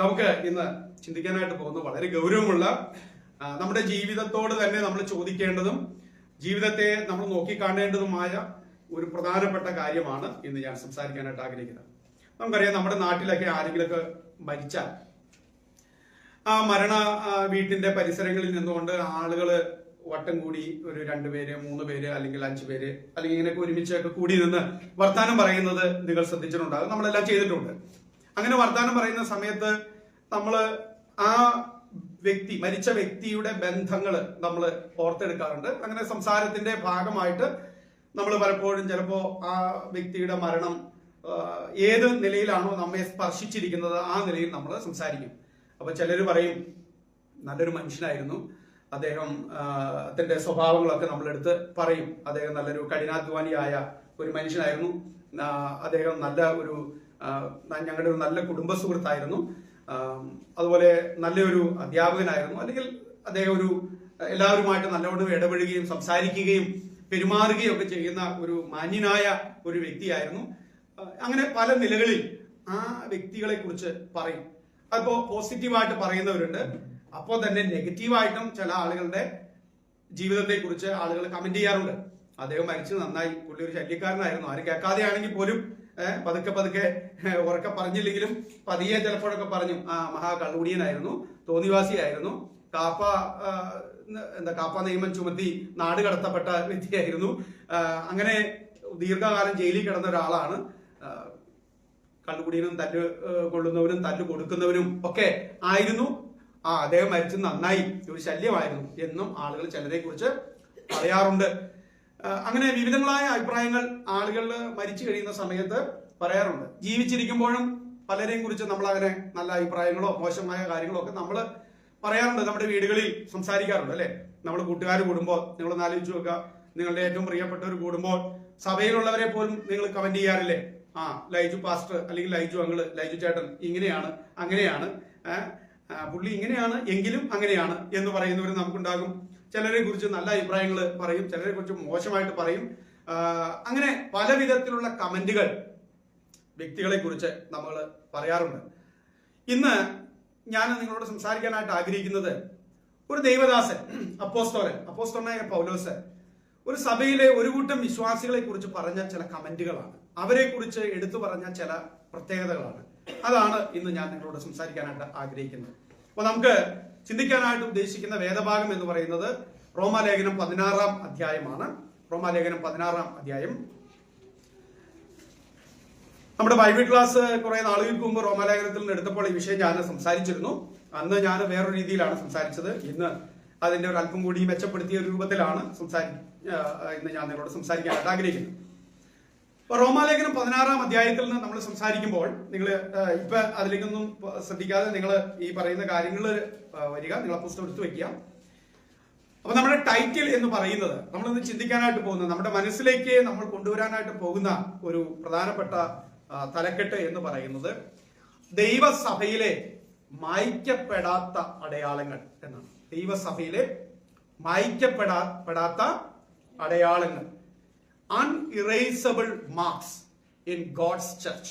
നമുക്ക് ഇന്ന് ചിന്തിക്കാനായിട്ട് പോകുന്നത് വളരെ ഗൗരവമുള്ള നമ്മുടെ ജീവിതത്തോട് തന്നെ നമ്മൾ ചോദിക്കേണ്ടതും ജീവിതത്തെ നമ്മൾ നോക്കിക്കാണേണ്ടതുമായ ഒരു പ്രധാനപ്പെട്ട കാര്യമാണ് ഇന്ന് ഞാൻ സംസാരിക്കാനായിട്ട് ആഗ്രഹിക്കുന്നത്. നമുക്കറിയാം, നമ്മുടെ നാട്ടിലൊക്കെ ആരെങ്കിലൊക്കെ മരിച്ചാൽ ആ മരണ വീട്ടിന്റെ പരിസരങ്ങളിൽ നിന്നുകൊണ്ട് ആളുകള് വട്ടം കൂടി ഒരു 2 പേര് 3 പേര് അല്ലെങ്കിൽ 5 പേര് അല്ലെങ്കിൽ ഇങ്ങനെയൊക്കെ ഒരുമിച്ചൊക്കെ കൂടി നിന്ന് വർത്താനം പറയുന്നത് നിങ്ങൾ ശ്രദ്ധിച്ചിട്ടുണ്ടാകും. നമ്മളെല്ലാം ചെയ്തിട്ടുണ്ട്. അങ്ങനെ വർത്താനം പറയുന്ന സമയത്ത് നമ്മൾ ആ മരിച്ച വ്യക്തിയുടെ ബന്ധങ്ങൾ നമ്മൾ ഓർത്തെടുക്കാറുണ്ട്. അങ്ങനെ സംസാരത്തിന്റെ ഭാഗമായിട്ട് നമ്മൾ പലപ്പോഴും ചിലപ്പോ ആ വ്യക്തിയുടെ മരണം ഏത് നിലയിലാണോ നമ്മെ സ്പർശിച്ചിരിക്കുന്നത് ആ നിലയിൽ നമ്മൾ സംസാരിക്കും. അപ്പൊ ചിലർ പറയും, നല്ലൊരു മനുഷ്യനായിരുന്നു അദ്ദേഹം, അതിന്റെ സ്വഭാവങ്ങളൊക്കെ നമ്മളെടുത്ത് പറയും. അദ്ദേഹം നല്ലൊരു കഠിനാധ്വാനിയായ ഒരു മനുഷ്യനായിരുന്നു, അദ്ദേഹം നല്ല ഒരു ഞങ്ങളുടെ ഒരു നല്ല കുടുംബ സുഹൃത്തായിരുന്നു, അതുപോലെ നല്ലൊരു അധ്യാപകനായിരുന്നു, അല്ലെങ്കിൽ അദ്ദേഹം ഒരു എല്ലാവരുമായിട്ട് നല്ലവണ്ണം ഇടപെടുകയും സംസാരിക്കുകയും പെരുമാറുകയും ഒക്കെ ചെയ്യുന്ന ഒരു മാന്യനായ ഒരു വ്യക്തിയായിരുന്നു. അങ്ങനെ പല നിലകളിൽ ആ വ്യക്തികളെ കുറിച്ച് പറയും. അപ്പോ പോസിറ്റീവായിട്ട് പറയുന്നവരുണ്ട്, അപ്പോൾ തന്നെ നെഗറ്റീവായിട്ടും ചില ആളുകളുടെ ജീവിതത്തെ കുറിച്ച് ആളുകൾ കമന്റ് ചെയ്യാറുണ്ട്. അദ്ദേഹം മരിച്ചു നന്നായി, പുള്ളി ഒരു ശല്യക്കാരനായിരുന്നു, ആരും കേൾക്കാതെ ആണെങ്കിൽ പോലും പതുക്കെ ഉറക്കെ പറഞ്ഞില്ലെങ്കിലും പതിയെ ചിലപ്പോഴൊക്കെ പറഞ്ഞു, മഹാ കള്ളുകുടിയനായിരുന്നു, തോന്നിവാസിയായിരുന്നു, കാപ്പ നിയമം ചുമത്തി നാട് കടത്തപ്പെട്ട വ്യക്തിയായിരുന്നു, അങ്ങനെ ദീർഘകാലം ജയിലിൽ കിടന്ന ഒരാളാണ്, കള്ളുകുടിയനും തല്ല് കൊള്ളുന്നവനും തല്ല് കൊടുക്കുന്നവനും ഒക്കെ ആയിരുന്നു, അദ്ദേഹം മരിച്ചു നന്നായി, ഒരു ശല്യമായിരുന്നു എന്നും ആളുകൾ ചിലരെ കുറിച്ച് പറയാറുണ്ട്. അങ്ങനെ വിവിധങ്ങളായ അഭിപ്രായങ്ങൾ ആളുകൾ മരിച്ചു കഴിയുന്ന സമയത്ത് പറയാറുണ്ട്. ജീവിച്ചിരിക്കുമ്പോഴും പലരെയും കുറിച്ച് നമ്മൾ അങ്ങനെ നല്ല അഭിപ്രായങ്ങളോ മോശമായ കാര്യങ്ങളോ ഒക്കെ നമ്മൾ പറയാറുണ്ട്, നമ്മുടെ വീടുകളിൽ സംസാരിക്കാറുണ്ട്, അല്ലെ? നമ്മൾ കൂട്ടുകാർ കൂടുമ്പോൾ നിങ്ങൾ ആലോചിച്ച് നോക്കുക, നിങ്ങളുടെ ഏറ്റവും പ്രിയപ്പെട്ടവർ കൂടുമ്പോൾ സഭയിലുള്ളവരെ പോലും നിങ്ങൾ കമന്റ് ചെയ്യാറില്ലേ? ലൈജു പാസ്റ്റർ അല്ലെങ്കിൽ ലൈജു അങ്കിള്, ലൈജു ചേട്ടൻ ഇങ്ങനെയാണ് അങ്ങനെയാണ്, പുള്ളി ഇങ്ങനെയാണ് എങ്കിലും അങ്ങനെയാണ് എന്ന് പറയുന്നവർ നമുക്കുണ്ടാകും. ചിലരെ കുറിച്ച് നല്ല അഭിപ്രായങ്ങൾ പറയും, ചിലരെ കുറിച്ച് മോശമായിട്ട് പറയും. അങ്ങനെ പല വിധത്തിലുള്ള കമന്റുകൾ വ്യക്തികളെ കുറിച്ച് നമ്മൾ പറയാറുണ്ട്. ഇന്ന് ഞാൻ നിങ്ങളോട് സംസാരിക്കാനായിട്ട് ആഗ്രഹിക്കുന്നത് ഒരു ദൈവദാസൻ, അപ്പോസ്തലനായ പൗലോസ് ഒരു സഭയിലെ ഒരു കൂട്ടം വിശ്വാസികളെ കുറിച്ച് പറഞ്ഞ ചില കമന്റുകളാണ്, അവരെ കുറിച്ച് എടുത്തു പറഞ്ഞ ചില പ്രത്യേകതകളാണ്. അതാണ് ഇന്ന് ഞാൻ നിങ്ങളോട് സംസാരിക്കാനായിട്ട് ആഗ്രഹിക്കുന്നത്. അപ്പൊ നമുക്ക് ചിന്തിക്കാനായിട്ട് ഉദ്ദേശിക്കുന്ന വേദഭാഗം എന്ന് പറയുന്നത് റോമാലേഖനം 16-ാം അധ്യായമാണ്. റോമാലേഖനം 16-ാം അധ്യായം. നമ്മുടെ ബൈബിൾ ക്ലാസ് കുറെ നാളുകൾക്ക് മുമ്പ് റോമാലേഖനത്തിൽ നിന്ന് എടുത്തപ്പോൾ ഈ വിഷയം ഞാൻ സംസാരിച്ചിരുന്നു. അന്ന് ഞാൻ വേറൊരു രീതിയിലാണ് സംസാരിച്ചത്. ഇന്ന് അതിന്റെ ഒരു അല്പം കൂടി മെച്ചപ്പെടുത്തിയ ഒരു രൂപത്തിലാണ് ഇന്ന് ഞാൻ നിങ്ങളോട് സംസാരിക്കാനായിട്ട് ആഗ്രഹിക്കുന്നത്. റോമാലേഖനം 16-ാം അധ്യായത്തിൽ നിന്ന് നമ്മൾ സംസാരിക്കുമ്പോൾ നിങ്ങൾ ഇപ്പൊ അതിലേക്കൊന്നും ശ്രദ്ധിക്കാതെ നിങ്ങൾ ഈ പറയുന്ന കാര്യങ്ങൾ വരിക, നിങ്ങൾ പുസ്തകം എടുത്തു വെക്കുക. അപ്പൊ നമ്മുടെ ടൈറ്റിൽ എന്ന് പറയുന്നത്, നമ്മളിന്ന് ചിന്തിക്കാനായിട്ട് പോകുന്നത്, നമ്മുടെ മനസ്സിലേക്ക് നമ്മൾ കൊണ്ടുവരാനായിട്ട് പോകുന്ന ഒരു പ്രധാനപ്പെട്ട തലക്കെട്ട് എന്ന് പറയുന്നത് ദൈവസഭയിലെ മായ്ക്കപ്പെടാത്ത അടയാളങ്ങൾ എന്നാണ്. ദൈവസഭയിലെ മായ്ക്കപ്പെടാത്ത അടയാളങ്ങൾ, unerasable marks in God's church.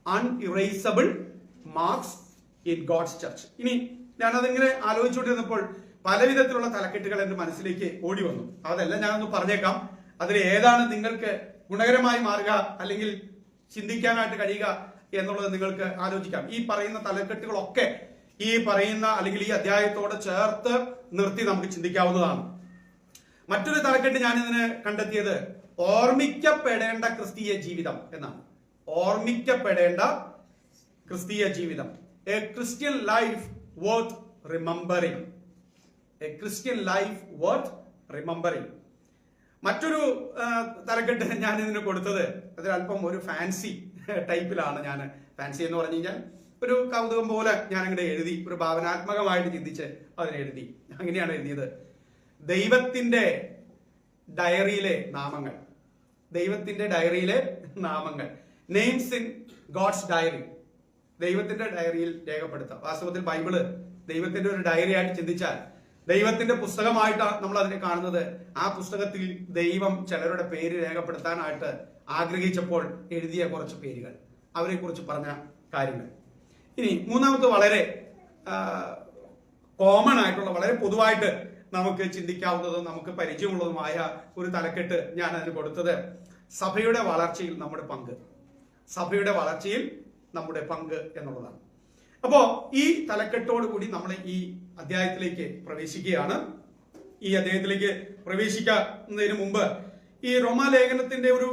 Unerasable marks in God's church. ഇനി ഞാനതിങ്ങനെ ആലോചിച്ചുകൊണ്ടിരുന്നപ്പോൾ പല വിധത്തിലുള്ള തലക്കെട്ടുകൾ എന്റെ മനസ്സിലേക്ക് ഓടി വന്നു. അതെല്ലാം ഞാനൊന്ന് പറഞ്ഞേക്കാം. അതിൽ ഏതാണ് നിങ്ങൾക്ക് ഗുണകരമായി മാറുക അല്ലെങ്കിൽ ചിന്തിക്കാനായിട്ട് കഴിയുക എന്നുള്ളത് നിങ്ങൾക്ക് ആലോചിക്കാം. ഈ പറയുന്ന തലക്കെട്ടുകളൊക്കെ ഈ പറയുന്ന അല്ലെങ്കിൽ ഈ അധ്യായത്തോട് ചേർത്ത് നിർത്തി നമുക്ക് ചിന്തിക്കാവുന്നതാണ്. മറ്റൊരു തലക്കെട്ട് ഞാൻ ഇതിന് കണ്ടെത്തിയത് ഓർമ്മിക്കപ്പെടേണ്ട ക്രിസ്തീയ ജീവിതം എന്നാണ്. ഓർമ്മിക്കപ്പെടേണ്ട ക്രിസ്തീയ ജീവിതം, A Christian life worth remembering. A Christian life worth remembering. മറ്റൊരു തലക്കെട്ട് ഞാൻ ഇതിന് കൊടുത്തത് അതിലല്പം ഒരു ഫാൻസി ടൈപ്പിലാണ്. ഞാൻ ഫാൻസി എന്ന് പറഞ്ഞു കഴിഞ്ഞാൽ ഒരു കൗതുകം പോലെ ഞാൻ അങ്ങനെ എഴുതി, ഒരു ഭാവനാത്മകമായിട്ട് ചിന്തിച്ച് അതിനെ എഴുതി. അങ്ങനെയാണ് എഴുതിയത്, ദൈവത്തിന്റെ ഡയറിയിലെ നാമങ്ങൾ. ദൈവത്തിന്റെ ഡയറിയിലെ നാമങ്ങൾ, നെയിംസ് ഇൻ ഗോഡ്സ് ഡയറി. ദൈവത്തിന്റെ ഡയറിയിൽ രേഖപ്പെടുത്താം. വാസ്തവത്തിൽ ബൈബിള് ദൈവത്തിന്റെ ഒരു ഡയറി ആയിട്ട് ചിന്തിച്ചാൽ, ദൈവത്തിന്റെ പുസ്തകമായിട്ടാണ് നമ്മൾ അതിനെ കാണുന്നത്. ആ പുസ്തകത്തിൽ ദൈവം ചിലരുടെ പേര് രേഖപ്പെടുത്താനായിട്ട് ആഗ്രഹിച്ചപ്പോൾ എഴുതിയ കുറച്ച് പേരുകൾ, അവരെ കുറിച്ച് പറഞ്ഞ കാര്യങ്ങൾ. ഇനി മൂന്നാമത്തെ വളരെ കോമൺ ആയിട്ടുള്ള, വളരെ പൊതുവായിട്ട് നമുക്ക് ചിന്തിക്കാവുന്നതും നമുക്ക് പരിചയമുള്ളതുമായ ഒരു തലക്കെട്ട് ഞാൻ അതിന് കൊടുത്തത് സഭയുടെ വളർച്ചയിൽ നമ്മുടെ പങ്ക്. സഭയുടെ വളർച്ചയിൽ നമ്മുടെ പങ്ക് എന്നുള്ളതാണ്. അപ്പോ ഈ തലക്കെട്ടോട് കൂടി നമ്മൾ ഈ അധ്യായത്തിലേക്ക് പ്രവേശിക്കുകയാണ്. ഈ അധ്യായത്തിലേക്ക് പ്രവേശിക്കുന്നതിന് മുമ്പ് ഈ റോമാലേഖനത്തിന്റെ ഒരു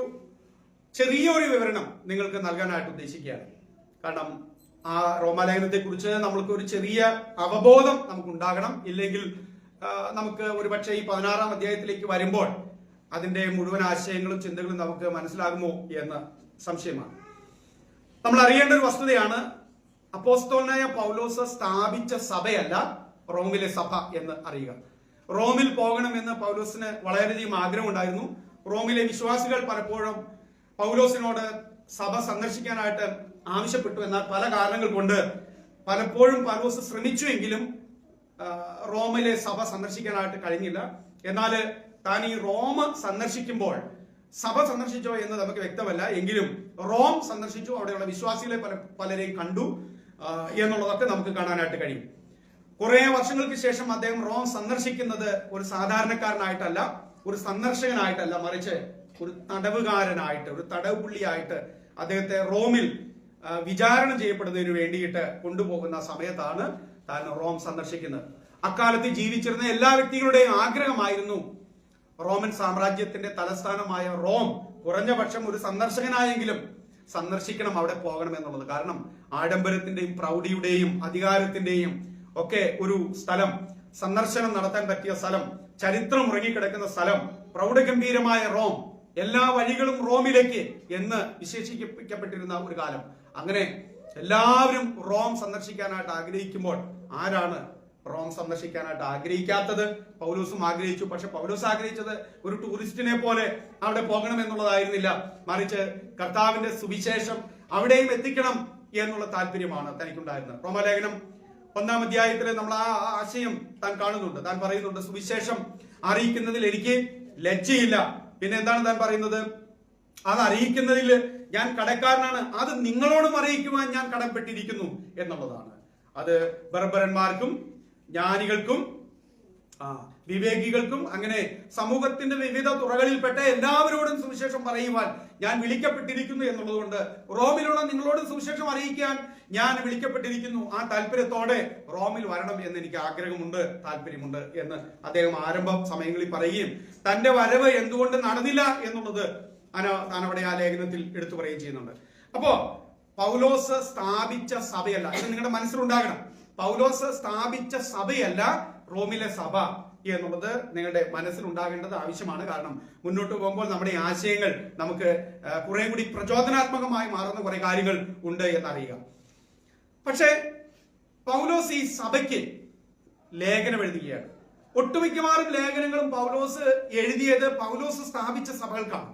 ചെറിയൊരു വിവരണം നിങ്ങൾക്ക് നൽകാനായിട്ട് ഉദ്ദേശിക്കുകയാണ്. കാരണം ആ റോമാലേഖനത്തെ കുറിച്ച് നമ്മൾക്ക് ഒരു ചെറിയ അവബോധം നമുക്ക് ഉണ്ടാകണം. ഇല്ലെങ്കിൽ നമുക്ക് ഒരുപക്ഷെ ഈ 16-ാം അധ്യായത്തിലേക്ക് വരുമ്പോൾ അതിന്റെ മുഴുവൻ ആശയങ്ങളും ചിന്തകളും നമുക്ക് മനസ്സിലാകുമോ എന്ന് സംശയമാണ്. നമ്മൾ അറിയേണ്ട ഒരു വസ്തുതയാണ്, അപ്പോസ്തലനായ പൗലോസ് സ്ഥാപിച്ച സഭയല്ല റോമിലെ സഭ എന്ന് അറിയുക. റോമിൽ പോകണമെന്ന് പൗലോസിന് വളരെയധികം ആഗ്രഹമുണ്ടായിരുന്നു. റോമിലെ വിശ്വാസികൾ പലപ്പോഴും പൗലോസിനോട് സഭ സന്ദർശിക്കാനായിട്ട് ആവശ്യപ്പെട്ടു. എന്നാൽ പല കാരണങ്ങൾ കൊണ്ട് പലപ്പോഴും പൗലോസ് ശ്രമിച്ചുവെങ്കിലും റോമിലെ സഭ സന്ദർശിക്കാനായിട്ട് കഴിഞ്ഞില്ല. എന്നാൽ താൻ ഈ റോം സന്ദർശിക്കുമ്പോൾ സഭ സന്ദർശിച്ചോ എന്ന് നമുക്ക് വ്യക്തമല്ല. എങ്കിലും റോം സന്ദർശിച്ചു, അവിടെയുള്ള വിശ്വാസികളെ പലരെയും കണ്ടു എന്നുള്ളതൊക്കെ നമുക്ക് കാണാനായിട്ട് കഴിയും. കുറെ വർഷങ്ങൾക്ക് ശേഷം അദ്ദേഹം റോം സന്ദർശിക്കുന്നത് ഒരു സാധാരണക്കാരനായിട്ടല്ല, ഒരു സന്ദർശകനായിട്ടല്ല, മറിച്ച് ഒരു തടവുകാരനായിട്ട്, ഒരു തടവ് പുള്ളിയായിട്ട് അദ്ദേഹത്തെ റോമിൽ വിചാരണ ചെയ്യപ്പെടുന്നതിന് വേണ്ടിയിട്ട് കൊണ്ടുപോകുന്ന സമയത്താണ് താൻ റോം സന്ദർശിക്കുന്നത്. അക്കാലത്ത് ജീവിച്ചിരുന്ന എല്ലാ വ്യക്തികളുടെയും ആഗ്രഹമായിരുന്നു റോമൻ സാമ്രാജ്യത്തിന്റെ തലസ്ഥാനമായ റോം കുറഞ്ഞപക്ഷം ഒരു സന്ദർശകനായെങ്കിലും സന്ദർശിക്കണം, അവിടെ പോകണം എന്നുള്ളത്. കാരണം ആഡംബരത്തിന്റെയും പ്രൗഢിയുടെയും അധികാരത്തിന്റെയും ഒക്കെ ഒരു സ്ഥലം, സന്ദർശനം നടത്താൻ പറ്റിയ സ്ഥലം, ചരിത്രം ഉറങ്ങിക്കിടക്കുന്ന സ്ഥലം, പ്രൗഢഗംഭീരമായ റോം, എല്ലാ വഴികളും റോമിലേക്ക് എന്ന് വിശേഷിപ്പിക്കപ്പെട്ടിരുന്ന ഒരു കാലം. അങ്ങനെ എല്ലാവരും റോം സന്ദർശിക്കാനായിട്ട് ആഗ്രഹിക്കുമ്പോൾ ആരാണ് റോം സന്ദർശിക്കാനായിട്ട് ആഗ്രഹിക്കാത്തത്? പൗലോസും ആഗ്രഹിച്ചു. പക്ഷെ പൗലോസ് ആഗ്രഹിച്ചത് ഒരു ടൂറിസ്റ്റിനെ പോലെ അവിടെ പോകണം എന്നുള്ളതായിരുന്നില്ല, മറിച്ച് കർത്താവിന്റെ സുവിശേഷം അവിടെയും എത്തിക്കണം എന്നുള്ള താല്പര്യമാണ് തനിക്കുണ്ടായിരുന്നത്. റോമാലേഖനം 1-ാം അധ്യായത്തിൽ നമ്മൾ ആ ആശയം താൻ കാണുന്നുണ്ട്. താൻ പറയുന്നുണ്ട്, സുവിശേഷം അറിയിക്കുന്നതിൽ എനിക്ക് ലജ്ജയില്ല. പിന്നെ എന്താണ് താൻ പറയുന്നത്? അത് അറിയിക്കുന്നതിൽ ഞാൻ കടക്കാരനാണ്, അത് നിങ്ങളോടും അറിയിക്കുവാൻ ഞാൻ കടപ്പെട്ടിരിക്കുന്നു എന്നുള്ളതാണ്. അത് ബർബരന്മാർക്കും ജ്ഞാനികൾക്കും വിവേകികൾക്കും അങ്ങനെ സമൂഹത്തിന്റെ വിവിധ തുറകളിൽപ്പെട്ട എല്ലാവരോടും സുവിശേഷം പറയുവാൻ ഞാൻ വിളിക്കപ്പെട്ടിരിക്കുന്നു എന്നുള്ളതുകൊണ്ട് റോമിലുള്ള നിങ്ങളോടും സുവിശേഷം അറിയിക്കാൻ ഞാൻ വിളിക്കപ്പെട്ടിരിക്കുന്നു. ആ താല്പര്യത്തോടെ റോമിൽ വരണം എന്ന് എനിക്ക് ആഗ്രഹമുണ്ട്, താല്പര്യമുണ്ട് എന്ന് അദ്ദേഹം ആരംഭ സമയങ്ങളിൽ പറയുകയും തന്റെ വരവ് എന്തുകൊണ്ട് നടന്നില്ല എന്നുള്ളത് താൻ അവിടെ ആ ലേഖനത്തിൽ എടുത്തു പറയുകയും ചെയ്യുന്നുണ്ട്. അപ്പോ പൗലോസ് സ്ഥാപിച്ച സഭയല്ല, ഇത് നിങ്ങളുടെ മനസ്സിലുണ്ടാകണം. പൗലോസ് സ്ഥാപിച്ച സഭയല്ല റോമിലെ സഭ എന്നുള്ളത് നിങ്ങളുടെ മനസ്സിലുണ്ടാകേണ്ടത് ആവശ്യമാണ്. കാരണം മുന്നോട്ട് പോകുമ്പോൾ നമ്മുടെ ആശയങ്ങൾ നമുക്ക് കുറെ കൂടി പ്രചോദനാത്മകമായി മാറുന്ന കുറെ കാര്യങ്ങൾ ഉണ്ട് എന്നറിയുക. പക്ഷേ പൗലോസ് ഈ സഭയ്ക്ക് ലേഖനം എഴുതുകയാണ്. ഒട്ടുമിക്കവാറും ലേഖനങ്ങളും പൗലോസ് എഴുതിയത് പൗലോസ് സ്ഥാപിച്ച സഭകൾക്കാണ്.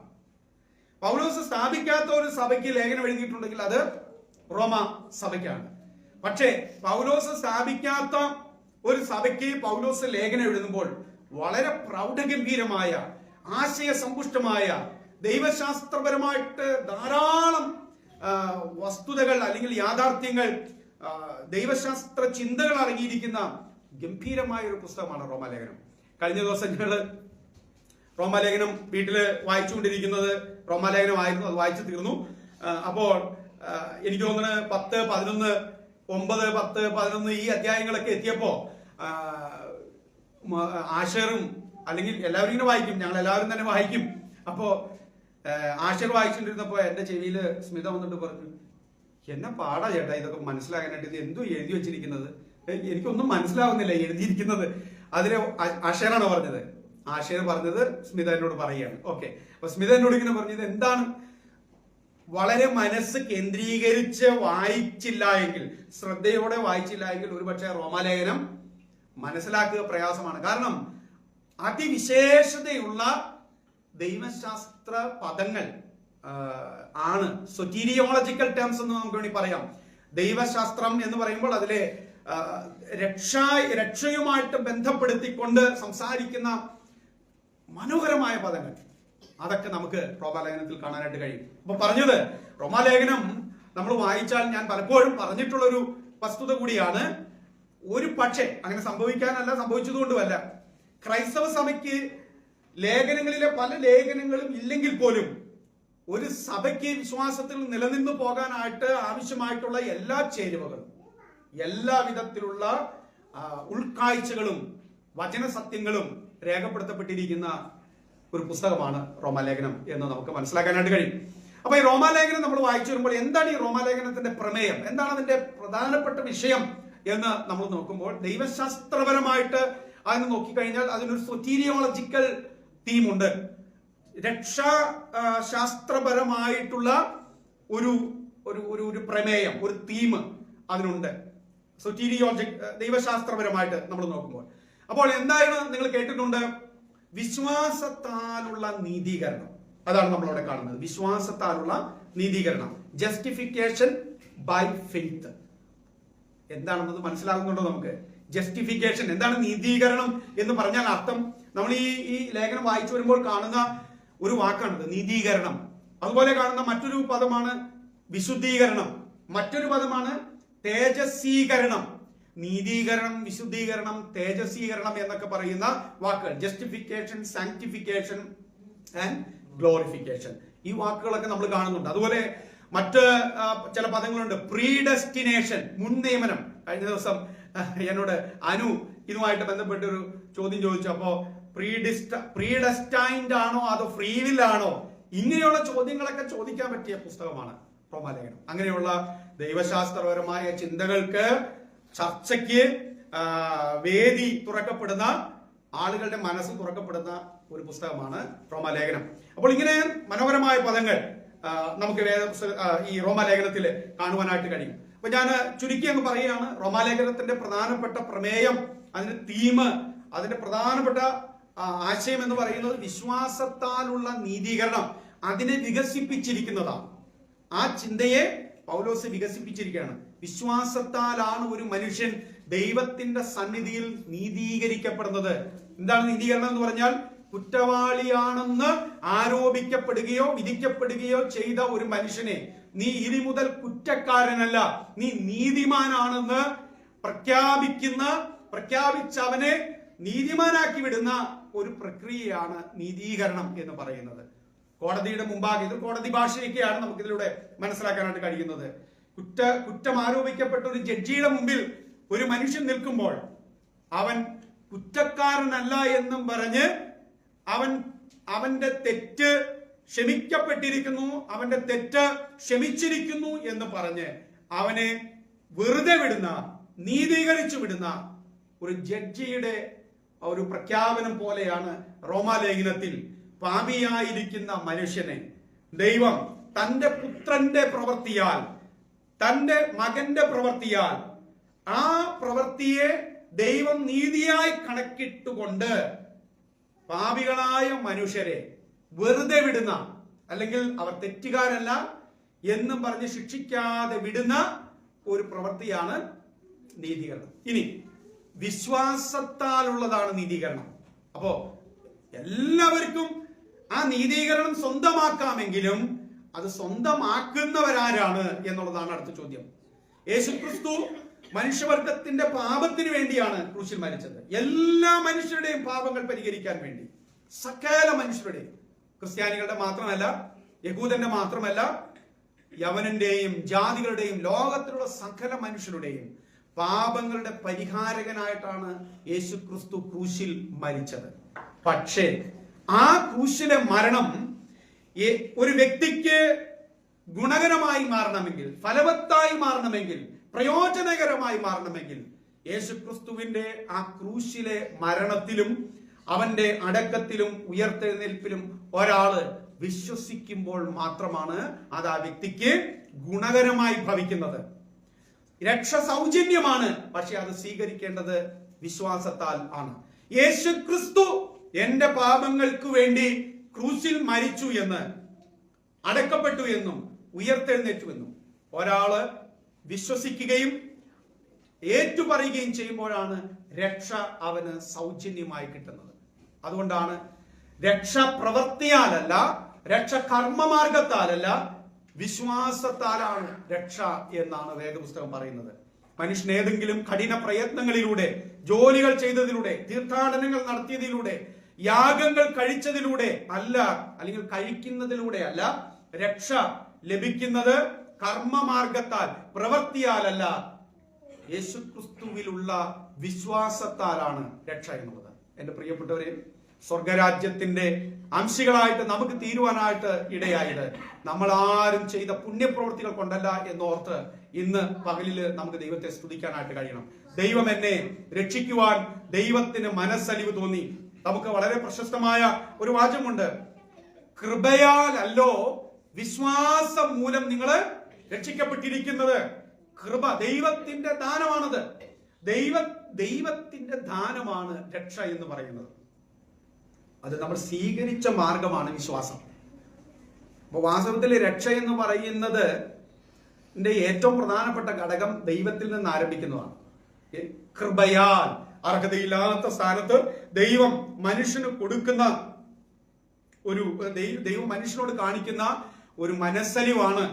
പൗലോസ് സ്ഥാപിക്കാത്ത ഒരു സഭയ്ക്ക് ലേഖനം എഴുതിയിട്ടുണ്ടെങ്കിൽ അത് റോമ സഭയ്ക്കാണ്. പക്ഷേ പൗലോസ് സ്ഥാപിക്കാത്ത ഒരു സഭയ്ക്ക് പൗലോസ് ലേഖനം എഴുതുമ്പോൾ വളരെ പ്രൗഢഗംഭീരമായ, ആശയസമ്പുഷ്ടമായ, ദൈവശാസ്ത്രപരമായിട്ട് ധാരാളം വസ്തുതകൾ അല്ലെങ്കിൽ യാഥാർത്ഥ്യങ്ങൾ, ദൈവശാസ്ത്ര ചിന്തകൾ അടങ്ങിയിരിക്കുന്ന ഗംഭീരമായ ഒരു പുസ്തകമാണ് റോമാലേഖനം. കഴിഞ്ഞ ദിവസം ഞങ്ങൾ റോമാലേഖനം വീട്ടില് വായിച്ചുകൊണ്ടിരിക്കുന്നത് റോമാലേഖനമായിരുന്നു, അത് വായിച്ചു തീർന്നു. അപ്പോൾ എനിക്ക് തോന്നുന്നു 10, 11, 9, 10, 11 ഈ അധ്യായങ്ങളൊക്കെ എത്തിയപ്പോ ആഷറും അല്ലെങ്കിൽ എല്ലാവരും ഇങ്ങനെ വായിക്കും, ഞങ്ങൾ എല്ലാവരും തന്നെ വായിക്കും. അപ്പോ ആഷർ വായിച്ചുകൊണ്ടിരുന്നപ്പോ എന്റെ ചെവിയിൽ സ്മിത വന്നിട്ട് പറഞ്ഞു, എന്നെ പാടാ ചേട്ടാ ഇതൊക്കെ മനസ്സിലാകാനായിട്ട്, ഇത് എന്തോ എഴുതി വെച്ചിരിക്കുന്നത്, എനിക്കൊന്നും മനസ്സിലാവുന്നില്ല എഴുതിയിരിക്കുന്നത്. അതിന് ആഷറാണ് പറഞ്ഞത്. ആഷർ പറഞ്ഞത് സ്മിത എന്നോട് പറയുകയാണ്. ഓക്കെ, അപ്പൊ സ്മിത എന്നോട് ഇങ്ങനെ പറഞ്ഞത് എന്താണ്, വളരെ മനസ്സ് കേന്ദ്രീകരിച്ച് വായിച്ചില്ല എങ്കിൽ, ശ്രദ്ധയോടെ വായിച്ചില്ല എങ്കിൽ ഒരുപക്ഷെ റോമാലേഖനം മനസ്സിലാക്കുക പ്രയാസമാണ്. കാരണം അതിവിശേഷതയുള്ള ദൈവശാസ്ത്ര പദങ്ങൾ ആണ്. സൊറ്റീരിയോളജിക്കൽ ടേംസ് എന്ന് നമുക്ക് വേണ്ടി പറയാം. ദൈവശാസ്ത്രം എന്ന് പറയുമ്പോൾ അതിലെ രക്ഷയുമായിട്ട് ബന്ധപ്പെടുത്തിക്കൊണ്ട് സംസാരിക്കുന്ന മനോഹരമായ പദങ്ങൾ, അതൊക്കെ നമുക്ക് റോമാലേഖനത്തിൽ കാണാനായിട്ട് കഴിയും. അപ്പൊ പറഞ്ഞത് റോമാലേഖനം നമ്മൾ വായിച്ചാൽ ഞാൻ പലപ്പോഴും പറഞ്ഞിട്ടുള്ള ഒരു വസ്തുത കൂടിയാണ്. ഒരു പക്ഷേ അങ്ങനെ സംഭവിക്കാനല്ല, സംഭവിച്ചതുകൊണ്ടുമല്ല, ക്രൈസ്തവ സഭയ്ക്ക് ലേഖനങ്ങളിലെ പല ലേഖനങ്ങളും ഇല്ലെങ്കിൽ പോലും ഒരു സഭയ്ക്ക് വിശ്വാസത്തിൽ നിലനിന്നു പോകാനായിട്ട് ആവശ്യമായിട്ടുള്ള എല്ലാ ചേരുവകളും, എല്ലാ വിധത്തിലുള്ള ഉൾക്കാഴ്ചകളും വചനസത്യങ്ങളും രേഖപ്പെടുത്തപ്പെട്ടിരിക്കുന്ന ഒരു പുസ്തകമാണ് റോമാലേഖനം എന്ന് നമുക്ക് മനസ്സിലാക്കാനായിട്ട് കഴിയും. അപ്പൊ ഈ റോമാലേഖനം നമ്മൾ വായിച്ചു വരുമ്പോൾ എന്താണ് ഈ റോമാലേഖനത്തിന്റെ പ്രമേയം, എന്താണ് അതിന്റെ പ്രധാനപ്പെട്ട വിഷയം എന്ന് നമ്മൾ നോക്കുമ്പോൾ, ദൈവശാസ്ത്രപരമായിട്ട് അതിന് നോക്കിക്കഴിഞ്ഞാൽ അതിനൊരു സൊറ്റീരിയോളജിക്കൽ തീമുണ്ട്. രക്ഷാശാസ്ത്രപരമായിട്ടുള്ള ഒരു ഒരു പ്രമേയം, ഒരു തീം അതിനുണ്ട്. ദൈവശാസ്ത്രപരമായിട്ട് നമ്മൾ നോക്കുമ്പോൾ, അപ്പോൾ എന്താണ് നിങ്ങൾ കേട്ടിട്ടുണ്ട്? വിശ്വാസത്താലുള്ള നീതീകരണം. അതാണ് നമ്മളവിടെ കാണുന്നത്, വിശ്വാസത്താലുള്ള നീതീകരണം, ജസ്റ്റിഫിക്കേഷൻ ബൈ ഫെയ്ത്ത്. എന്താണെന്നത് മനസ്സിലാകുന്നുണ്ടോ നമുക്ക്? ജസ്റ്റിഫിക്കേഷൻ എന്താണ്, നീതീകരണം എന്ന് പറഞ്ഞാൽ അർത്ഥം നമ്മൾ ഈ ലേഖനം വായിച്ചു വരുമ്പോൾ കാണുന്ന ഒരു വാക്കാണ് നീതീകരണം. അതുപോലെ കാണുന്ന മറ്റൊരു പദമാണ് വിശുദ്ധീകരണം, മറ്റൊരു പദമാണ് തേജസ്സീകരണം. നീതീകരണം, വിശുദ്ധീകരണം, തേജസ്സീകരണം എന്നൊക്കെ പറയുന്ന വാക്കുകൾ, ജസ്റ്റിഫിക്കേഷൻ, സാങ്ക്ടിഫിക്കേഷൻ ആൻഡ് ഗ്ലോറിഫിക്കേഷൻ, ഈ വാക്കുകളൊക്കെ നമ്മൾ കാണുന്നുണ്ട്. അതുപോലെ മറ്റ് ചില പദങ്ങളുണ്ട്. പ്രീഡെസ്റ്റിനേഷൻ, മുൻ നിയമനം. കഴിഞ്ഞ ദിവസം എന്നോട് അനു ഇതുമായിട്ട് ബന്ധപ്പെട്ട ഒരു ചോദ്യം ചോദിച്ചു. അപ്പോ പ്രീഡെസ്റ്റൈൻഡ് ആണോ അതോ ഫ്രീവിൽ ആണോ, ഇങ്ങനെയുള്ള ചോദ്യങ്ങളൊക്കെ ചോദിക്കാൻ പറ്റിയ പുസ്തകമാണ് റോമാലേഖനം. അങ്ങനെയുള്ള ദൈവശാസ്ത്രപരമായ ചിന്തകൾക്ക്, ചർച്ചയ്ക്ക് വേദി തുറക്കപ്പെടുന്ന, ആളുകളുടെ മനസ്സ് തുറക്കപ്പെടുന്ന ഒരു പുസ്തകമാണ് റോമാലേഖനം. അപ്പോൾ ഇങ്ങനെ മനോഹരമായ പദങ്ങൾ നമുക്ക് ഈ റോമാലേഖനത്തിൽ കാണുവാനായിട്ട് കഴിയും. അപ്പൊ ഞാൻ ചുരുക്കി അങ്ങ് പറയുകയാണ്, റോമാലേഖനത്തിന്റെ പ്രധാനപ്പെട്ട പ്രമേയം, അതിന്റെ തീം, അതിന്റെ പ്രധാനപ്പെട്ട ആശയം എന്ന് പറയുന്നത് വിശ്വാസത്താലുള്ള നീതീകരണം. അതിനെ വികസിപ്പിച്ചിരിക്കുന്നതാണ്. ആ ചിന്തയെ പൗലോസ് വികസിപ്പിച്ചിരിക്കുകയാണ്. വിശ്വാസത്താലാണ് ഒരു മനുഷ്യൻ ദൈവത്തിന്റെ സന്നിധിയിൽ നീതീകരിക്കപ്പെടുന്നത്. എന്താണ് നീതീകരണം എന്ന് പറഞ്ഞാൽ? കുറ്റവാളിയാണെന്ന് ആരോപിക്കപ്പെടുകയോ വിധിക്കപ്പെടുകയോ ചെയ്ത ഒരു മനുഷ്യനെ നീ ഇനി മുതൽ കുറ്റക്കാരനല്ല, നീ നീതിമാനാണെന്ന് പ്രഖ്യാപിച്ചവനെ നീതിമാനാക്കി വിടുന്ന ഒരു പ്രക്രിയയാണ് നീതീകരണം എന്ന് പറയുന്നത്. കോടതിയുടെ മുമ്പാകെ, ഇത് കോടതി ഭാഷയൊക്കെയാണ് നമുക്കിതിലൂടെ മനസ്സിലാക്കാനായിട്ട് കഴിയുന്നത്. കുറ്റം ആരോപിക്കപ്പെട്ട ഒരു ജഡ്ജിയുടെ മുമ്പിൽ ഒരു മനുഷ്യൻ നിൽക്കുമ്പോൾ അവൻ കുറ്റക്കാരനല്ല എന്നും പറഞ്ഞ് അവന്റെ തെറ്റ് ക്ഷമിക്കപ്പെട്ടിരിക്കുന്നു, അവന്റെ തെറ്റ് ക്ഷമിച്ചിരിക്കുന്നു എന്ന് പറഞ്ഞ് അവനെ വെറുതെ വിടുന്ന, നീതീകരിച്ചു വിടുന്ന ഒരു ജഡ്ജിയുടെ ഒരു പ്രഖ്യാപനം പോലെയാണ് റോമാലേഖനത്തിൽ പാപിയായിരിക്കുന്ന മനുഷ്യനെ ദൈവം തന്റെ പുത്രന്റെ പ്രവൃത്തിയാൽ, തന്റെ മകന്റെ പ്രവൃത്തിയാൽ, ആ പ്രവൃത്തിയെ ദൈവം നീതിയായി കണക്കിട്ടുകൊണ്ട് പാപികളായ മനുഷ്യരെ വെറുതെ വിടുന്ന, അല്ലെങ്കിൽ അവർ തെറ്റുകാരല്ല എന്നും പറഞ്ഞ് ശിക്ഷിക്കാതെ വിടുന്ന ഒരു പ്രവൃത്തിയാണ് നീതീകരണം. ഇനി വിശ്വാസത്താലുള്ളതാണ് നീതീകരണം. അപ്പോ എല്ലാവർക്കും ആ നീതീകരണം സ്വന്തമാക്കാമെങ്കിലും അത് സ്വന്തമാക്കുന്നവരാരാണ് എന്നുള്ളതാണ് അടുത്ത ചോദ്യം. യേശുക്രിസ്തു മനുഷ്യവർഗത്തിന്റെ പാപത്തിന് വേണ്ടിയാണ് ക്രൂശിൽ മരിച്ചത്. എല്ലാ മനുഷ്യരുടെയും പാപങ്ങൾ പരിഹരിക്കാൻ വേണ്ടി, സകല മനുഷ്യരുടെയും, ക്രിസ്ത്യാനികളുടെ മാത്രമല്ല, യഹൂദന്റെ മാത്രമല്ല, യവനന്റെയും ജാതികളുടെയും ലോകത്തിലുള്ള സകല മനുഷ്യരുടെയും പാപങ്ങളുടെ പരിഹാരകനായിട്ടാണ് യേശുക്രിസ്തു ക്രൂശിൽ മരിച്ചത്. പക്ഷേ ആ ക്രൂശിലെ മരണം ഒരു വ്യക്തിക്ക് ഗുണകരമായി മാറണമെങ്കിൽ, ഫലവത്തായി മാറണമെങ്കിൽ, പ്രയോജനകരമായി മാറണമെങ്കിൽ യേശുക്രിസ്തുവിന്റെ ആ ക്രൂശിലെ മരണത്തിലും അവന്റെ അടക്കത്തിലും ഉയർത്തെഴുന്നേൽപ്പിലും ഒരാള് വിശ്വസിക്കുമ്പോൾ മാത്രമാണ് അത് ആ വ്യക്തിക്ക് ഗുണകരമായി ഭവിക്കുന്നത്. രക്ഷ സൗജന്യമാണ്, പക്ഷെ അത് സ്വീകരിക്കേണ്ടത് വിശ്വാസത്താൽ ആണ്. യേശുക്രിസ്തു എന്റെ പാപങ്ങൾക്ക് വേണ്ടി ക്രൂശിൽ മരിച്ചു എന്ന്, അടക്കപ്പെട്ടു എന്നും ഉയർത്തെഴുന്നേറ്റു എന്നും ഒരാള് വിശ്വസിക്കുകയും ഏറ്റുപറയുകയും ചെയ്യുമ്പോഴാണ് രക്ഷ അവന് സൗജന്യമായി കിട്ടുന്നത്. അതുകൊണ്ടാണ് രക്ഷ പ്രവൃത്തിയാലല്ല, രക്ഷ കർമ്മമാർഗത്താലല്ല, വിശ്വാസത്താലാണ് രക്ഷ എന്നാണ് വേദപുസ്തകം പറയുന്നത്. മനുഷ്യൻ ഏതെങ്കിലും കഠിന പ്രയത്നങ്ങളിലൂടെ, ജോലികൾ ചെയ്തതിലൂടെ, തീർത്ഥാടനങ്ങൾ നടത്തിയതിലൂടെ, യാഗങ്ങൾ കഴിച്ചതിലൂടെ അല്ല, അല്ലെങ്കിൽ കഴിക്കുന്നതിലൂടെ അല്ല രക്ഷ ലഭിക്കുന്നത്. കർമ്മമാർഗത്താൽ, പ്രവൃത്തിയാലല്ല, യേശുക്രിസ്തുവിലുള്ള വിശ്വാസത്താലാണ് രക്ഷ എന്നുള്ളത്. എന്റെ പ്രിയപ്പെട്ടവരെ, സ്വർഗരാജ്യത്തിന്റെ അംശികളായിട്ട് നമുക്ക് തീരുവാനായിട്ട് ഇടയായത് നമ്മൾ ആരും ചെയ്ത പുണ്യപ്രവൃത്തികൾ കൊണ്ടല്ല എന്നോർത്ത് ഇന്ന് പകലില് നമുക്ക് ദൈവത്തെ സ്തുതിക്കാനായിട്ട് കഴിയണം. ദൈവം എന്നെ രക്ഷിക്കുവാൻ ദൈവത്തിന് മനസ്സലിവ് തോന്നി. നമുക്ക് വളരെ പ്രശസ്തമായ ഒരു വാചകമുണ്ട്, കൃപയാൽ അല്ലോ വിശ്വാസം മൂലം നിങ്ങൾ രക്ഷിക്കപ്പെട്ടിരിക്കുന്നത്. കൃപ ദൈവത്തിന്റെ ദാനമാണത്. ദൈവത്തിന്റെ ദാനമാണ് രക്ഷ എന്ന് പറയുന്നത്. അത് നമ്മൾ സ്വീകരിച്ച മാർഗമാണ് വിശ്വാസം. അപ്പൊ വാസ്തവത്തിൽ രക്ഷ എന്ന് പറയുന്നത് ഏറ്റവും പ്രധാനപ്പെട്ട ഘടകം ദൈവത്തിൽ നിന്ന് ആരംഭിക്കുന്നതാണ്. കൃപയാൽ, അർഹതയില്ലാത്ത സ്ഥാനത്ത് ദൈവം മനുഷ്യന് കൊടുക്കുന്ന ദൈവം മനുഷ്യനോട് കാണിക്കുന്ന ഒരു മനസ്സലിവാണ്,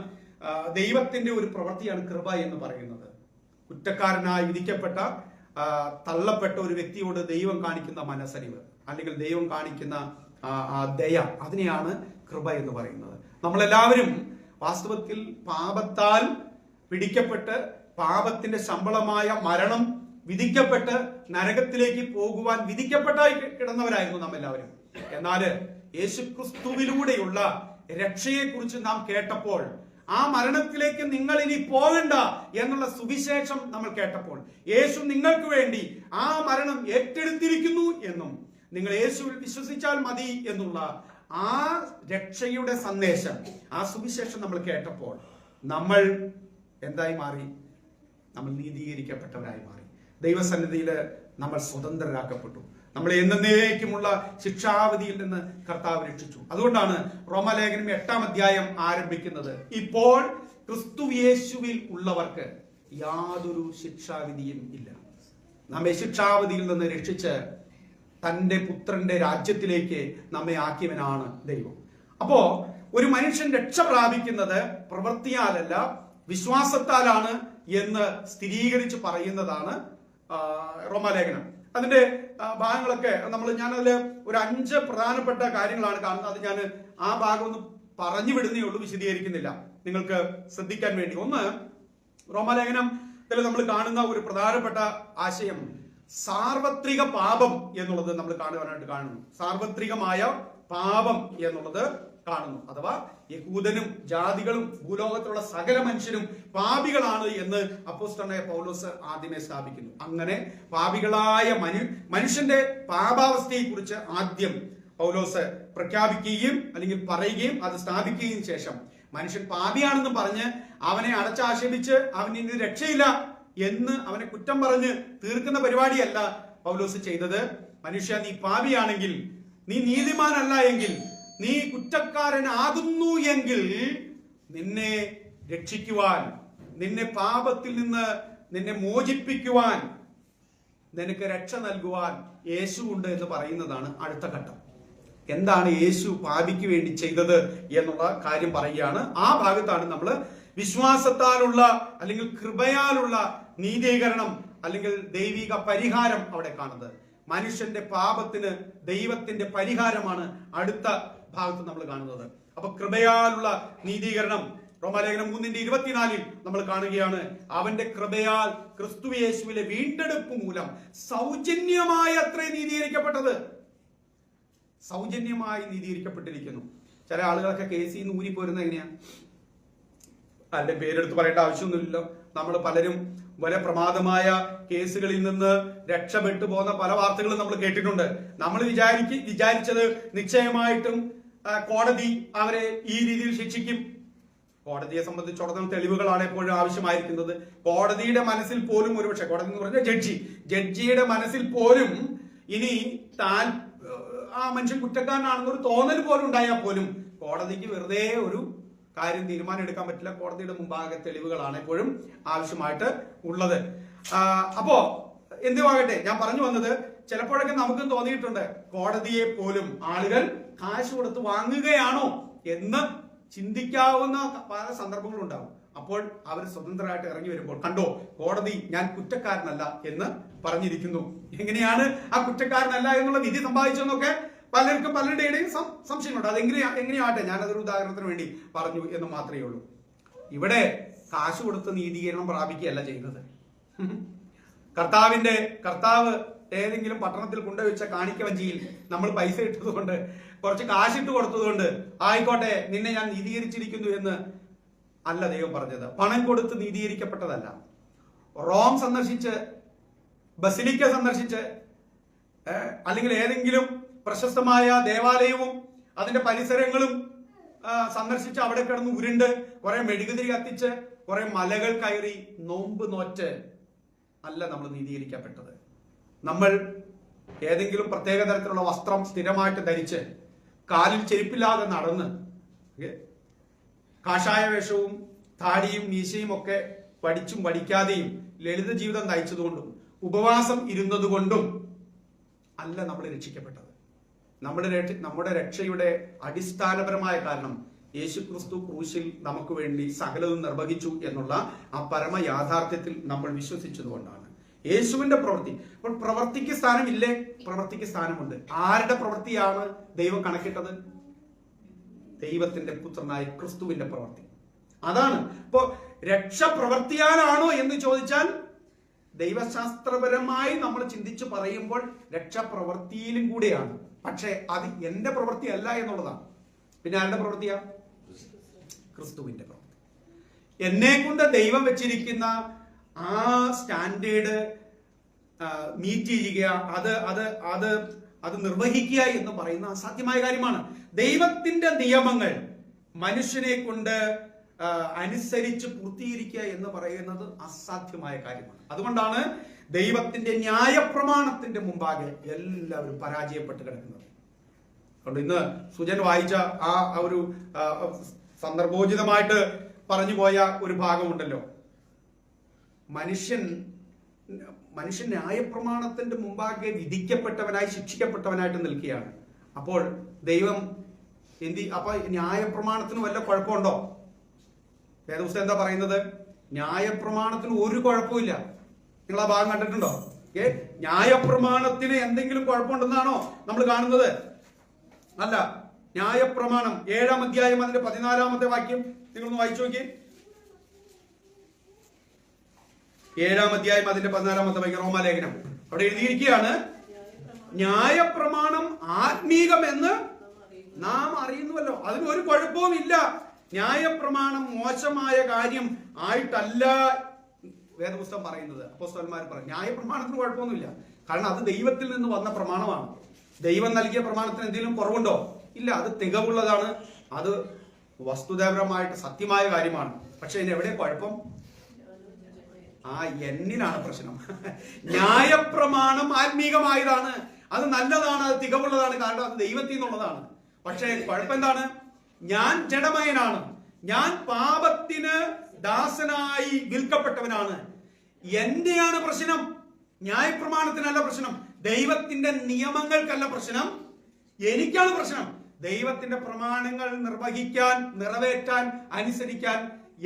ദൈവത്തിന്റെ ഒരു പ്രവൃത്തിയാണ് കൃപ എന്ന് പറയുന്നത്. കുറ്റക്കാരനായി വിധിക്കപ്പെട്ട, തള്ളപ്പെട്ട ഒരു വ്യക്തിയോട് ദൈവം കാണിക്കുന്ന മനസ്സലിവ്, അല്ലെങ്കിൽ ദൈവം കാണിക്കുന്ന ദയ, അതിനെയാണ് കൃപ എന്ന് പറയുന്നത്. നമ്മളെല്ലാവരും വാസ്തവത്തിൽ പാപത്താൽ പിടിക്കപ്പെട്ട്, പാപത്തിന്റെ ശമ്പളമായ മരണം വിധിക്കപ്പെട്ട് നരകത്തിലേക്ക് പോകുവാൻ വിധിക്കപ്പെട്ടായി കിടന്നവരായിരുന്നു നാം എല്ലാവരും. എന്നാൽ യേശുക്രിസ്തുവിലൂടെയുള്ള രക്ഷയെ കുറിച്ച് നാം കേട്ടപ്പോൾ, ആ മരണത്തിലേക്ക് നിങ്ങൾ ഇനി പോകണ്ട എന്നുള്ള സുവിശേഷം നമ്മൾ കേട്ടപ്പോൾ, യേശു നിങ്ങൾക്ക് വേണ്ടി ആ മരണം ഏറ്റെടുത്തിരിക്കുന്നു എന്നും നിങ്ങൾ യേശുവിൽ വിശ്വസിച്ചാൽ മതി എന്നുള്ള ആ രക്ഷയുടെ സന്ദേശം, ആ സുവിശേഷം നമ്മൾ കേട്ടപ്പോൾ നമ്മൾ എന്തായി മാറി? നമ്മൾ നീതീകരിക്കപ്പെട്ടവരായി മാറി. ദൈവസന്നിധിയിൽ നമ്മൾ സ്വതന്ത്രരാക്കപ്പെട്ടു. നമ്മളെ എന്നേക്കുമുള്ള ശിക്ഷാവിധിയിൽ നിന്ന് കർത്താവ് രക്ഷിച്ചു. അതുകൊണ്ടാണ് റോമാലേഖനം 8-ാം അധ്യായം ആരംഭിക്കുന്നത്, ഇപ്പോൾ ക്രിസ്തു യേശുവിൽ ഉള്ളവർക്ക് യാതൊരു ശിക്ഷാവിധിയും ഇല്ല. നമ്മെ ശിക്ഷാവിധിയിൽ നിന്ന് രക്ഷിച്ച് തന്റെ പുത്രന്റെ രാജ്യത്തിലേക്ക് നമ്മെ ആക്കിയവനാണ് ദൈവം. അപ്പോ ഒരു മനുഷ്യൻ രക്ഷ പ്രാപിക്കുന്നത് പ്രവൃത്തിയാലല്ല വിശ്വാസത്താലാണ് എന്ന് സ്ഥിരീകരിച്ച് പറയുന്നതാണ് റോമാലേഖനം. അതിന്റെ ഭാഗങ്ങളൊക്കെ ഞാനതില് ഒരു 5 പ്രധാനപ്പെട്ട കാര്യങ്ങളാണ് കാണുന്നത്. അത് ഞാൻ ആ ഭാഗം ഒന്ന് പറഞ്ഞു വിടുന്നേ ഉള്ളൂ, വിശദീകരിക്കുന്നില്ല, നിങ്ങൾക്ക് ശ്രദ്ധിക്കാൻ വേണ്ടി. ഒന്ന്, റോമാലേഖനത്തിൽ നമ്മൾ കാണുന്ന ഒരു പ്രധാനപ്പെട്ട ആശയം സാർവത്രിക പാപം എന്നുള്ളത് നമ്മൾ കാണുന്നു. സാർവത്രികമായ പാപം എന്നുള്ളത് കാണുന്നു. അഥവാ യഹൂദനും ജാതികളും ഭൂലോകത്തിലുള്ള സകല മനുഷ്യരും പാപികളാണ് എന്ന് അപ്പോസ്തലനായ പൗലോസ് ആദ്യമേ സ്ഥാപിക്കുന്നു. അങ്ങനെ പാപികളായ മനുഷ്യന്റെ പാപാവസ്ഥയെ കുറിച്ച് ആദ്യം പൗലോസ് പ്രഖ്യാപിക്കുകയും അല്ലെങ്കിൽ പറയുകയും അത് സ്ഥാപിക്കുകയും ശേഷം മനുഷ്യൻ പാപിയാണെന്ന് പറഞ്ഞ് അവനെ അടച്ചാക്ഷേപിച്ച് അവന് ഇനി രക്ഷയില്ല എന്ന് അവനെ കുറ്റം പറഞ്ഞ് തീർക്കുന്ന പരിപാടിയല്ല പൗലോസ് ചെയ്തത്. മനുഷ്യ, നീ പാപിയാണെങ്കിൽ, നീ നീതിമാനല്ല എങ്കിൽ, നീ കുറ്റക്കാരനാകുന്നു എങ്കിൽ നിന്നെ രക്ഷിക്കുവാൻ, നിന്നെ പാപത്തിൽ നിന്ന് നിന്നെ മോചിപ്പിക്കുവാൻ, നിനക്ക് രക്ഷ നൽകുവാൻ യേശു ഉണ്ട് എന്ന് പറയുന്നതാണ് അടുത്ത ഘട്ടം. എന്താണ് യേശു പാപിക്ക് വേണ്ടി ചെയ്തത് എന്നുള്ള കാര്യം പറയുകയാണ്. ആ ഭാഗത്താണ് നമ്മൾ വിശ്വാസത്താലുള്ള അല്ലെങ്കിൽ കൃപയാലുള്ള നീതീകരണം അല്ലെങ്കിൽ ദൈവിക പരിഹാരം അവിടെ കാണുന്നത്. മനുഷ്യന്റെ പാപത്തിന് ദൈവത്തിന്റെ പരിഹാരമാണ് അടുത്ത ഭാഗത്ത് നമ്മൾ കാണുന്നത്. അപ്പൊ കൃപയാലുള്ള നീതീകരണം റോമാലേഖനം 3:24 നമ്മൾ കാണുകയാണ്. അവന്റെ കൃപയാൽ ക്രിസ്തു യേശുവിലെ വീണ്ടെടുപ്പ് മൂലം സൗജന്യമായി അത്രേ നീതീകരിക്കപ്പെട്ടത്. സൗജന്യമായി നീതീകരിക്കപ്പെട്ടിരിക്കുന്നു. ചില ആളുകളൊക്കെ കേസിൽ നിന്ന് ഊരിപ്പോരുന്നത് എങ്ങനെയാണ്? അതിന്റെ പേരെടുത്ത് പറയേണ്ട ആവശ്യമൊന്നുമില്ലല്ലോ. നമ്മൾ പലരും വളരെ പ്രമാദമായ കേസുകളിൽ നിന്ന് രക്ഷപ്പെട്ടു പോകുന്ന പല വാർത്തകളും നമ്മൾ കേട്ടിട്ടുണ്ട്. നമ്മൾ വിചാരിച്ചത് നിശ്ചയമായിട്ടും കോടതി അവരെ ഈ രീതിയിൽ ശിക്ഷിക്കും. കോടതിയെ സംബന്ധിച്ചിടത്തോളം തെളിവുകളാണ് എപ്പോഴും ആവശ്യമായിരിക്കുന്നത്. കോടതിയുടെ മനസ്സിൽ പോലും, ഒരുപക്ഷെ കോടതി എന്ന് പറഞ്ഞ ജഡ്ജിയുടെ മനസ്സിൽ പോലും ഇനി താൻ ആ മനുഷ്യൻ കുറ്റക്കാരനാണെന്നൊരു തോന്നൽ പോലും ഉണ്ടായാൽ പോലും കോടതിക്ക് വെറുതെ ഒരു കാര്യം തീരുമാനം എടുക്കാൻ പറ്റില്ല. കോടതിയുടെ മുമ്പാകെ തെളിവുകളാണ് എപ്പോഴും ആവശ്യമായിട്ട് ഉള്ളത്. അപ്പോ എന്തുവാകട്ടെ, ഞാൻ പറഞ്ഞു വന്നത്, ചിലപ്പോഴൊക്കെ നമുക്കും തോന്നിയിട്ടുണ്ട് കോടതിയെ പോലും ആളുകൾ കാശ് കൊടുത്ത് വാങ്ങുകയാണോ എന്ന് ചിന്തിക്കാവുന്ന പല സന്ദർഭങ്ങളും ഉണ്ടാവും. അപ്പോൾ അവർ സ്വതന്ത്രരായിട്ട് ഇറങ്ങി വരുമ്പോൾ കണ്ടോ, കോടതി ഞാൻ കുറ്റക്കാരനല്ല എന്ന് പറഞ്ഞിരിക്കുന്നു. എങ്ങനെയാണ് ആ കുറ്റക്കാരനല്ല എന്നുള്ള വിധി സമ്പാദിച്ചെന്നൊക്കെ പലർക്കും പലരുടെയും സംശയമുണ്ട്. എങ്ങനെയാട്ടെ, ഞാനതൊരു ഉദാഹരണത്തിന് വേണ്ടി പറഞ്ഞു എന്ന് മാത്രമേ ഉള്ളൂ. ഇവിടെ കാശ് കൊടുത്ത് നീതീകരണം പ്രാപിക്കുകയല്ല ചെയ്യുന്നത്. കർത്താവ് ഏതെങ്കിലും പട്ടണത്തിൽ കൊണ്ടുവച്ച കാണിക്ക വഞ്ചിയിൽ നമ്മൾ പൈസ ഇട്ടതുകൊണ്ട്, കുറച്ച് കാശിട്ട് കൊടുത്തതുകൊണ്ട് ആയിക്കോട്ടെ നിന്നെ ഞാൻ നീതീകരിച്ചിരിക്കുന്നു എന്ന് അല്ല ദൈവം പറഞ്ഞത്. പണം കൊടുത്ത് നീതീകരിക്കപ്പെട്ടതല്ല. റോം സന്ദർശിച്ച്, ബസിലിക്ക സന്ദർശിച്ച്, അല്ലെങ്കിൽ ഏതെങ്കിലും പ്രശസ്തമായ ദേവാലയവും അതിന്റെ പരിസരങ്ങളും സന്ദർശിച്ച് അവിടെ കിടന്ന് ഉരുണ്ട് കുറെ മെഴുകുതിരി കത്തിച്ച് കുറെ മലകൾ കയറി നോമ്പ് നോറ്റ് അല്ല നമ്മൾ നീതീകരിക്കപ്പെട്ടത്. നമ്മൾ ഏതെങ്കിലും പ്രത്യേക തരത്തിലുള്ള വസ്ത്രം സ്ഥിരമായിട്ട് ധരിച്ച് കാലിൽ ചെരുപ്പില്ലാതെ നടന്ന് കാഷായ വേഷവും താടിയും മീശയും ഒക്കെ പഠിച്ചും പഠിക്കാതെയും ലളിത ജീവിതം നയിച്ചതുകൊണ്ടും ഉപവാസം ഇരുന്നതുകൊണ്ടും അല്ല നമ്മൾ രക്ഷിക്കപ്പെട്ടത്. നമ്മുടെ രക്ഷയുടെ അടിസ്ഥാനപരമായ കാരണം യേശുക്രിസ്തു ക്രൂശിൽ നമുക്ക് വേണ്ടി സകലതും നിർവഹിച്ചു എന്നുള്ള ആ പരമ യാഥാർത്ഥ്യത്തിൽ നമ്മൾ വിശ്വസിച്ചതുകൊണ്ടാണ്. യേശുവിന്റെ പ്രവൃത്തി. അപ്പോൾ പ്രവൃത്തിക്ക് സ്ഥാനമില്ലേ? പ്രവൃത്തിക്ക് സ്ഥാനമുണ്ട്. ആരുടെ പ്രവൃത്തിയാണ് ദൈവം കണക്കിട്ടത്? ദൈവത്തിന്റെ പുത്രനായ ക്രിസ്തുവിന്റെ പ്രവൃത്തി. അതാണ്. ഇപ്പോ രക്ഷ പ്രവർത്തിയാലാണോ എന്ന് ചോദിച്ചാൽ ദൈവശാസ്ത്രപരമായി നമ്മൾ ചിന്തിച്ച് പറയുമ്പോൾ രക്ഷാപ്രവൃത്തിയിലും കൂടെയാണ്. പക്ഷെ അത് എന്റെ പ്രവൃത്തി അല്ല എന്നുള്ളതാണ്. പിന്നെ ആരുടെ പ്രവൃത്തിയാ? ക്രിസ്തുവിന്റെ പ്രവൃത്തി. എന്നെ കൊണ്ട് ദൈവം വെച്ചിരിക്കുന്ന ആ സ്റ്റാൻഡേർഡ് മീറ്റ് ചെയ്യുക, അത് നിർവഹിക്കുക എന്ന് പറയുന്ന അസാധ്യമായ കാര്യമാണ്. ദൈവത്തിന്റെ നിയമങ്ങൾ മനുഷ്യനെ കൊണ്ട് അനുസരിച്ച് പൂർത്തീകരിക്കുക എന്ന് പറയുന്നത് അസാധ്യമായ കാര്യമാണ്. അതുകൊണ്ടാണ് ദൈവത്തിന്റെ ന്യായപ്രമാണത്തിന്റെ മുമ്പാകെ എല്ലാവരും പരാജയപ്പെട്ട് കിടക്കുന്നത്. അതുകൊണ്ട് ഇന്ന് സുജൻ വായിച്ച ആ ഒരു സന്ദർഭോചിതമായിട്ട് പറഞ്ഞു പോയ ഒരു ഭാഗമുണ്ടല്ലോ, മനുഷ്യൻ ന്യായപ്രമാണത്തിന്റെ മുമ്പാകെ വിധിക്കപ്പെട്ടവനായി ശിക്ഷിക്കപ്പെട്ടവനായിട്ട് നിൽക്കുകയാണ്. അപ്പോൾ ദൈവം അപ്പൊ ന്യായപ്രമാണത്തിന് വല്ല കുഴപ്പമുണ്ടോ? വേദപുസ്തകം എന്താ പറയുന്നത്? ന്യായപ്രമാണത്തിന് ഒരു കുഴപ്പമില്ല. നിങ്ങൾ ആ ഭാഗം കണ്ടിട്ടുണ്ടോ? ന്യായപ്രമാണത്തിന് എന്തെങ്കിലും കുഴപ്പമുണ്ടെന്നാണോ നമ്മൾ കാണുന്നത്? അല്ല. ന്യായപ്രമാണം 7-ാം അധ്യായം അതിന്റെ 14-ാമത്തെ വാക്യം നിങ്ങളൊന്ന് വായിച്ചു നോക്കി. 7-ാം അധ്യായം അതിന്റെ 14-ാമത്തെ വാക്യം, റോമാലേഖനം. അവിടെ എഴുതിയിരിക്കുകയാണ്, ന്യായപ്രമാണം ആത്മീകമെന്ന് നാം അറിയുന്നുവല്ലോ. അതിന് ഒരു കുഴപ്പവും ഇല്ല. ന്യായപ്രമാണം മോശമായ കാര്യം ആയിട്ടല്ല വേദപുസ്തകം പറയുന്നത്. അപ്പോസ്തലന്മാർ പറയും ന്യായപ്രമാണത്തിന് കുഴപ്പമൊന്നുമില്ല. കാരണം അത് ദൈവത്തിൽ നിന്ന് വന്ന പ്രമാണമാണ്. ദൈവം നൽകിയ പ്രമാണത്തിന് എന്തെങ്കിലും കുറവുണ്ടോ? ഇല്ല. അത് തികവുള്ളതാണ്. അത് വസ്തുതാപരമായിട്ട് സത്യമായ കാര്യമാണ്. പക്ഷെ ഇതിന് എവിടെ കുഴപ്പം? എന്നിലാണ് പ്രശ്നം. ന്യായപ്രമാണം ആത്മീകമായതാണ്, അത് നല്ലതാണ്, അത് തികവുള്ളതാണ്. കാരണം അത് ദൈവത്തിൽ നിന്നുള്ളതാണ്. പക്ഷെ കുഴപ്പം എന്താണ്? ഞാൻ ജഡമയനാണ്, ഞാൻ പാപത്തിന് ദാസനായി വിൽക്കപ്പെട്ടവനാണ്. എന്റെയാണ് പ്രശ്നം, ന്യായപ്രമാണത്തിനല്ല പ്രശ്നം, ദൈവത്തിന്റെ നിയമങ്ങൾക്കല്ല പ്രശ്നം, എനിക്കാണ് പ്രശ്നം. ദൈവത്തിന്റെ പ്രമാണങ്ങൾ നിർവഹിക്കാൻ, നിറവേറ്റാൻ, അനുസരിക്കാൻ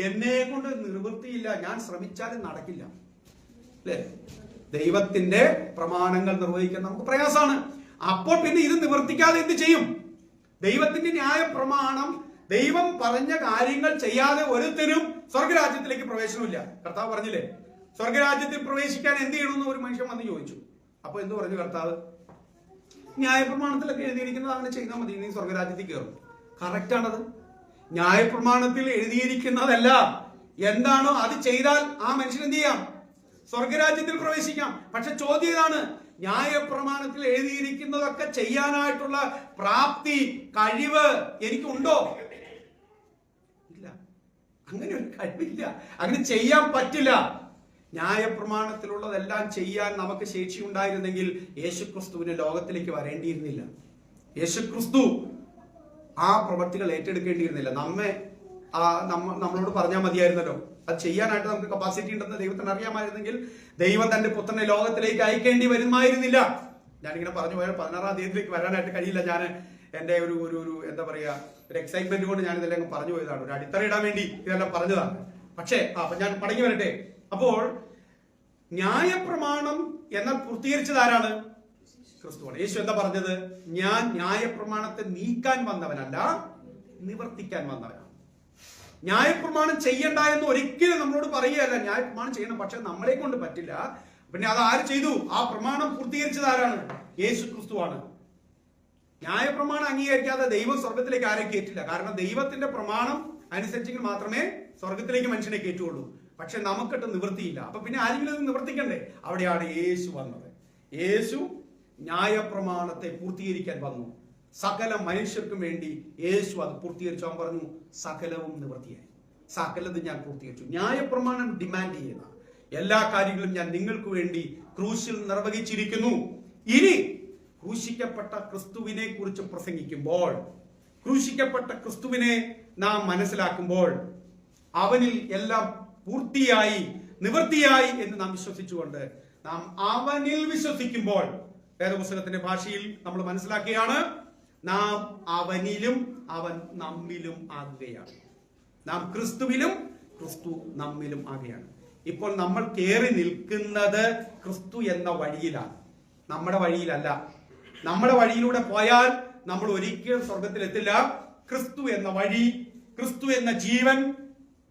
എന്നെ കൊണ്ട് നിവൃത്തിയില്ല. ഞാൻ ശ്രമിച്ചാലും നടക്കില്ല. അല്ലേ? ദൈവത്തിന്റെ പ്രമാണങ്ങൾ നിർവഹിക്കാൻ നമുക്ക് പ്രയാസമാണ്. അപ്പോൾ പിന്നെ ഇത് നിവർത്തിക്കാതെ എന്ത് ചെയ്യും? ദൈവത്തിന്റെ ന്യായ പ്രമാണം, ദൈവം പറഞ്ഞ കാര്യങ്ങൾ ചെയ്യാതെ ഒരുത്തരും സ്വർഗരാജ്യത്തിലേക്ക് പ്രവേശനമില്ല. കർത്താവ് പറഞ്ഞില്ലേ, സ്വർഗരാജ്യത്തിൽ പ്രവേശിക്കാൻ എന്ത് ചെയ്യണമെന്ന് ഒരു മനുഷ്യൻ വന്ന് ചോദിച്ചു. അപ്പൊ എന്ത് പറഞ്ഞു കർത്താവ്? ന്യായപ്രമാണത്തിലൊക്കെ എഴുതിയിരിക്കുന്നത് അങ്ങനെ ചെയ്താൽ മതി, നീ സ്വർഗരാജ്യത്തിൽ കയറും. കറക്റ്റ് ആണത്. ന്യായപ്രമാണത്തിൽ എഴുതിയിരിക്കുന്നതല്ല എന്താണോ അത് ചെയ്താൽ ആ മനുഷ്യൻ എന്ത് ചെയ്യാം? സ്വർഗരാജ്യത്തിൽ പ്രവേശിക്കാം. പക്ഷെ ചോദ്യം ഇതാണ്, ന്യായപ്രമാണത്തിൽ എഴുതിയിരിക്കുന്നതൊക്കെ ചെയ്യാനായിട്ടുള്ള പ്രാപ്തി, കഴിവ് എനിക്കുണ്ടോ? ഇല്ല. അങ്ങനെ ഒരു കഴിവില്ല. അങ്ങനെ ചെയ്യാൻ പറ്റില്ല. ന്യായപ്രമാണത്തിലുള്ളതെല്ലാം ചെയ്യാൻ നമുക്ക് ശേഷി ഉണ്ടായിരുന്നെങ്കിൽ യേശുക്രിസ്തുവിന് ലോകത്തിലേക്ക് വരേണ്ടിയിരുന്നില്ല. യേശുക്രിസ്തു ആ പ്രവൃത്തികൾ ഏറ്റെടുക്കേണ്ടിയിരുന്നില്ല. നമ്മളോട് പറഞ്ഞാൽ മതിയായിരുന്നല്ലോ. അത് ചെയ്യാനായിട്ട് നമുക്ക് കപ്പാസിറ്റി ഉണ്ടെന്ന് ദൈവത്തിന് അറിയാമായിരുന്നെങ്കിൽ ദൈവം തന്റെ പുത്രനെ ലോകത്തിലേക്ക് അയക്കേണ്ടി വരുമായിരുന്നില്ല. ഞാനിങ്ങനെ പറഞ്ഞു പോയാൽ 16-ാം അധ്യായത്തിലേക്ക് വരാനായിട്ട് കഴിയില്ല. ഞാൻ എൻ്റെ ഒരു എന്താ പറയാ ഒരു എക്സൈറ്റ്മെന്റ് കൊണ്ട് ഞാൻ ഇതെല്ലാം പറഞ്ഞു പോയതാണ്, ഒരു അടിത്തറയിടാൻ വേണ്ടി ഇതെല്ലാം പറഞ്ഞതാണ്. പക്ഷേ അപ്പൊ ഞാൻ മടങ്ങി വരട്ടെ. അപ്പോൾ ന്യായപ്രമാണം എന്നാൽ പൂർത്തീകരിച്ചത് ആരാണ്? ക്രിസ്തുവാണ്. യേശു എന്താ പറഞ്ഞത്? ഞാൻ ന്യായപ്രമാണത്തെ നീക്കാൻ വന്നവനല്ല, നിവർത്തിക്കാൻ വന്നവനാണ്. ന്യായപ്രമാണം ചെയ്യണ്ട എന്ന് ഒരിക്കലും നമ്മളോട് പറയുകയല്ല. ന്യായപ്രമാണം ചെയ്യണം, പക്ഷെ നമ്മളെ കൊണ്ട് പറ്റില്ല. പിന്നെ അത് ആര് ചെയ്തു? ആ പ്രമാണം പൂർത്തീകരിച്ചത് ആരാണ്? യേശു ക്രിസ്തുവാണ്. ന്യായപ്രമാണം അംഗീകരിക്കാതെ ദൈവം സ്വർഗത്തിലേക്ക് ആരെ കയറ്റില്ല. കാരണം ദൈവത്തിന്റെ പ്രമാണം അനുസരിച്ചെങ്കിൽ മാത്രമേ സ്വർഗത്തിലേക്ക് മനുഷ്യനെ കയറ്റുള്ളൂ. പക്ഷെ നമുക്കിട്ട് നിവൃത്തിയില്ല. അപ്പൊ പിന്നെ ആരെങ്കിലും അത് നിവർത്തിക്കണ്ടേ? അവിടെയാണ് യേശു വന്നത്. യേശു ന്യായപ്രമാണത്തെ പൂർത്തീകരിക്കാൻ വന്നു. സകല മനുഷ്യർക്കും വേണ്ടി യേശു അത് പൂർത്തീകരിച്ചു. അവൻ പറഞ്ഞു, സകലവും നിവൃത്തിയായി, സകലത് ഞാൻ പൂർത്തീകരിച്ചു. ന്യായപ്രമാണം ഡിമാൻഡ് ചെയ്യുന്ന എല്ലാ കാര്യങ്ങളും ഞാൻ നിങ്ങൾക്ക് വേണ്ടി ക്രൂശിൽ നിർവഹിച്ചിരിക്കുന്നു. ഇനി ക്രൂശിക്കപ്പെട്ട ക്രിസ്തുവിനെ കുറിച്ച് പ്രസംഗിക്കുമ്പോൾ, ക്രൂശിക്കപ്പെട്ട ക്രിസ്തുവിനെ നാം മനസ്സിലാക്കുമ്പോൾ, അവനിൽ എല്ലാം പൂർത്തിയായി നിവൃത്തിയായി എന്ന് നാം വിശ്വസിച്ചുകൊണ്ട് നാം അവനിൽ വിശ്വസിക്കുമ്പോൾ, വേദപുസ്തകത്തിന്റെ ഭാഷയിൽ നമ്മൾ മനസ്സിലാക്കുകയാണ്, നാം അവനിലും അവൻ നമ്മിലും ആകുകയാണ്. നാം ക്രിസ്തുവിലും ക്രിസ്തു നമ്മിലും ആകുകയാണ്. ഇപ്പോൾ നമ്മൾ കയറി നിൽക്കുന്നത് ക്രിസ്തു എന്ന വഴിയിലാണ്, നമ്മുടെ വഴിയിലല്ല. നമ്മുടെ വഴിയിലൂടെ പോയാൽ നമ്മൾ ഒരിക്കലും സ്വർഗത്തിലെത്തില്ല. ക്രിസ്തു എന്ന വഴി, ക്രിസ്തു എന്ന ജീവൻ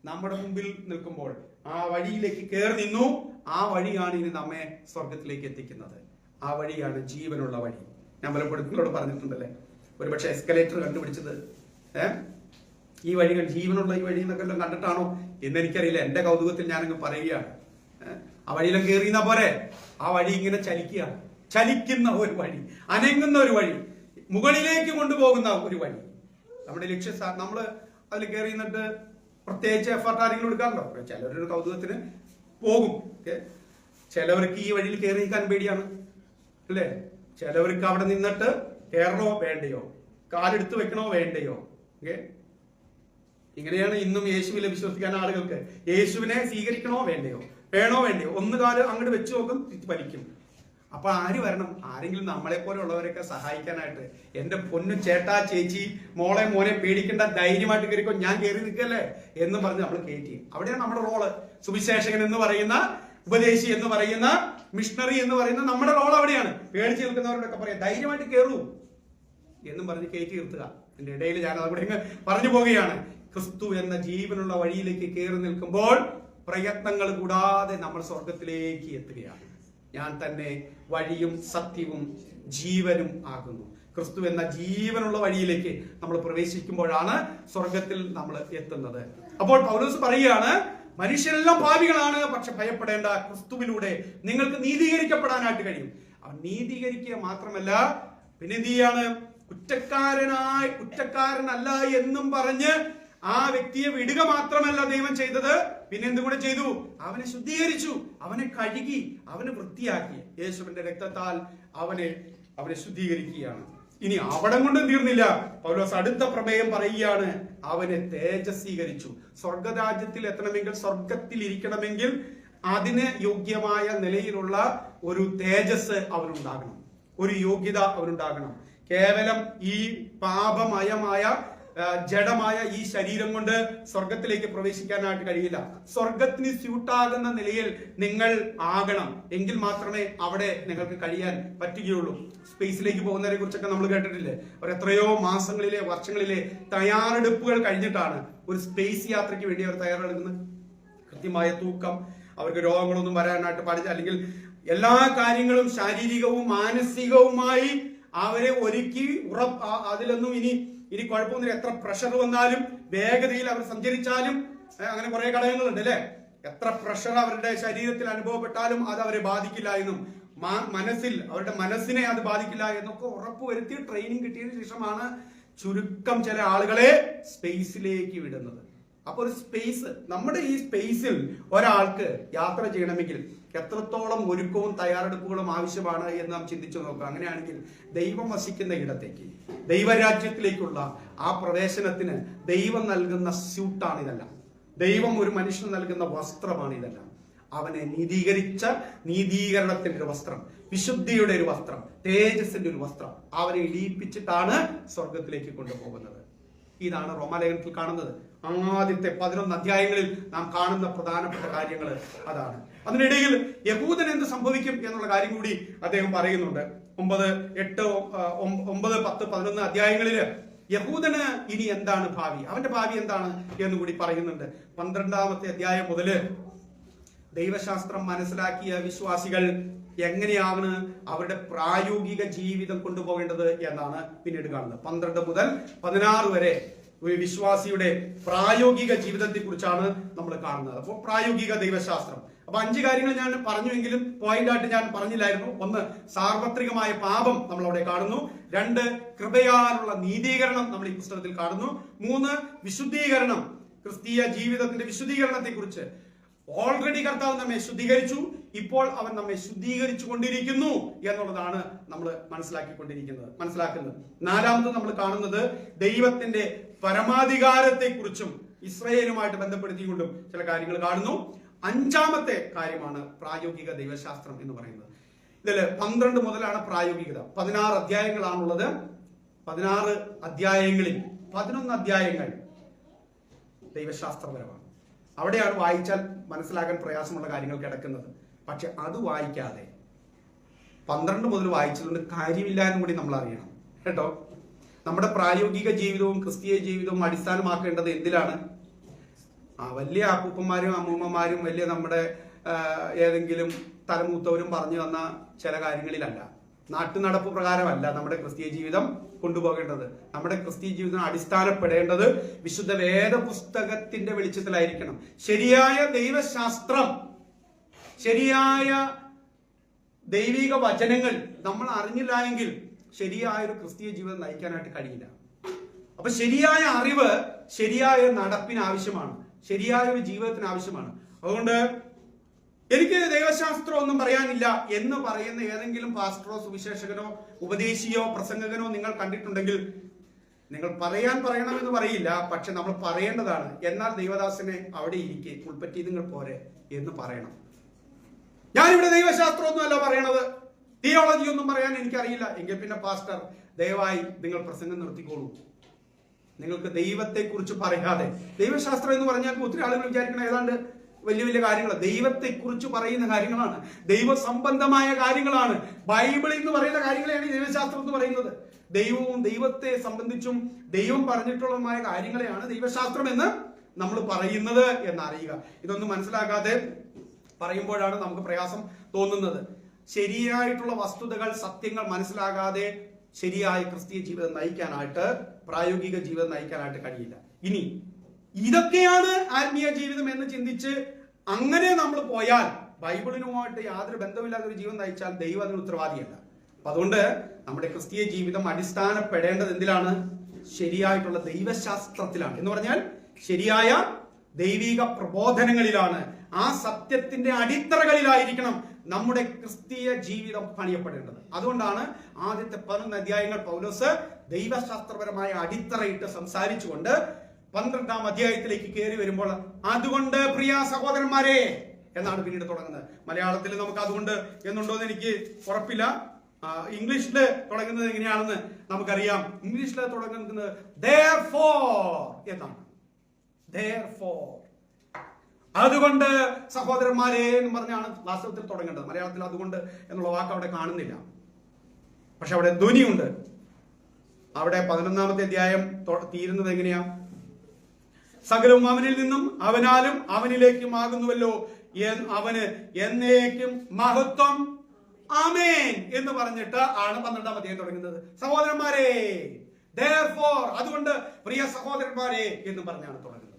നമ്മുടെ മുമ്പിൽ നിൽക്കുമ്പോൾ ആ വഴിയിലേക്ക് കയറി നിന്നു. ആ വഴിയാണ് ഇനി നമ്മെ സ്വർഗത്തിലേക്ക് എത്തിക്കുന്നത്. ആ വഴിയാണ് ജീവനുള്ള വഴി. ഞാൻ പലപ്പോഴും നിങ്ങളോട് പറഞ്ഞിട്ടുണ്ടല്ലേ, ഒരുപക്ഷെ എസ്കലേറ്റർ കണ്ടുപിടിച്ചത് ഈ വഴികൾ, ജീവനുള്ള ഈ വഴി എന്നൊക്കെ എല്ലാം കണ്ടിട്ടാണോ എന്ന് എനിക്കറിയില്ല. എന്റെ കൗതുകത്തിൽ ഞാനങ്ങ് പറയുകയാണ്. ആ വഴിയിലും കയറിയുന്ന പോരെ, ആ വഴി ഇങ്ങനെ ചലിക്കുന്ന ഒരു വഴി, അനങ്ങുന്ന ഒരു വഴി, മുകളിലേക്ക് കൊണ്ടുപോകുന്ന ഒരു വഴി. നമ്മുടെ നമ്മൾ അതിൽ കയറി നിന്നിട്ട് പ്രത്യേകിച്ച് എഫർട്ട് ആരെങ്കിലും എടുക്കാറുണ്ടോ? ചിലവരൊരു കൗതുകത്തിന് പോകും. ചിലവർക്ക് ഈ വഴിയിൽ കയറി നിൽക്കാൻ പേടിയാണ്, അല്ലേ? ചിലവർക്ക് അവിടെ നിന്നിട്ട് കയറണോ വേണ്ടയോ, കാലെടുത്ത് വെക്കണോ വേണ്ടയോ. ഇങ്ങനെയാണ് ഇന്നും യേശുവിനെ വിശ്വസിക്കാൻ ആളുകൾക്ക്. യേശുവിനെ സ്വീകരിക്കണോ വേണ്ടയോ, ഒന്ന് കാല് അങ്ങോട്ട് വെച്ച് നോക്കും, വലിക്കും. അപ്പൊ ആര് വരണം? ആരെങ്കിലും നമ്മളെ പോലെ ഉള്ളവരൊക്കെ സഹായിക്കാനായിട്ട്. എന്റെ പൊന്നു ചേട്ടാ, ചേച്ചി, മോളെ, മോനെ പേടിക്കേണ്ട, ധൈര്യമായിട്ട് കയറിക്കോ, ഞാൻ കയറി നിൽക്കല്ലേ എന്ന് പറഞ്ഞ് നമ്മൾ കയറ്റി. അവിടെയാണ് നമ്മുടെ റോള്. സുവിശേഷകൻ എന്ന് പറയുന്ന, ഉപദേശി എന്ന് പറയുന്ന, മിഷണറി എന്ന് പറയുന്ന നമ്മുടെ റോൾ അവിടെയാണ്. പേടിച്ച് നിൽക്കുന്നവരോടൊക്കെ പറയാം, ധൈര്യമായിട്ട് കയറൂ എന്നും പറഞ്ഞ് കയറ്റി നിർത്തുക. എന്റെ ഇടയിൽ ഞാൻ അതുകൂടെ പറഞ്ഞു പോവുകയാണ്. ക്രിസ്തു എന്ന ജീവനുള്ള വഴിയിലേക്ക് കയറി നിൽക്കുമ്പോൾ പ്രയത്നങ്ങൾ കൂടാതെ നമ്മൾ സ്വർഗത്തിലേക്ക് എത്തുകയാണ്. ഞാൻ തന്നെ വഴിയും സത്യവും ജീവനും ആകുന്നു. ക്രിസ്തു എന്ന ജീവനുള്ള വഴിയിലേക്ക് നമ്മൾ പ്രവേശിക്കുമ്പോഴാണ് സ്വർഗത്തിൽ നമ്മൾ എത്തുന്നത്. അപ്പോൾ പൗലോസ് പറയുകയാണ്, മനുഷ്യരെല്ലാം പാപികളാണ്, പക്ഷെ ഭയപ്പെടേണ്ട, ക്രിസ്തുവിലൂടെ നിങ്ങൾക്ക് നീതീകരിക്കപ്പെടാനായിട്ട് കഴിയും. അവൻ നീതീകരിക്കുക മാത്രമല്ല, പിന്നെ എന്ത് ചെയ്യാണ്? കുറ്റക്കാരനല്ല എന്നും പറഞ്ഞ് ആ വ്യക്തിയെ വിടുക മാത്രമല്ല ദൈവം ചെയ്തത്, പിന്നെ എന്തും കൂടെ ചെയ്തു? അവനെ ശുദ്ധീകരിച്ചു, അവനെ കഴുകി, അവനെ വൃത്തിയാക്കി. യേശുവിന്റെ രക്തത്താൽ അവനെ ശുദ്ധീകരിക്കുകയാണ്. ഇനി അവിടെ കൊണ്ടും തീർന്നില്ല. പൗലോസ് അടുത്ത പ്രമേയം പറയുകയാണ്, അവനെ തേജസ്വീകരിച്ചു. സ്വർഗരാജ്യത്തിൽ എത്തണമെങ്കിൽ, സ്വർഗത്തിൽ ഇരിക്കണമെങ്കിൽ അതിന് യോഗ്യമായ നിലയിലുള്ള ഒരു തേജസ് അവനുണ്ടാകണം, ഒരു യോഗ്യത അവനുണ്ടാകണം. കേവലം ഈ പാപമയമായ ജഡമായ ഈ ശരീരം കൊണ്ട് സ്വർഗത്തിലേക്ക് പ്രവേശിക്കാനായിട്ട് കഴിയില്ല. സ്വർഗത്തിന് സ്യൂട്ടാകുന്ന നിലയിൽ നിങ്ങൾ ആകണം, എങ്കിൽ മാത്രമേ അവിടെ നിങ്ങൾക്ക് കഴിയാൻ പറ്റുകയുള്ളൂ. സ്പേസിലേക്ക് പോകുന്നതിനെ കുറിച്ചൊക്കെ നമ്മൾ കേട്ടിട്ടില്ലേ? അവർ എത്രയോ മാസങ്ങളിലെ, വർഷങ്ങളിലെ തയ്യാറെടുപ്പുകൾ കഴിഞ്ഞിട്ടാണ് ഒരു സ്പേസ് യാത്രയ്ക്ക് വേണ്ടി അവർ തയ്യാറെടുക്കുന്നത്. കൃത്യമായ തൂക്കം, അവർക്ക് രോഗങ്ങളൊന്നും വരാനായിട്ട് പാടില്ല, അല്ലെങ്കിൽ എല്ലാ കാര്യങ്ങളും ശാരീരികവും മാനസികവുമായി അവരെ ഒരുക്കി അതിലൊന്നും ഇനി കുഴപ്പമൊന്നുമില്ല. എത്ര പ്രഷർ വന്നാലും, വേഗതയിൽ അവർ സഞ്ചരിച്ചാലും, അങ്ങനെ കുറെ ഘടകങ്ങളുണ്ട് അല്ലെ. എത്ര പ്രഷർ അവരുടെ ശരീരത്തിൽ അനുഭവപ്പെട്ടാലും അത് അവരെ ബാധിക്കില്ല എന്നും, അവരുടെ മനസ്സിനെ അത് ബാധിക്കില്ല എന്നൊക്കെ ഉറപ്പുവരുത്തി ട്രെയിനിങ് കിട്ടിയതിനു ശേഷമാണ് ചുരുക്കം ചില ആളുകളെ സ്പേസിലേക്ക് വിടുന്നത്. അപ്പൊ ഒരു സ്പേസ്, നമ്മുടെ ഈ സ്പേസിൽ ഒരാൾക്ക് യാത്ര ചെയ്യണമെങ്കിൽ എത്രത്തോളം ഒരുക്കവും തയ്യാറെടുപ്പുകളും ആവശ്യമാണ് എന്ന് നാം ചിന്തിച്ചു നോക്കുക. അങ്ങനെയാണെങ്കിൽ ദൈവം വസിക്കുന്ന ഇടത്തേക്ക്, ദൈവരാജ്യത്തിലേക്കുള്ള ആ പ്രവേശനത്തിന് ദൈവം നൽകുന്ന സ്യൂട്ടാണ് ഇതെല്ലാം. ദൈവം ഒരു മനുഷ്യന് നൽകുന്ന വസ്ത്രമാണ് ഇതെല്ലാം. അവനെ നീതീകരണത്തിന്റെ ഒരു വസ്ത്രം, വിശുദ്ധിയുടെ ഒരു വസ്ത്രം, തേജസ്സിന്റെ ഒരു വസ്ത്രം അവനെ ഇടിയിപ്പിച്ചിട്ടാണ് സ്വർഗത്തിലേക്ക് കൊണ്ടുപോകുന്നത്. ഇതാണ് റോമാലേഖനത്തിൽ കാണുന്നത്. ആദ്യത്തെ 11 അധ്യായങ്ങളിൽ നാം കാണുന്ന പ്രധാനപ്പെട്ട കാര്യങ്ങൾ അതാണ്. അതിനിടയിൽ യഹൂദൻ എന്ത് സംഭവിക്കും എന്നുള്ള കാര്യം കൂടി അദ്ദേഹം പറയുന്നുണ്ട്. 9, 8, 9, 10, 11 അധ്യായങ്ങളിൽ യഹൂദന് ഇനി എന്താണ് ഭാവി, അവന്റെ ഭാവി എന്താണ് എന്ന് കൂടി പറയുന്നുണ്ട്. 12ാമത്തെ അധ്യായം മുതല് ദൈവശാസ്ത്രം മനസ്സിലാക്കിയ വിശ്വാസികൾ എങ്ങനെയാണ് അവരുടെ പ്രായോഗിക ജീവിതം കൊണ്ടുപോകേണ്ടത് എന്നാണ് പിന്നീട് കാണുന്നത്. 12 മുതൽ 16 വരെ ഒരു വിശ്വാസിയുടെ പ്രായോഗിക ജീവിതത്തെ കുറിച്ചാണ് നമ്മൾ കാണുന്നത്. അപ്പോൾ പ്രായോഗിക ദൈവശാസ്ത്രം. അപ്പൊ 5 കാര്യങ്ങൾ ഞാൻ പറഞ്ഞുവെങ്കിലും പോയിന്റായിട്ട് ഞാൻ പറഞ്ഞില്ലായിരുന്നു. 1, സാർവത്രികമായ പാപം നമ്മൾ അവിടെ കാണുന്നു. 2, കൃപയാലുള്ള നീതീകരണം നമ്മൾ ഈ പുസ്തകത്തിൽ കാണുന്നു. 3, വിശുദ്ധീകരണം, ക്രിസ്തീയ ജീവിതത്തിന്റെ വിശുദ്ധീകരണത്തെ കുറിച്ച്. ഓൾറെഡി കർത്താവ് നമ്മെ ശുദ്ധീകരിച്ചു, ഇപ്പോൾ അവൻ നമ്മെ ശുദ്ധീകരിച്ചു കൊണ്ടിരിക്കുന്നു എന്നുള്ളതാണ് നമ്മൾ മനസ്സിലാക്കുന്നത്. 4ാമത് നമ്മൾ കാണുന്നത് ദൈവത്തിന്റെ പരമാധികാരത്തെ കുറിച്ചും ഇസ്രായേലുമായിട്ട് ബന്ധപ്പെടുത്തിക്കൊണ്ടും ചില കാര്യങ്ങൾ കാണുന്നു. 5ാമത്തെ കാര്യമാണ് പ്രായോഗിക ദൈവശാസ്ത്രം എന്ന് പറയുന്നത്. ഇതില് 12 മുതലാണ് പ്രായോഗികത. 16 അധ്യായങ്ങളാണുള്ളത്. 16 അധ്യായങ്ങളിൽ 11 അധ്യായങ്ങൾ ദൈവശാസ്ത്രപരമാണ്. അവിടെയാണ് വായിച്ചാൽ മനസ്സിലാക്കാൻ പ്രയാസമുള്ള കാര്യങ്ങൾ കിടക്കുന്നത്. പക്ഷെ അത് വായിക്കാതെ 12 മുതൽ വായിച്ചതുകൊണ്ട് കാര്യമില്ല എന്നും കൂടി നമ്മൾ അറിയണം കേട്ടോ. നമ്മുടെ പ്രായോഗിക ജീവിതവും ക്രിസ്തീയ ജീവിതവും അടിസ്ഥാനമാക്കേണ്ടത് എന്തിലാണ്? വലിയ അപ്പൂപ്പന്മാരും അമ്മൂമ്മമാരും വലിയ നമ്മുടെ ഏതെങ്കിലും തലമൂത്തവരും പറഞ്ഞു തന്ന ചില കാര്യങ്ങളിലല്ല, നാട്ടുനടപ്പ് പ്രകാരമല്ല നമ്മുടെ ക്രിസ്തീയ ജീവിതം കൊണ്ടുപോകേണ്ടത്. നമ്മുടെ ക്രിസ്തീയ ജീവിതം അടിസ്ഥാനപ്പെടേണ്ടത് വിശുദ്ധ വേദ പുസ്തകത്തിന്റെ വെളിച്ചത്തിലായിരിക്കണം. ശരിയായ ദൈവശാസ്ത്രം, ശരിയായ ദൈവിക വചനങ്ങൾ നമ്മൾ അറിഞ്ഞില്ല എങ്കിൽ ശരിയായ ഒരു ക്രിസ്തീയ ജീവിതം നയിക്കാനായിട്ട് കഴിയില്ല. അപ്പൊ ശരിയായ അറിവ് ശരിയായ നടപ്പിന് ആവശ്യമാണ്, ശരിയായ ഒരു ജീവിതത്തിന് ആവശ്യമാണ്. അതുകൊണ്ട് എനിക്ക് ദൈവശാസ്ത്രം ഒന്നും പറയാനില്ല എന്ന് പറയുന്ന ഏതെങ്കിലും പാസ്റ്ററോ സുവിശേഷകനോ ഉപദേശിയോ പ്രസംഗകനോ നിങ്ങൾ കണ്ടിട്ടുണ്ടെങ്കിൽ നിങ്ങൾ പറയണമെന്ന് പറയില്ല, പക്ഷെ നമ്മൾ പറയേണ്ടതാണ്. എന്നാൽ ദൈവദാസനെ അവിടെ ഇരിക്കെ ഉൾപ്പറ്റി നിങ്ങൾ പോരെ എന്ന് പറയണം. ഞാനിവിടെ ദൈവശാസ്ത്രം ഒന്നുമല്ല പറയണത്, തിയോളജി ഒന്നും പറയാൻ എനിക്കറിയില്ല എങ്കിൽ പിന്നെ പാസ്റ്റർ ദയവായി നിങ്ങൾ പ്രസംഗം നിർത്തിക്കോളൂ. നിങ്ങൾക്ക് ദൈവത്തെ കുറിച്ച് പറയാതെ, ദൈവശാസ്ത്രം എന്ന് പറഞ്ഞാൽ ഒത്തിരി ആളുകൾ വിചാരിക്കണം ഏതാണ്ട് വലിയ വലിയ കാര്യങ്ങൾ. ദൈവത്തെ കുറിച്ച് പറയുന്ന കാര്യങ്ങളാണ്, ദൈവസംബന്ധമായ കാര്യങ്ങളാണ്. ബൈബിൾ എന്ന് പറയുന്ന കാര്യങ്ങളെയാണ് ദൈവശാസ്ത്രം എന്ന് പറയുന്നത്. ദൈവവും ദൈവത്തെ സംബന്ധിച്ചും ദൈവം പറഞ്ഞിട്ടുള്ളതുമായ കാര്യങ്ങളെയാണ് ദൈവശാസ്ത്രം എന്ന് നമ്മൾ പറയുന്നത് എന്നറിയുക. ഇതൊന്നും മനസ്സിലാക്കാതെ പറയുമ്പോഴാണ് നമുക്ക് പ്രയാസം തോന്നുന്നത്. ശരിയായിട്ടുള്ള വസ്തുതകൾ, സത്യങ്ങൾ മനസ്സിലാകാതെ ശരിയായ ക്രിസ്തീയ ജീവിതം നയിക്കാനായിട്ട്, പ്രായോഗിക ജീവിതം നയിക്കാനായിട്ട് കഴിയില്ല. ഇനി ഇതൊക്കെയാണ് ആത്മീയ ജീവിതം എന്ന് ചിന്തിച്ച് അങ്ങനെ നമ്മൾ പോയാൽ, ബൈബിളിനുമായിട്ട് യാതൊരു ബന്ധമില്ലാത്ത ഒരു ജീവിതം നയിച്ചാൽ ദൈവം അതിന് ഉത്തരവാദിയല്ല. അപ്പൊ അതുകൊണ്ട് നമ്മുടെ ക്രിസ്തീയ ജീവിതം അടിസ്ഥാനപ്പെടേണ്ടത് എന്തിലാണ്? ശരിയായിട്ടുള്ള ദൈവശാസ്ത്രത്തിലാണ്. എന്ന് പറഞ്ഞാൽ ശരിയായ ദൈവിക പ്രബോധനങ്ങളിലാണ്. ആ സത്യത്തിന്റെ അടിത്തറകളിലായിരിക്കണം നമ്മുടെ ക്രിസ്തീയ ജീവിതം പണിയപ്പെടേണ്ടത്. അതുകൊണ്ടാണ് ആദ്യത്തെ 11 അധ്യായങ്ങൾ പൗലോസ് ദൈവശാസ്ത്രപരമായ അടിത്തറയിട്ട് സംസാരിച്ചുകൊണ്ട് 12ാം അധ്യായത്തിലേക്ക് കയറി വരുമ്പോൾ അതുകൊണ്ട് പ്രിയ സഹോദരന്മാരെ എന്നാണ് പിന്നീട് തുടങ്ങുന്നത്. മലയാളത്തിൽ നമുക്ക് അതുകൊണ്ട് എന്നുണ്ടോ എന്ന് എനിക്ക് ഉറപ്പില്ല. ഇംഗ്ലീഷില് തുടങ്ങുന്നത് എങ്ങനെയാണെന്ന് നമുക്കറിയാം. ഇംഗ്ലീഷില് തുടങ്ങുന്നത് therefore എന്നാണ്. therefore, അതുകൊണ്ട് സഹോദരന്മാരെ എന്ന് പറഞ്ഞാണ് വാസ്തവത്തിൽ തുടങ്ങേണ്ടത്. മലയാളത്തിൽ അതുകൊണ്ട് എന്നുള്ള വാക്ക് അവിടെ കാണുന്നില്ല, പക്ഷെ അവിടെ ധ്വനിയുണ്ട്. അവിടെ 11ാമത്തെ അധ്യായം തീരുന്നത് എങ്ങനെയാ? സകലവും അവനിൽ നിന്നും അവനാലും അവനിലേക്കും ആകുന്നുവല്ലോ, അവന് എന്നേക്കും മഹത്വം, ആമേൻ എന്ന് പറഞ്ഞിട്ട് ആണ് 12ാം അധ്യായം തുടങ്ങുന്നത്. സഹോദരന്മാരെ, therefore, അതുകൊണ്ട് പ്രിയ സഹോദരന്മാരെ എന്ന് പറഞ്ഞാണ് തുടങ്ങുന്നത്.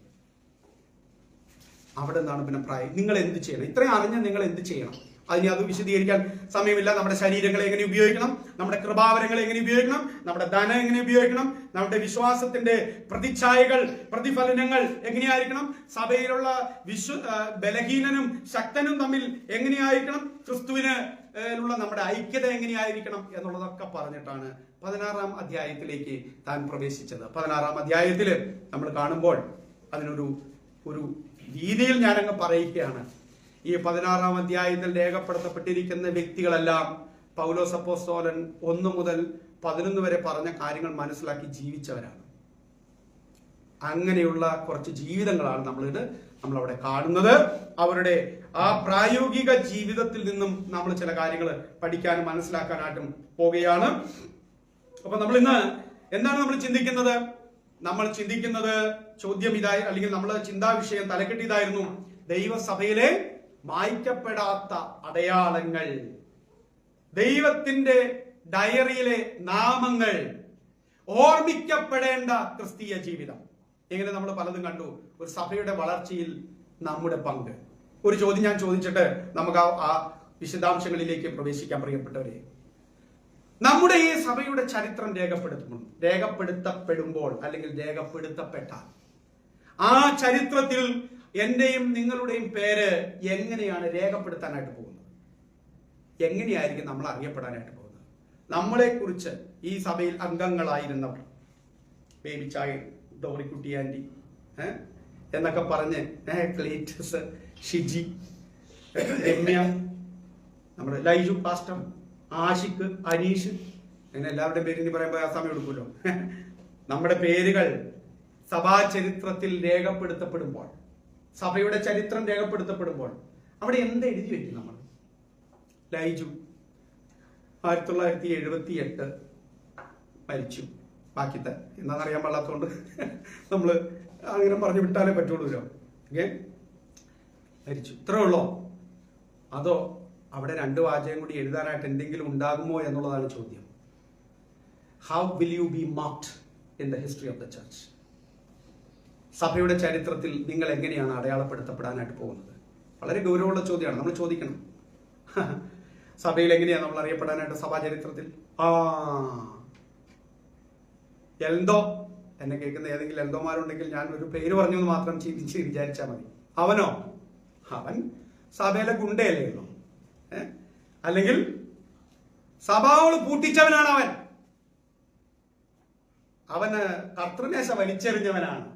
അവിടെ നിന്നാണ് പിന്നെ പ്രായം. നിങ്ങൾ എന്ത് ചെയ്യണം? ഇത്രയും അറിഞ്ഞ നിങ്ങൾ എന്ത് ചെയ്യണം? അതിന് അത് വിശദീകരിക്കാൻ സമയമില്ല. നമ്മുടെ ശരീരങ്ങളെ എങ്ങനെ ഉപയോഗിക്കണം, നമ്മുടെ കൃപാവരങ്ങളെ എങ്ങനെ ഉപയോഗിക്കണം, നമ്മുടെ ധനം എങ്ങനെ ഉപയോഗിക്കണം, നമ്മുടെ വിശ്വാസത്തിന്റെ പ്രതിച്ഛായകൾ, പ്രതിഫലനങ്ങൾ എങ്ങനെയായിരിക്കണം, സഭയിലുള്ള ബലഹീനനും ശക്തനും തമ്മിൽ എങ്ങനെയായിരിക്കണം, ക്രിസ്തുവിന് നമ്മുടെ ഐക്യത എങ്ങനെയായിരിക്കണം എന്നുള്ളതൊക്കെ പറഞ്ഞിട്ടാണ് 16ാം അധ്യായത്തിലേക്ക് താൻ പ്രവേശിച്ചത്. 16ാം അധ്യായത്തിൽ നമ്മൾ കാണുമ്പോൾ അതിനൊരു രീതിയിൽ ഞാനങ്ങ് പറയുകയാണ്. ഈ 16ാം അധ്യായത്തിൽ രേഖപ്പെടുത്തപ്പെട്ടിരിക്കുന്ന വ്യക്തികളെല്ലാം പൗലോസ് അപ്പോസ്തലൻ 1 മുതൽ 11 വരെ പറഞ്ഞ കാര്യങ്ങൾ മനസ്സിലാക്കി ജീവിച്ചവരാണ്. അങ്ങനെയുള്ള കുറച്ച് ജീവിതങ്ങളാണ് നമ്മളവിടെ കാണുന്നത്. അവരുടെ ആ പ്രായോഗിക ജീവിതത്തിൽ നിന്നും നമ്മൾ ചില കാര്യങ്ങൾ പഠിക്കാനും മനസ്സിലാക്കാനായിട്ടും പോവുകയാണ്. അപ്പൊ നമ്മൾ ഇന്ന് എന്താണ് നമ്മൾ ചിന്തിക്കുന്നത്? നമ്മൾ ചിന്തിക്കുന്നത് ചോദ്യം ഇതായി, അല്ലെങ്കിൽ നമ്മളെ ചിന്താ വിഷയം തലക്കെട്ടിയതായിരുന്നു, ദൈവസഭയിലെ മായ്ക്കപ്പെടാത്ത അടയാളങ്ങൾ, ദൈവത്തിന്റെ ഡയറിയിലെ നാമങ്ങൾ, ഓർമ്മിക്കപ്പെടേണ്ട ക്രിസ്തീയ ജീവിതം. ഇങ്ങനെ നമ്മൾ പലതും കണ്ടു. ഒരു സഭയുടെ വളർച്ചയിൽ നമ്മുടെ പങ്ക്. ഒരു ചോദ്യം ഞാൻ ചോദിച്ചിട്ട് നമുക്ക് ആ വിശദാംശങ്ങളിലേക്ക് പ്രവേശിക്കാൻ പ്രിയപ്പെട്ടവരെ. നമ്മുടെ ഈ സഭയുടെ ചരിത്രം രേഖപ്പെടുത്തപ്പെടുമ്പോൾ അല്ലെങ്കിൽ രേഖപ്പെടുത്തപ്പെട്ടാൽ ആ ചരിത്രത്തിൽ എന്റെയും നിങ്ങളുടെയും പേര് എങ്ങനെയാണ് രേഖപ്പെടുത്താനായിട്ട് പോകുന്നത്? എങ്ങനെയായിരിക്കും നമ്മൾ അറിയപ്പെടാനായിട്ട് പോകുന്നത്? നമ്മളെ കുറിച്ച് ഈ സഭയിൽ അംഗങ്ങളായിരുന്നവർ, ബേബിച്ചായ, ഡോറിക്കുട്ടി ആന്റി എന്നൊക്കെ പറഞ്ഞ്, ക്ലീറ്റസ്, ഷിജി, രമ്യ, നമ്മുടെ ലൈജു പാസ്റ്റർ, ആഷിഖ്, അനീഷ്, അങ്ങനെ എല്ലാവരുടെയും പേര് ഇനി പറയുമ്പോൾ ആ സമയം എടുക്കുമല്ലോ. നമ്മുടെ പേരുകൾ സഭാ ചരിത്രത്തിൽ രേഖപ്പെടുത്തപ്പെടുമ്പോൾ, സഭയുടെ ചരിത്രം രേഖപ്പെടുത്തപ്പെടുമ്പോൾ അവിടെ എന്ത് എഴുതി വെക്കും നമ്മൾ? ലൈജു 1978 മരിച്ചു. ബാക്കിത്തെ എന്താണെന്നറിയാൻ പാടില്ലാത്തതുകൊണ്ട് നമ്മൾ അങ്ങനെ പറഞ്ഞു വിട്ടാലേ പറ്റുള്ളൂല്ലോ. ഓക്കെ, മരിച്ചു, ഇത്രേ ഉള്ളോ? അതോ അവിടെ 2 വാചകം കൂടി എഴുതാനായിട്ട് എന്തെങ്കിലും ഉണ്ടാകുമോ എന്നുള്ളതാണ് ചോദ്യം. How will you B marked in the history of the church? സഭയുടെ ചരിത്രത്തിൽ നിങ്ങൾ എങ്ങനെയാണ് അടയാളപ്പെടുത്തപ്പെടാനായിട്ട് പോകുന്നത്? വളരെ ഗൗരവമുള്ള ചോദ്യമാണ്, നമ്മൾ ചോദിക്കണം. സഭയിൽ എങ്ങനെയാണ് നമ്മൾ അറിയപ്പെടാനായിട്ട് സഭാ ചരിത്രത്തിൽ? എൽദോ, എന്നെ കേൾക്കുന്ന ഏതെങ്കിലും എൽദോമാരുണ്ടെങ്കിൽ ഞാൻ ഒരു പേര് പറഞ്ഞു എന്ന് മാത്രം ചിന്തിച്ച് വിചാരിച്ചാൽ മതി. അവനോ? അവൻ സഭയിലെ ഗുണ്ടയല്ലേ ഉള്ളൂ, അല്ലെങ്കിൽ സഭാവള് പൂട്ടിച്ചവനാണ് അവൻ. അവന് കർത്തൃമേശ വലിച്ചെറിഞ്ഞവനാണ്,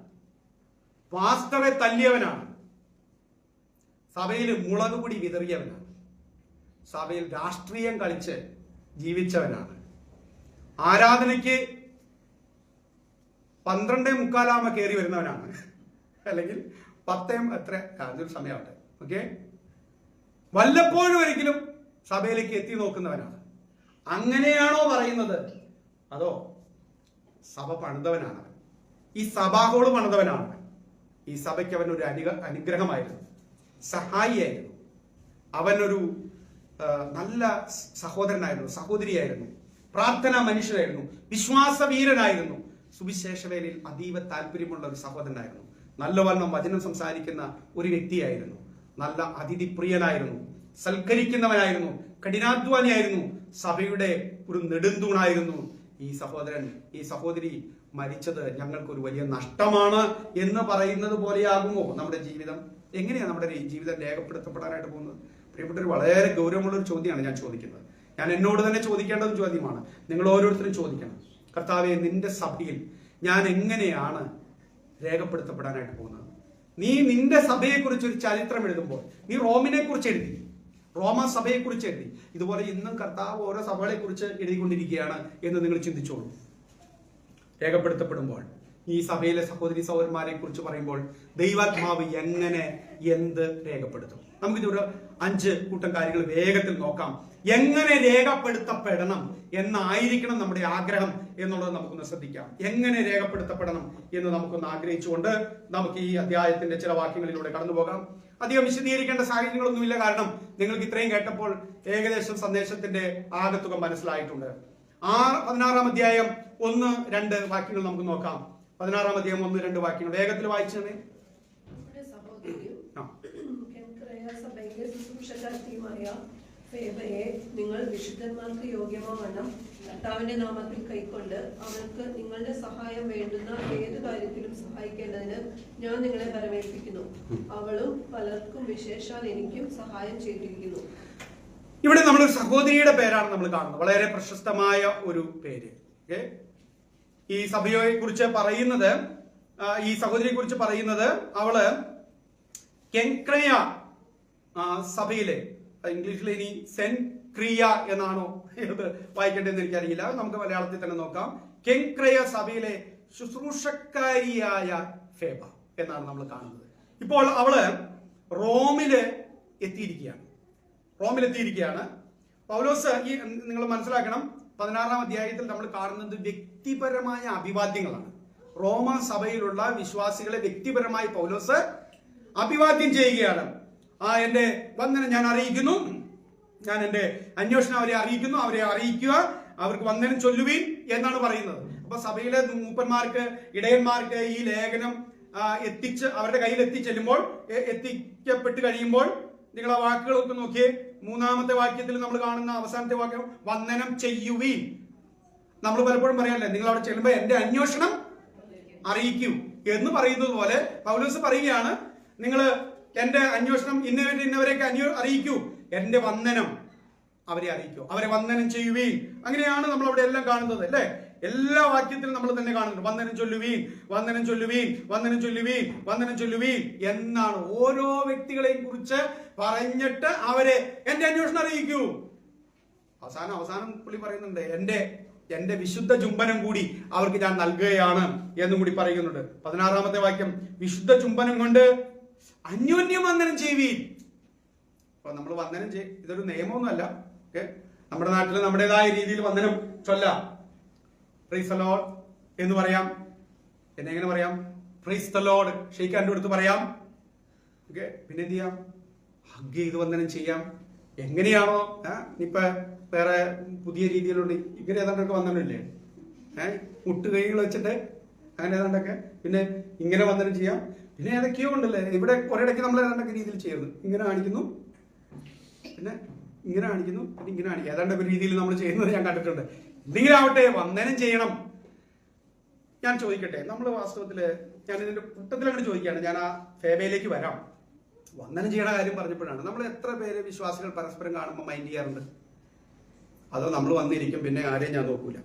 പാസ്റ്ററെ തല്ലിയവനാണ്, സഭയിൽ മുളകുപൊടി വിതറിയവനാണ്, സഭയിൽ രാഷ്ട്രീയം കളിച്ച് ജീവിച്ചവനാണ്, ആരാധനയ്ക്ക് 12:45 കയറി വരുന്നവനാണ്, അല്ലെങ്കിൽ 10 എത്ര അതൊരു സമയമാവട്ടെ, ഓക്കെ, വല്ലപ്പോഴും ഒരിക്കലും സഭയിലേക്ക് എത്തി നോക്കുന്നവനാണ്. അങ്ങനെയാണോ പറയുന്നത്? അതോ സഭ പണിതവനാണ് അവൻ, ഈ സഭാഹോള് പണിതവനാണ് അവൻ, ഈ സഭയ്ക്ക് അവൻ ഒരു അനുഗ്രഹമായിരുന്നു, സഹായിയായിരുന്നു, അവനൊരു നല്ല സഹോദരനായിരുന്നു, സഹോദരിയായിരുന്നു, പ്രാർത്ഥനാ മനുഷ്യരായിരുന്നു, വിശ്വാസവീരനായിരുന്നു, സുവിശേഷ വേലയിൽ അതീവ താല്പര്യമുള്ള ഒരു സഹോദരനായിരുന്നു, നല്ലവണ്ണം വചനം സംസാരിക്കുന്ന ഒരു വ്യക്തിയായിരുന്നു, നല്ല അതിഥിപ്രിയനായിരുന്നു, സൽക്കരിക്കുന്നവനായിരുന്നു, കഠിനാധ്വാനിയായിരുന്നു, സഭയുടെ ഒരു നെടുന്തൂണായിരുന്നു. ഈ സഹോദരൻ, ഈ സഹോദരി മരിച്ചത് ഞങ്ങൾക്കൊരു വലിയ നഷ്ടമാണ് എന്ന് പറയുന്നത് പോലെയാകുമോ നമ്മുടെ ജീവിതം? എങ്ങനെയാണ് നമ്മുടെ ജീവിതം രേഖപ്പെടുത്തപ്പെടാനായിട്ട് പോകുന്നത്? പ്രിയപ്പെട്ടവർ, വളരെ ഗൗരവമുള്ളൊരു ചോദ്യമാണ് ഞാൻ ചോദിക്കുന്നത്. ഞാൻ എന്നോട് തന്നെ ചോദിക്കേണ്ട ഒരു ചോദ്യമാണ്, നിങ്ങൾ ഓരോരുത്തരും ചോദിക്കണം. കർത്താവേ, നിന്റെ സഭയിൽ ഞാൻ എങ്ങനെയാണ് രേഖപ്പെടുത്തപ്പെടാനായിട്ട് പോകുന്നത്? നീ നിന്റെ സഭയെക്കുറിച്ച് ഒരു ചരിത്രം എഴുതുമ്പോൾ നീ റോമിനെ കുറിച്ച് എഴുതി, റോമ സഭയെ കുറിച്ച് എഴുതി. ഇതുപോലെ ഇന്നും കർത്താവ് ഓരോ സഭകളെ കുറിച്ച് എഴുതിക്കൊണ്ടിരിക്കുകയാണ് എന്ന് നിങ്ങൾ ചിന്തിച്ചോളൂ. രേഖപ്പെടുത്തപ്പെടുമ്പോൾ ഈ സഭയിലെ സഹോദരി സഹോദരന്മാരെ കുറിച്ച് പറയുമ്പോൾ ദൈവാത്മാവ് എങ്ങനെ എന്ത് രേഖപ്പെടുത്തും? നമുക്കിതൊരു 5 കൂട്ടം കാര്യങ്ങൾ വേഗത്തിൽ നോക്കാം. എങ്ങനെ രേഖപ്പെടുത്തപ്പെടണം എന്നായിരിക്കണം നമ്മുടെ ആഗ്രഹം എന്നുള്ളത് നമുക്കൊന്ന് ശ്രദ്ധിക്കാം. എങ്ങനെ രേഖപ്പെടുത്തപ്പെടണം എന്ന് നമുക്കൊന്ന് ആഗ്രഹിച്ചുകൊണ്ട് നമുക്ക് ഈ അധ്യായത്തിന്റെ ചില വാക്യങ്ങളിലൂടെ കടന്നു പോകാം. അധികം വിശദീകരിക്കേണ്ട സാഹചര്യങ്ങളൊന്നുമില്ല, കാരണം നിങ്ങൾക്ക് ഇത്രയും കേട്ടപ്പോൾ ഏകദേശം സന്ദേശത്തിന്റെ ആകത്തുക മനസ്സിലായിട്ടുണ്ട്. 16-ാം അധ്യായം 1-2 വാക്യങ്ങൾ നമുക്ക് നോക്കാം. 16-ാം അധ്യായം 1-2 വാക്യങ്ങൾ വേഗത്തിൽ വായിച്ചേ. നിങ്ങൾ വിശുദ്ധന്മാർക്ക് യോഗ്യമാവണ്ണം കർത്താവിന്റെ നാമത്തിൽ കൈക്കൊണ്ട് അവർക്ക് നിങ്ങളുടെ സഹായം വേണ്ടുന്ന ഏത് കാര്യത്തിലും സഹായിക്കേണ്ടതിന് ഞാൻ നിങ്ങളെ വരവേൽപ്പിക്കുന്നു. അവളും പലർക്കും വിശേഷാൽ എനിക്കും സഹായം ചെയ്തിരിക്കുന്നു. ഇവിടെ നമ്മളൊരു സഹോദരിയുടെ പേരാണ് നമ്മൾ കാണുന്നത്, വളരെ പ്രശസ്തമായ ഒരു പേര്. ഈ സഭയെ കുറിച്ച് പറയുന്നത്, ഈ സഹോദരിയെ കുറിച്ച് പറയുന്നത്, അവള് കെൻക്രയ സഭയിലെ, ഇംഗ്ലീഷിൽ ഇനി സെന്റ് ക്രിയ എന്നാണോ ഇത് വായിക്കേണ്ടതെന്ന് എനിക്കറിയില്ല, നമുക്ക് മലയാളത്തിൽ തന്നെ നോക്കാം. കെൻക്രയ സഭയിലെ ശുശ്രൂഷക്കാരിയായ ഫേബ എന്നാണ് നമ്മൾ കാണുന്നത്. ഇപ്പോൾ അവള് റോമില് എത്തിയിരിക്കുകയാണ്. പൗലോസ് ഈ നിങ്ങൾ മനസ്സിലാക്കണം, 16-ാം അധ്യായത്തിൽ നമ്മൾ കാണുന്നത് വ്യക്തിപരമായ അഭിവാദ്യങ്ങളാണ്. റോമ സഭയിലുള്ള വിശ്വാസികളെ വ്യക്തിപരമായി പൗലോസ് അഭിവാദ്യം ചെയ്യുകയാണ്. എന്റെ വന്ദനം ഞാൻ അറിയിക്കുന്നു, ഞാൻ എന്റെ അന്വേഷണം അവരെ അറിയിക്കുക, അവർക്ക് വന്ദനം ചൊല്ലുവീൻ എന്നാണ് പറയുന്നത്. അപ്പൊ സഭയിലെ മൂപ്പന്മാർക്ക്, ഇടയന്മാർക്ക് ഈ ലേഖനം അവരുടെ കയ്യിൽ എത്തിക്കപ്പെട്ട് കഴിയുമ്പോൾ നിങ്ങൾ ആ വാക്കുകളൊക്കെ നോക്കിയേ. 3-ാമത്തെ വാക്യത്തിൽ നമ്മൾ കാണുന്ന അവസാനത്തെ വാക്യം വന്ദനം ചെയ്യുവീൻ. നമ്മൾ പലപ്പോഴും പറയാനല്ലേ, നിങ്ങൾ അവിടെ ചെല്ലുമ്പോൾ എന്റെ അന്വേഷണം അറിയിക്കൂ എന്ന് പറയുന്നത് പോലെ പൗലോസ് പറയുകയാണ്, നിങ്ങൾ എന്റെ അന്വേഷണം ഇന്നവരെയൊക്കെ അറിയിക്കൂ, എന്റെ വന്ദനം അവരെ അറിയിക്കൂ, അവരെ വന്ദനം ചെയ്യുവീൻ. അങ്ങനെയാണ് നമ്മൾ അവിടെ എല്ലാം കാണുന്നത് അല്ലേ. എല്ലാ വാക്യത്തിലും നമ്മൾ തന്നെ കാണുന്നുണ്ട് വന്ദനം ചൊല്ലുവീൻ, വന്ദനം ചൊല്ലുവീൻ, വന്ദനം ചൊല്ലുവീൻ, വന്ദനം ചൊല്ലുവീൻ എന്നാണ് ഓരോ വ്യക്തികളെയും കുറിച്ച് പറഞ്ഞിട്ട് അവരെ എന്റെ അന്വേഷണം അറിയിക്കൂ. അവസാനം പുള്ളി പറയുന്നുണ്ട് എന്റെ വിശുദ്ധ ചുംബനം കൂടി അവർക്ക് ഞാൻ നൽകുകയാണ് എന്നും കൂടി പറയുന്നുണ്ട്. 16-ാമത്തെ വാക്യം വിശുദ്ധ ചുംബനം കൊണ്ട് അന്യോന്യം വന്ദനം ചെയ്യുവീൻ. അപ്പൊ നമ്മൾ വന്ദനം ഇതൊരു നിയമമൊന്നുമല്ല. ഓക്കെ, നമ്മുടെ നാട്ടിൽ നമ്മുടേതായ രീതിയിൽ വന്ദനം ചൊല്ലാം. പ്രൈസ് ദി ലോർഡ് എന്ന് പറയാം. എങ്ങനെ പറയാം? Praise the Lord shake hand കൊടുത്ത് പറയാം. ഓക്കെ, പിന്നെ എന്ത് ചെയ്യാം? ഹഗ് ചെയ്ത് വന്ദനം ചെയ്യാം. എങ്ങനെയാണോ ഇപ്പൊ വേറെ പുതിയ രീതിയിലുണ്ട്, ഇങ്ങനെ ഏതാണ്ടൊക്കെ വന്ദനമില്ലേ, മുട്ടുകൈകൾ വെച്ചിട്ട് അങ്ങനെ ഏതാണ്ടൊക്കെ, പിന്നെ ഇങ്ങനെ വന്ദനം ചെയ്യാം, പിന്നെ ഏതൊക്കെയോ ഉണ്ടല്ലേ. ഇവിടെ ഒരിടയ്ക്ക് നമ്മൾ ഏതാണ്ടൊക്കെ രീതിയിൽ ചെയ്യുന്നു, ഇങ്ങനെ കാണിക്കുന്നു, പിന്നെ ഇങ്ങനെ കാണിക്കുന്നു, പിന്നെ ഇങ്ങനെ കാണിക്കും, ഏതാണ്ടൊക്കെ രീതിയിൽ നമ്മൾ ചെയ്യുന്നത് ഞാൻ കണ്ടിട്ടുണ്ട്. എന്തെങ്കിലും ആവട്ടെ, വന്ദനം ചെയ്യണം. ഞാൻ ചോദിക്കട്ടെ, നമ്മൾ വാസ്തവത്തില് ഞാൻ ഇതിന്റെ കൂട്ടത്തിൽ അങ്ങനെ ചോദിക്കുകയാണ്, ഞാൻ ആ ഫേബയിലേക്ക് വരാം. വന്ദനം ചെയ്യണ കാര്യം പറഞ്ഞപ്പോഴാണ്, നമ്മൾ എത്ര പേര് വിശ്വാസികൾ പരസ്പരം കാണുമ്പോൾ മൈൻഡ് ചെയ്യാറുണ്ട്? അതോ നമ്മൾ വന്നിരിക്കും, പിന്നെ ആരെയും ഞാൻ നോക്കൂല,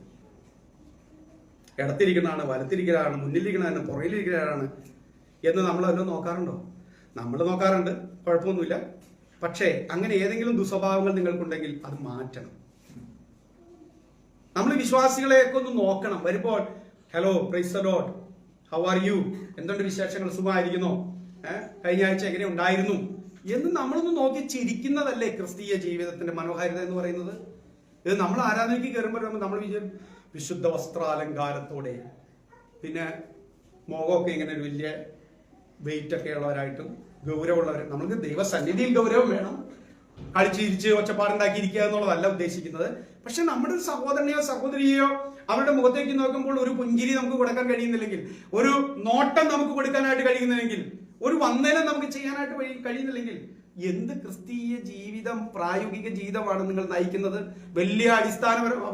ഇടത്തിരിക്കുന്നതാണ്, വലത്തിരിക്കുന്നതാണ്, മുന്നിലിരിക്കുന്നതാണ്, പുറകിലിരിക്കുന്നതാണ് എന്ന് നമ്മളെല്ലാം നോക്കാറുണ്ടോ? നമ്മൾ നോക്കാറുണ്ട്, കുഴപ്പമൊന്നുമില്ല. പക്ഷേ അങ്ങനെ ഏതെങ്കിലും ദുസ്വഭാവങ്ങൾ നിങ്ങൾക്കുണ്ടെങ്കിൽ അത് മാറ്റണം. നമ്മൾ വിശ്വാസികളെയൊക്കെ ഒന്ന് നോക്കണം. വരുമ്പോൾ hello, price the Lord, how are you, എന്തുണ്ട് വിശേഷങ്ങൾ, സുഖമായിരിക്കുന്നോ, കഴിഞ്ഞ ആഴ്ച എങ്ങനെ ഉണ്ടായിരുന്നു എന്ന് നമ്മളൊന്ന് നോക്കി ചിരിക്കുന്നതല്ലേ ക്രിസ്തീയ ജീവിതത്തിന്റെ മനോഹാരിത എന്ന് പറയുന്നത്. ഇത് നമ്മൾ ആരാധനയ്ക്ക് കയറുമ്പോൾ നമ്മൾ വിശുദ്ധ വസ്ത്രാലങ്കാരത്തോടെ, പിന്നെ മുഖമൊക്കെ ഇങ്ങനെ ഒരു വലിയ വെയിറ്റ് ഒക്കെ ഉള്ളവരായിട്ടും ഗൗരവമുള്ളവർ. നമ്മൾക്ക് ദൈവസന്നിധിയിൽ ഗൗരവം വേണം, കളിച്ചിരിച്ച് ഒച്ചപ്പാടുണ്ടാക്കിയിരിക്കുക എന്നുള്ളതല്ല ഉദ്ദേശിക്കുന്നത്. പക്ഷെ നമ്മുടെ ഒരു സഹോദരനെയോ സഹോദരിയെയോ അവരുടെ മുഖത്തേക്ക് നോക്കുമ്പോൾ ഒരു പുഞ്ചിരി നമുക്ക് കൊടുക്കാൻ കഴിയുന്നില്ലെങ്കിൽ, ഒരു നോട്ടം നമുക്ക് കൊടുക്കാനായിട്ട് കഴിയുന്നില്ലെങ്കിൽ, ഒരു വന്ദനം നമുക്ക് ചെയ്യാനായിട്ട് കഴിയുന്നില്ലെങ്കിൽ, എന്ത് ക്രിസ്തീയ ജീവിതം, പ്രായോഗിക ജീവിതമാണ് നിങ്ങൾ നയിക്കുന്നത്? വലിയ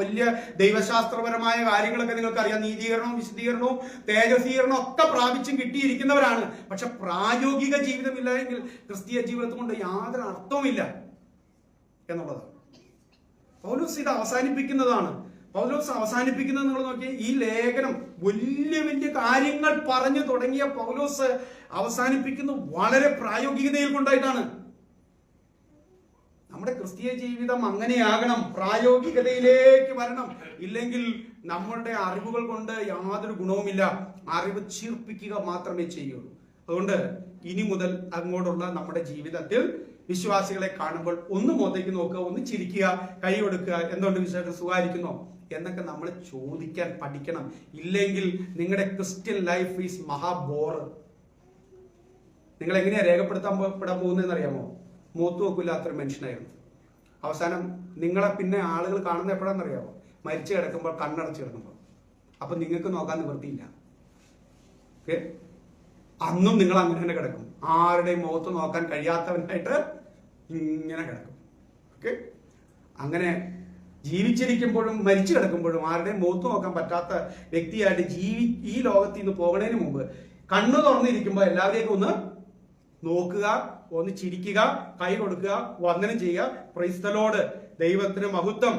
വലിയ ദൈവശാസ്ത്രപരമായ കാര്യങ്ങളൊക്കെ നിങ്ങൾക്ക് അറിയാം, നീതീകരണവും വിശദീകരണവും തേജസ്വീകരണവും ഒക്കെ പ്രാപിച്ചും കിട്ടിയിരിക്കുന്നവരാണ്. പക്ഷെ പ്രായോഗിക ജീവിതമില്ല എങ്കിൽ ക്രിസ്തീയ ജീവിതത്തെ കൊണ്ട് യാതൊരു അർത്ഥവുമില്ല എന്നുള്ളതാണ്. പൗലോസ് ഇത് അവസാനിപ്പിക്കുന്നതാണ്. പൗലോസ് അവസാനിപ്പിക്കുന്നത് നിങ്ങൾ നോക്കിയാൽ, ഈ ലേഖനം വലിയ വലിയ കാര്യങ്ങൾ പറഞ്ഞു തുടങ്ങിയ പൗലോസ് അവസാനിപ്പിക്കുന്നത് വളരെ പ്രായോഗികതയിൽ കൊണ്ടായിട്ടാണ്. നമ്മുടെ ക്രിസ്തീയ ജീവിതം അങ്ങനെയാകണം, പ്രായോഗികതയിലേക്ക് വരണം. ഇല്ലെങ്കിൽ നമ്മളുടെ അറിവുകൾ കൊണ്ട് യാതൊരു ഗുണവുമില്ല, അറിവ് ചീർപ്പിക്കുക മാത്രമേ ചെയ്യുള്ളൂ. അതുകൊണ്ട് ഇനി മുതൽ അങ്ങോട്ടുള്ള നമ്മുടെ ജീവിതത്തിൽ വിശ്വാസികളെ കാണുമ്പോൾ ഒന്ന് മുഖത്തേക്ക് നോക്കുക, ഒന്ന് ചിരിക്കുക, കൈ കൊടുക്കുക, എന്തുകൊണ്ട് വിശേഷം, സുഖമായിരിക്കുന്നോ എന്നൊക്കെ നമ്മൾ ചോദിക്കാൻ പഠിക്കണം. ഇല്ലെങ്കിൽ നിങ്ങളുടെ ക്രിസ്ത്യൻ ലൈഫ് ഈസ് മഹാബോർ. നിങ്ങൾ എങ്ങനെയാ രേഖപ്പെടുത്താൻ പോകുന്നതെന്ന് അറിയാമോ? മൂത്ത് നോക്കില്ലാത്തൊരു മനുഷ്യനായിരുന്നു. അവസാനം നിങ്ങളെ പിന്നെ ആളുകൾ കാണുന്നത് എപ്പോഴാണെന്നറിയാമോ? മരിച്ചു കിടക്കുമ്പോൾ, കണ്ണടച്ച് കിടക്കുമ്പോൾ. അപ്പൊ നിങ്ങൾക്ക് നോക്കാൻ നിവൃത്തിയില്ല. ഓക്കെ, അന്നും നിങ്ങൾ അങ്ങനെ തന്നെ കിടക്കും, ആരുടെയും മുഖത്ത് നോക്കാൻ കഴിയാത്തവനായിട്ട് ഇങ്ങനെ കിടക്കും. ഓക്കെ, അങ്ങനെ ജീവിച്ചിരിക്കുമ്പോഴും മരിച്ചു കിടക്കുമ്പോഴും ആരുടെയും മുഖത്ത് നോക്കാൻ പറ്റാത്ത വ്യക്തിയായിട്ട് ഈ ലോകത്തിൽ നിന്ന് പോകുന്നതിന് മുമ്പ് കണ്ണു തുറന്നിരിക്കുമ്പോൾ എല്ലാവരെയും ഒന്ന് നോക്കുക, ഒന്ന് ചിരിക്കുക, കൈ കൊടുക്കുക, വന്ദനം ചെയ്യുക, പ്രൈസ് ദി ലോർഡ്, ദൈവത്തിന് മഹത്വം,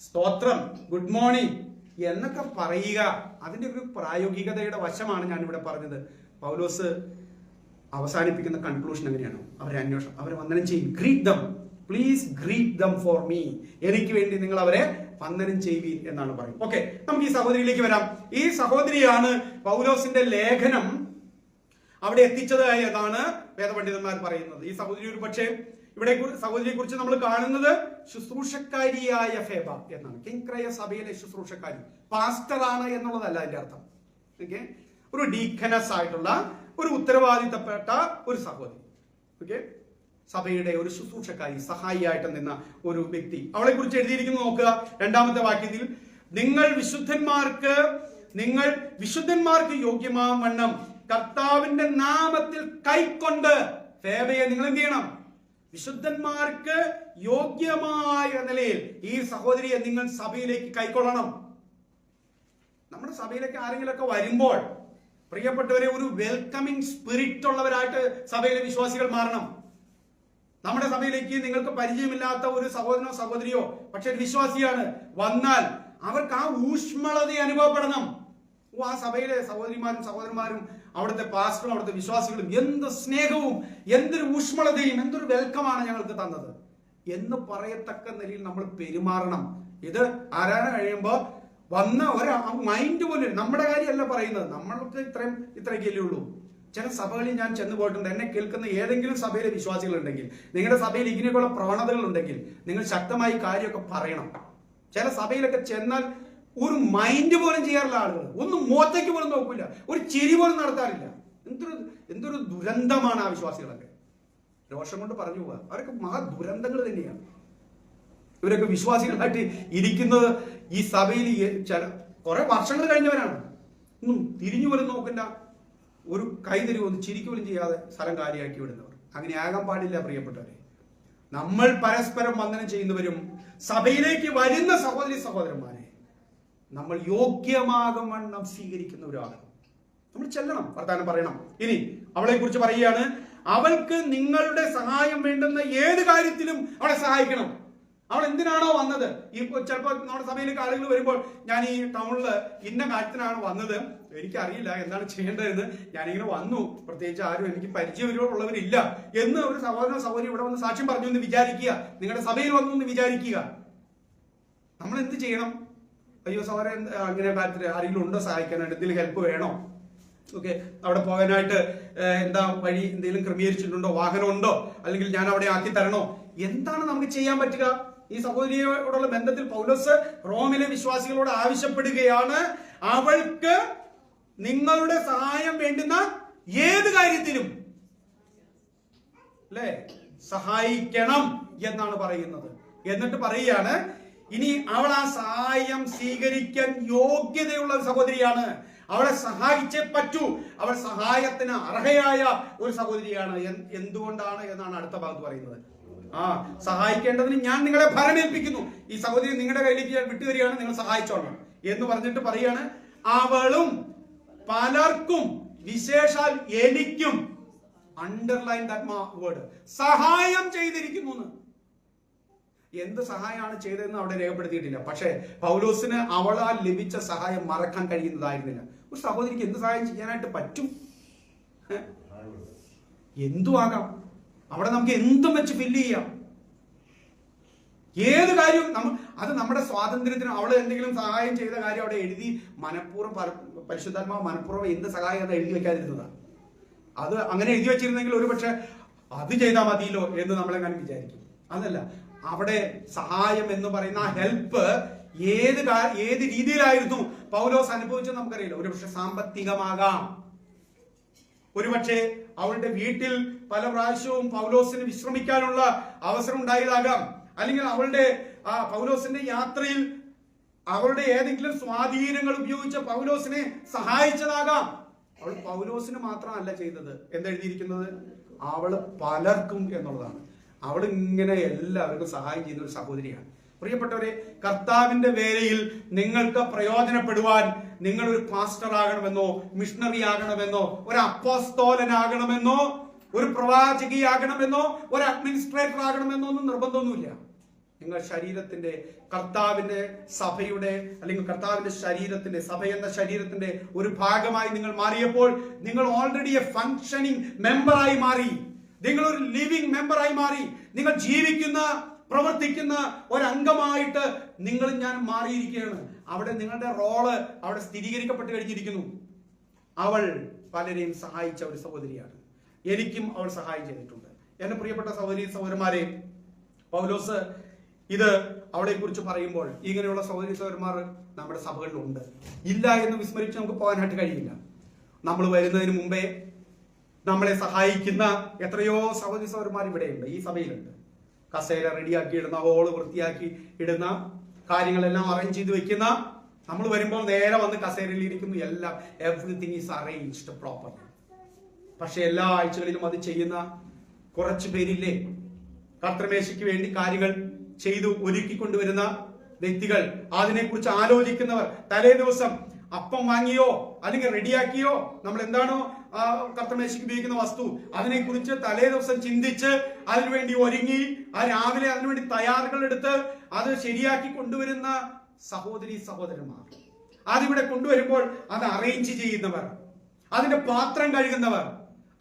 സ്തോത്രം, ഗുഡ് മോർണിംഗ് എന്നൊക്കെ പറയുക. അതിന്റെ ഒരു പ്രായോഗികതയുടെ വശമാണ് ഞാൻ ഇവിടെ പറഞ്ഞത്. പൗലോസ് അവസാനിപ്പിക്കുന്ന കൺക്ലൂഷൻ എങ്ങനെയാണ്? അവരെ വന്ദനം ചെയ്യും, greet them, please greet them for me. എനിക്ക് വേണ്ടി നിങ്ങൾ അവരെ വന്ദനം ചെയ്യുവീൻ എന്നാണ് പറയും. ഓക്കെ, നമുക്ക് ഈ സഹോദരിയിലേക്ക് വരാം. ഈ സഹോദരിയാണ് പൗലോസിന്റെ ലേഖനം അവിടെ എത്തിച്ചത് എന്നാണ് വേദപണ്ഡിതന്മാർ പറയുന്നത്. ഈ സഹോദരി ഒരു പക്ഷേ ഇവിടെ സഹോദരിയെ കുറിച്ച് നമ്മൾ കാണുന്നത് ശുശ്രൂഷക്കാരിയായ ഫേബ എന്നാണ്. കിങ്ക്രയ സഭയിലെ ശുശ്രൂഷക്കാരി, പാസ്റ്ററാണ് എന്നുള്ളതല്ല അതിന്റെ അർത്ഥം. ഓക്കെ, ഒരു ഡീക്കനസ് ആയിട്ടുള്ള ഒരു ഉത്തരവാദിത്തപ്പെട്ട ഒരു സഹോദരി. ഓക്കെ, സഭയുടെ ഒരു ശുശ്രൂഷക്കാരി, സഹായിയായിട്ട് നിന്ന ഒരു വ്യക്തി. അവളെ കുറിച്ച് എഴുതിയിരിക്കുന്നത് നോക്കുക, 2-ാമത്തെ വാക്യത്തിൽ, നിങ്ങൾ വിശുദ്ധന്മാർക്ക് യോഗ്യമാം വണ്ണം കർത്താവിന്റെ നാമത്തിൽ കൈക്കൊണ്ട്. ഫേബയെ നിങ്ങൾ എന്ത് ചെയ്യണം? വിശുദ്ധന്മാർക്ക് യോഗ്യമായ നിലയിൽ ഈ സഹോദരിയെ നിങ്ങൾ സഭയിലേക്ക് കൈക്കൊള്ളണം. നമ്മുടെ സഭയിലേക്ക് ആരെങ്കിലുമൊക്കെ വരുമ്പോൾ പ്രിയപ്പെട്ടവരെ, ഒരു വെൽക്കമിങ് സ്പിരിറ്റ് ഉള്ളവരായിട്ട് സഭയിലെ വിശ്വാസികൾ മാറണം. നമ്മുടെ സഭയിലേക്ക് നിങ്ങൾക്ക് പരിചയമില്ലാത്ത ഒരു സഹോദരനോ സഹോദരിയോ പക്ഷെ വിശ്വാസിയാണ് വന്നാൽ അവർക്ക് ആ ഊഷ്മളത അനുഭവപ്പെടണം. ആ സഭയിലെ സഹോദരിമാരും സഹോദരന്മാരും അവിടുത്തെ പാസ്റ്ററും അവിടുത്തെ വിശ്വാസികളും എന്ത് സ്നേഹവും എന്തൊരു ഊഷ്മളതയും എന്തൊരു വെൽക്കമാണ് ഞങ്ങൾക്ക് തന്നത് എന്ന് പറയത്തക്ക നിലയിൽ നമ്മൾ പെരുമാറണം. ഇത് ആരാധന കഴിയുമ്പോൾ വന്ന ഒരു മൈൻഡ് പോലും, നമ്മുടെ കാര്യമല്ല പറയുന്നത്, നമ്മൾക്ക് ഇത്രയൊക്കെയല്ലേ ഉള്ളൂ. ചില സഭകളിൽ ഞാൻ ചെന്ന് പോയിട്ടുണ്ട്. എന്നെ കേൾക്കുന്ന ഏതെങ്കിലും സഭയിലെ വിശ്വാസികൾ ഉണ്ടെങ്കിൽ, നിങ്ങളുടെ സഭയിൽ ഇങ്ങനെയൊക്കെയുള്ള പ്രവണതകൾ ഉണ്ടെങ്കിൽ നിങ്ങൾ ശക്തമായി കാര്യമൊക്കെ പറയണം. ചില സഭയിലൊക്കെ ചെന്നാൽ ഒരു മൈൻഡ് പോലും ചെയ്യാറില്ല ആളുകൾ, ഒന്നും മുഖത്തേക്ക് പോലും നോക്കില്ല, ഒരു ചിരി പോലും നടത്താറില്ല. എന്തൊരു ദുരന്തമാണ് ആ വിശ്വാസികളൊക്കെ. രോഷം കൊണ്ട് പറഞ്ഞു പോവുക, അവരൊക്കെ മഹാ ദുരന്തങ്ങൾ തന്നെയാണ്. ഇവരൊക്കെ വിശ്വാസികളായിട്ട് ഇരിക്കുന്നത് ഈ സഭയിൽ കുറെ വർഷങ്ങൾ കഴിഞ്ഞവരാണ്. ഒന്നും തിരിഞ്ഞു പോലും നോക്കില്ല, ഒരു കൈതരി ഒന്ന് ചിരിക്കുപോലും ചെയ്യാതെ സ്ഥലം കാര്യമാക്കി വിടുന്നവർ. അങ്ങനെ ആകാൻ പാടില്ല പ്രിയപ്പെട്ടവരെ. നമ്മൾ പരസ്പരം വന്ദനം ചെയ്യുന്നവരും സഭയിലേക്ക് വരുന്ന സഹോദരി സഹോദരന്മാരെ നമ്മൾ യോഗ്യമാകും വണ്ണം സ്വീകരിക്കുന്നവരാണ്. നമ്മൾ ചെല്ലണം, വർത്താനം പറയണം. ഇനി അവളെ കുറിച്ച് പറയുകയാണ്, അവൾക്ക് നിങ്ങളുടെ സഹായം വേണ്ടുന്ന ഏത് കാര്യത്തിലും അവളെ സഹായിക്കണം. അവൾ എന്തിനാണോ വന്നത്, ചിലപ്പോൾ നമ്മുടെ സഭയിലേക്ക് ആളുകൾ വരുമ്പോൾ, ഞാൻ ഈ ടൗണില് ഇന്ന കാര്യത്തിനാണ് വന്നത്, എനിക്കറിയില്ല എന്താണ് ചെയ്യേണ്ടതെന്ന്, ഞാനിങ്ങനെ വന്നു, പ്രത്യേകിച്ച് ആരും എനിക്ക് പരിചയമുള്ളവരില്ല എന്ന് ഒരു സഹോദരനോ സഹോദരി ഇവിടെ വന്ന് സാക്ഷ്യം പറഞ്ഞു എന്ന് വിചാരിക്കുക, നിങ്ങളുടെ സഭയിൽ വന്നു എന്ന് വിചാരിക്കുക. നമ്മൾ എന്ത് ചെയ്യണം? അയ്യോ സഹോദരൻ, അങ്ങനെ കാര്യത്തിൽ ആരെങ്കിലും ഉണ്ടോ സഹായിക്കാനായിട്ട്, എന്തെങ്കിലും ഹെൽപ്പ് വേണോ, ഓക്കെ, അവിടെ പോകാനായിട്ട് എന്താ വഴി എന്തെങ്കിലും ക്രമീകരിച്ചിട്ടുണ്ടോ, വാഹനം ഉണ്ടോ, അല്ലെങ്കിൽ ഞാൻ അവിടെ ആക്കി തരണോ, എന്താണ് നമുക്ക് ചെയ്യാൻ പറ്റുക? ഈ സഹോദരിയോടുള്ള ബന്ധത്തിൽ പൗലോസ് റോമിലെ വിശ്വാസികളോട് ആവശ്യപ്പെടുകയാണ്, അവൾക്ക് നിങ്ങളുടെ സഹായം വേണ്ടുന്ന ഏത് കാര്യത്തിലും അല്ലെ സഹായിക്കണം എന്നാണ് പറയുന്നത്. എന്നിട്ട് പറയുകയാണ്, ഇനി അവൾ ആ സഹായം സ്വീകരിക്കാൻ യോഗ്യതയുള്ള ഒരു സഹോദരിയാണ്, അവളെ സഹായിച്ചേ പറ്റൂ, അവൾ സഹായത്തിന് അർഹയായ ഒരു സഹോദരിയാണ്. എന്തുകൊണ്ടാണ് എന്നാണ് അടുത്ത ഭാഗത്ത് പറയുന്നത്. സഹായിക്കേണ്ടതിന് ഞാൻ നിങ്ങളെ ഭരമേൽപ്പിക്കുന്നു, ഈ സഹോദരി നിങ്ങളുടെ കയ്യിലേക്ക് ഞാൻ വിട്ടുതരികയാണ്, നിങ്ങൾ സഹായിച്ചോളണം എന്ന് പറഞ്ഞിട്ട് പറയാണ്, അവളും പലർക്കും വിശേഷാൽ എനിക്കും, അണ്ടർലൈൻ ദാറ്റ് വേർഡ്, സഹായം ചെയ്തിരിക്കുന്നു. എന്ത് സഹായമാണ് ചെയ്തതെന്ന് അവിടെ രേഖപ്പെടുത്തിയിട്ടില്ല. പക്ഷേ പൗലോസിന് അവളാൽ ലഭിച്ച സഹായം മറക്കാൻ കഴിയുന്നതായിരുന്നില്ല. ഒരു സഹോദരിക്ക് എന്ത് സഹായം ചെയ്യാനായിട്ട് പറ്റും? എന്തും ആകാം. അവിടെ നമുക്ക് എന്തും വെച്ച് ഫില്ല് ചെയ്യാം. ഏത് കാര്യവും അത് നമ്മുടെ സ്വാതന്ത്ര്യത്തിന്. അവള് എന്തെങ്കിലും സഹായം ചെയ്ത കാര്യം അവിടെ എഴുതി മനഃപൂർവ്വം, പരിശുദ്ധാത്മാവ് മനഃപൂർവ്വം എന്ത് സഹായം അത് എഴുതി വെക്കാതിരുന്നതാണ്. അത് അങ്ങനെ എഴുതി വെച്ചിരുന്നെങ്കിൽ ഒരു പക്ഷെ അത് ചെയ്താൽ മതിയല്ലോ എന്ന് നമ്മളെങ്ങനെ വിചാരിക്കും. അതല്ല, അവിടെ സഹായം എന്ന് പറയുന്ന ആ ഹെൽപ്പ് ഏത് രീതിയിലായിരുന്നു പൗലോസ് അനുഭവിച്ചത് നമുക്കറിയില്ല. ഒരുപക്ഷെ സാമ്പത്തികമാകാം, ഒരുപക്ഷെ അവളുടെ വീട്ടിൽ പല പ്രാവശ്യവും പൗലോസിന് വിശ്രമിക്കാനുള്ള അവസരം ഉണ്ടായതാകാം, അല്ലെങ്കിൽ അവളുടെ പൗലോസിന്റെ യാത്രയിൽ അവളുടെ ഏതെങ്കിലും സ്വാധീനങ്ങൾ ഉപയോഗിച്ച് പൗലോസിനെ സഹായിച്ചതാകാം. അവൾ പൗലോസിന് മാത്രമല്ല ചെയ്തത്. എന്തെഴുതിയിരിക്കുന്നത്? അവള് പലർക്കും എന്നുള്ളതാണ്. അവൾ ഇങ്ങനെ എല്ലാവർക്കും സഹായം ചെയ്യുന്ന ഒരു സഹോദരിയാണ്. പ്രിയപ്പെട്ടവരെ, കർത്താവിന്റെ വേലയിൽ നിങ്ങൾക്ക് പ്രയോജനപ്പെടുവാൻ നിങ്ങൾ ഒരു പാസ്റ്റർ ആകണമെന്നോ, മിഷണറി ആകണമെന്നോ, ഒരു അപ്പോസ്തോലനാകണമെന്നോ, ഒരു പ്രവാചകിയാകണമെന്നോ, ഒരു അഡ്മിനിസ്ട്രേറ്റർ ആകണമെന്നോ ഒന്നും നിർബന്ധമൊന്നുമില്ല. നിങ്ങൾ ശരീരത്തിന്റെ, കർത്താവിന്റെ സഭയുടെ, അല്ലെങ്കിൽ കർത്താവിന്റെ ശരീരത്തിന്റെ, സഭ എന്ന ശരീരത്തിന്റെ ഒരു ഭാഗമായി നിങ്ങൾ മാറിയപ്പോൾ നിങ്ങൾ ഓൾറെഡി എ ഫങ്ഷനിങ് മെമ്പറായി മാറി. നിങ്ങൾ ഒരു ലിവിങ് മെമ്പറായി മാറി. നിങ്ങൾ ജീവിക്കുന്ന പ്രവർത്തിക്കുന്ന ഒരംഗമായിട്ട് നിങ്ങളും ഞാൻ മാറിയിരിക്കുകയാണ്. അവിടെ നിങ്ങളുടെ റോള് അവിടെ സ്ഥിരീകരിക്കപ്പെട്ട് കഴിഞ്ഞിരിക്കുന്നു. അവൾ പലരെയും സഹായിച്ച ഒരു സഹോദരിയാണ്. എനിക്കും അവൾ സഹായം ചെയ്തിട്ടുണ്ട്. എന്റെ പ്രിയപ്പെട്ട സഹോദരി സഹോദരന്മാരെ, പൗലോസ് ഇത് അവളെ കുറിച്ച് പറയുമ്പോൾ ഇങ്ങനെയുള്ള സഹോദരി സഹോദരന്മാർ നമ്മുടെ സഭകളിലുണ്ട്. ഇല്ല എന്ന് വിസ്മരിച്ച് നമുക്ക് പോകാനായിട്ട് കഴിയില്ല. നമ്മൾ വരുന്നതിന് മുമ്പേ നമ്മളെ സഹായിക്കുന്ന എത്രയോ സഹോദരി സഹോദരന്മാർ ഇവിടെയുണ്ട്, ഈ സഭയിലുണ്ട്. കസേര റെഡിയാക്കി ഇടുന്ന, ഹോള് വൃത്തിയാക്കി ഇടുന്ന, കാര്യങ്ങളെല്ലാം അറേഞ്ച് ചെയ്ത് വെക്കുന്ന, നമ്മൾ വരുമ്പോൾ നേരെ വന്ന് കസേരയിൽ ഇരിക്കുന്നു. എല്ലാം എവറിത്തിങ് ഈസ് അറേഞ്ച്ഡ് പ്രോപ്പർ. പക്ഷെ എല്ലാ ആഴ്ചകളിലും അത് ചെയ്യുന്ന കുറച്ചു പേരില്ലേ, കർത്തൃമേശയ്ക്ക് വേണ്ടി കാര്യങ്ങൾ ചെയ്തു ഒരുക്കിക്കൊണ്ടുവരുന്ന വ്യക്തികൾ, അതിനെക്കുറിച്ച് ആലോചിക്കുന്നവർ, തലേ ദിവസം അപ്പം വാങ്ങിയോ അല്ലെങ്കിൽ റെഡിയാക്കിയോ, നമ്മൾ എന്താണോ കർത്തൃമേശയ്ക്ക് ഉപയോഗിക്കുന്ന വസ്തു അതിനെക്കുറിച്ച് തലേ ദിവസം ചിന്തിച്ച് അതിനുവേണ്ടി ഒരുങ്ങി രാവിലെ അതിനുവേണ്ടി തയ്യാറുകൾ എടുത്ത് അത് ശരിയാക്കി കൊണ്ടുവരുന്ന സഹോദരി സഹോദരന്മാർ, അതിവിടെ കൊണ്ടുവരുമ്പോൾ അത് അറേഞ്ച് ചെയ്യുന്നവർ, അതിന്റെ പാത്രം കഴുകുന്നവർ,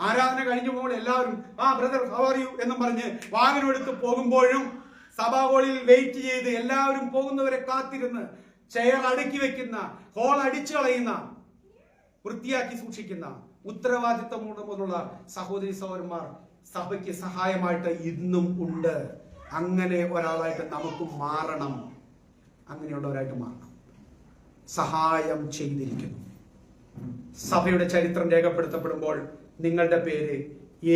ആരാധന കഴിഞ്ഞു പോകുമ്പോൾ എല്ലാവരും ബ്രദർ ഹൗ ആർ യു എന്നും പറഞ്ഞ് വാഹനം എടുത്ത് പോകുമ്പോഴും സഭാ ഹാളിൽ വെയിറ്റ് ചെയ്ത് എല്ലാവരും പോകുന്നവരെ കാത്തിരുന്ന് ചെയർ അടുക്കി വെക്കുന്ന, ഹോൾ അടിച്ചു കളയുന്ന, വൃത്തിയാക്കി സൂക്ഷിക്കുന്ന ഉത്തരവാദിത്തമുള്ള സഹോദരി സഹോദരന്മാർ സഭയ്ക്ക് സഹായമായിട്ട് ഇന്നും ഉണ്ട്. അങ്ങനെ ഒരാളായിട്ട് നമുക്ക് മാറണം. അങ്ങനെയുള്ളവരായിട്ട് മാറണം. സഹായം ചെയ്തിരിക്കുന്നു. സഭയുടെ ചരിത്രം രേഖപ്പെടുത്തപ്പെടുമ്പോൾ നിങ്ങളുടെ പേര്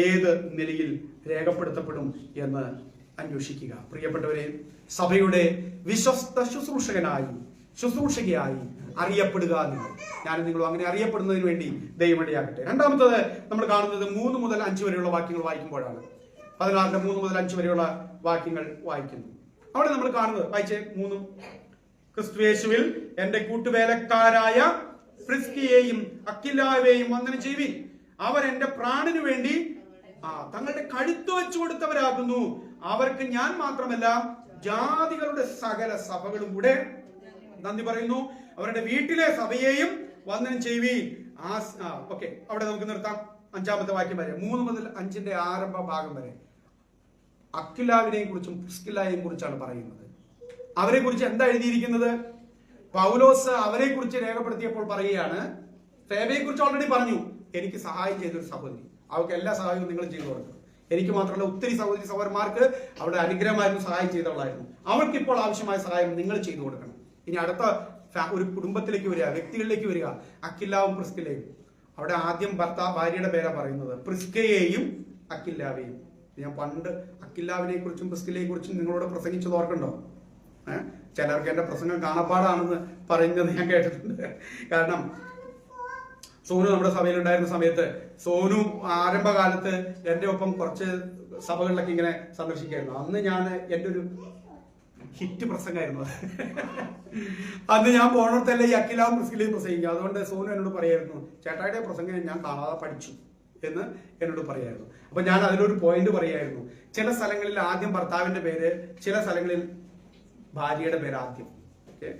ഏത് നിലയിൽ രേഖപ്പെടുത്തപ്പെടും എന്ന് അന്വേഷിക്കുക. പ്രിയപ്പെട്ടവരെ, സഭയുടെ വിശ്വസ്ത ശുശ്രൂഷകയായി അറിയപ്പെടുക. ഞാൻ നിങ്ങളും അങ്ങനെ അറിയപ്പെടുന്നതിന് വേണ്ടി ദൈവമിടയാകട്ടെ. രണ്ടാമത്തത് നമ്മൾ കാണുന്നത് 3 മുതൽ 5 വരെയുള്ള വാക്യങ്ങൾ വായിക്കുമ്പോഴാണ്. 16 3 മുതൽ 5 വരെയുള്ള വാക്യങ്ങൾ വായിക്കുന്നു. അവിടെ നമ്മൾ കാണുന്നത് വായിച്ചേ 3. ക്രിസ്തുയേശുവിൽ എന്റെ കൂട്ടുവേലക്കാരായ പ്രിസ്കിയെയും അക്വിലായെയും വന്ദനം ചെയ്യുവിൻ. അവർ എന്റെ പ്രാണനു വേണ്ടി തങ്ങളുടെ കഴുത്ത് വെച്ചു കൊടുത്തവരാകുന്നു. അവർക്ക് ഞാൻ മാത്രമല്ല ജാതികളുടെ സകല സഭകളും കൂടെ നന്ദി പറയുന്നു. അവരുടെ വീട്ടിലെ സഭയെയും വന്ദനം ചെയ്യുവീൻ. ഓക്കെ, അവിടെ നമുക്ക് നിർത്താം. 5-ാമത്തെ വാക്യം വരെ, 3 മുതൽ 5-ന്റെ ആരംഭ ഭാഗം വരെ അക്വിലാവിനെയും കുറിച്ചും പ്രിസ്കില്ലയെയും കുറിച്ചാണ് പറയുന്നത്. അവരെ കുറിച്ച് എന്താ എഴുതിയിരിക്കുന്നത്? പൗലോസ് അവരെ കുറിച്ച് രേഖപ്പെടുത്തിയപ്പോൾ പറയുകയാണ്, ഫേബയെ കുറിച്ച് ഓൾറെഡി പറഞ്ഞു, എനിക്ക് സഹായം ചെയ്തൊരു സഹോദരി, അവർക്ക് എല്ലാ സഹായവും നിങ്ങൾ ചെയ്തു കൊടുക്കണം. എനിക്ക് മാത്രമല്ല, ഒത്തിരി സഹോദരി സഹോദരന്മാർക്ക് അവിടെ അനുഗ്രഹമായിരുന്നു, സഹായം ചെയ്തവളായിരുന്നു. അവർക്ക് ഇപ്പോൾ ആവശ്യമായ സഹായം നിങ്ങൾ ചെയ്തു കൊടുക്കണം. ഇനി അടുത്ത ഒരു കുടുംബത്തിലേക്ക് വരിക, വ്യക്തികളിലേക്ക് വരിക, അക്വിലാവും പ്രിസ്കില്ലയും. അവിടെ ആദ്യം ഭാര്യയുടെ പേരാ പറയുന്നത്, പ്രിസ്കയെയും അക്വിലാവെയും. ഞാൻ പണ്ട് അക്വിലാവിനെ കുറിച്ചും പ്രിസ്കില്ലയെ കുറിച്ചും നിങ്ങളോട് പ്രസംഗിച്ചത് ഓർക്കണ്ടോ? ചിലർക്ക് എന്റെ പ്രസംഗം കാണപ്പാടാണെന്ന് പറയുന്നത് ഞാൻ കേട്ടിട്ടുണ്ട്. കാരണം സോനു നമ്മുടെ സഭയിലുണ്ടായിരുന്ന സമയത്ത് സോനു ആരംഭകാലത്ത് എന്റെ ഒപ്പം കുറച്ച് സഭകളിലൊക്കെ ഇങ്ങനെ സന്ദർശിക്കായിരുന്നു. അന്ന് ഞാൻ എൻ്റെ ഒരു ഹിറ്റ് പ്രസംഗമായിരുന്നു. അന്ന് ഞാൻ പോണത്തല്ലേ ഈ അക്വിലാവും പ്രിസ്കില്ലയും പ്രസംഗിക്കുക. അതുകൊണ്ട് സോനു എന്നോട് പറയായിരുന്നു, ചേട്ടായുടെ പ്രസംഗം ഞാൻ കാണാതെ പഠിച്ചു എന്ന് എന്നോട് പറയായിരുന്നു. അപ്പൊ ഞാൻ അതിലൊരു പോയിന്റ് പറയായിരുന്നു, ചില സ്ഥലങ്ങളിൽ ആദ്യം ഭർത്താവിന്റെ പേര്, ചില സ്ഥലങ്ങളിൽ ഭാര്യയുടെ പേര് ആദ്യം. ഓക്കെ,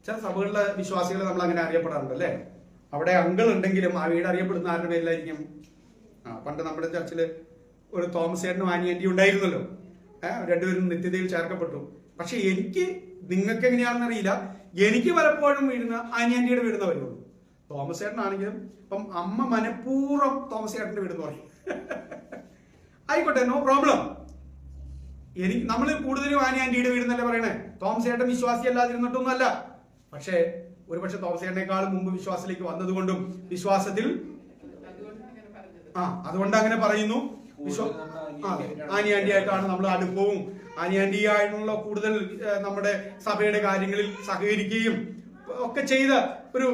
ചില സഭകളിലെ വിശ്വാസികൾ നമ്മൾ അങ്ങനെ അറിയപ്പെടാറുണ്ട് അല്ലേ? അവിടെ അങ്കിൾ ഉണ്ടെങ്കിലും ആ വീട് അറിയപ്പെടുന്ന ആരുടെ പേരിലായിരിക്കും? പണ്ട് നമ്മുടെ ചർച്ചില് ഒരു തോമസ് ചേട്ടനും ആനിയന്റി ഉണ്ടായിരുന്നല്ലോ. രണ്ടുപേരും നിത്യതയിൽ ചേർക്കപ്പെട്ടു. പക്ഷെ നിങ്ങൾക്ക് എങ്ങനെയാണെന്ന് അറിയില്ല, എനിക്ക് പലപ്പോഴും വീഴുന്ന ആനിയന്റിയുടെ വീടുന്ന വരുള്ളൂ. തോമസ് ചേട്ടനാണെങ്കിലും ഇപ്പം അമ്മ മനഃപൂർവ്വം തോമസ് ചേട്ടന്റെ വീടെന്ന് പറയും. ആയിക്കോട്ടെ, നോ പ്രോബ്ലം. നമ്മൾ കൂടുതലും ആനിയന്റിയുടെ വീടെന്നല്ലേ പറയണേ. തോമസ് ചേട്ടൻ വിശ്വാസി അല്ലാതിരുന്നിട്ടൊന്നും അല്ല. പക്ഷേ ഒരുപക്ഷെ തോമസ് ചേട്ടനേക്കാളും മുമ്പ് വിശ്വാസത്തിലേക്ക് വന്നതുകൊണ്ടും വിശ്വാസത്തിൽ അതുകൊണ്ട് അങ്ങനെ പറയുന്നു. ആനിയാന്റി ആയിട്ടാണ് നമ്മൾ അടുപ്പവും ആനിയാന്റി ആയിട്ടുള്ള കൂടുതൽ നമ്മുടെ സഭയുടെ കാര്യങ്ങളിൽ സഹകരിക്കുകയും ഒക്കെ ചെയ്ത ഒരു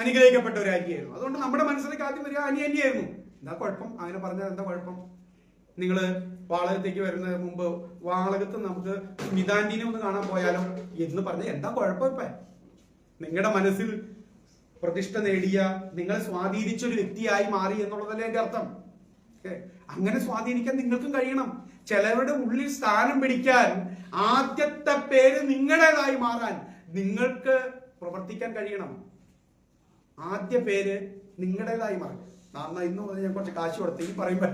അനുഗ്രഹിക്കപ്പെട്ട ഒരു ആന്റിയായിരുന്നു. അതുകൊണ്ട് നമ്മുടെ മനസ്സിലേക്ക് ആദ്യം വരിക ആനിയാന്റി ആയിരുന്നു. എന്താ കുഴപ്പം? അങ്ങനെ പറഞ്ഞാൽ എന്താ കുഴപ്പം? നിങ്ങള് വാളകത്തേക്ക് വരുന്നതിന് മുമ്പ് വാളകത്ത് നമുക്ക് സ്മിതാന്റിനെ ഒന്ന് കാണാൻ പോയാലോ എന്ന് പറഞ്ഞാൽ എന്താ കുഴപ്പം? ഇപ്പൊ നിങ്ങളുടെ മനസ്സിൽ പ്രതിഷ്ഠ നേടിയ, നിങ്ങളെ സ്വാധീനിച്ച ഒരു വ്യക്തിയായി മാറി എന്നുള്ളതല്ലേ എന്റെ അർത്ഥം. അങ്ങനെ സ്വാധീനിക്കാൻ നിങ്ങൾക്കും കഴിയണം. ചിലരുടെ ഉള്ളിൽ സ്ഥാനം പിടിക്കാൻ, ആദ്യത്തെ പേര് നിങ്ങളുടേതായി മാറാൻ നിങ്ങൾക്ക് പ്രവർത്തിക്കാൻ കഴിയണം. ആദ്യ പേര് നിങ്ങളുടേതായി മാറും. ഇന്ന് ഞാൻ കുറച്ച് കാശ് കൊടുത്ത് ഈ പറയുമ്പോ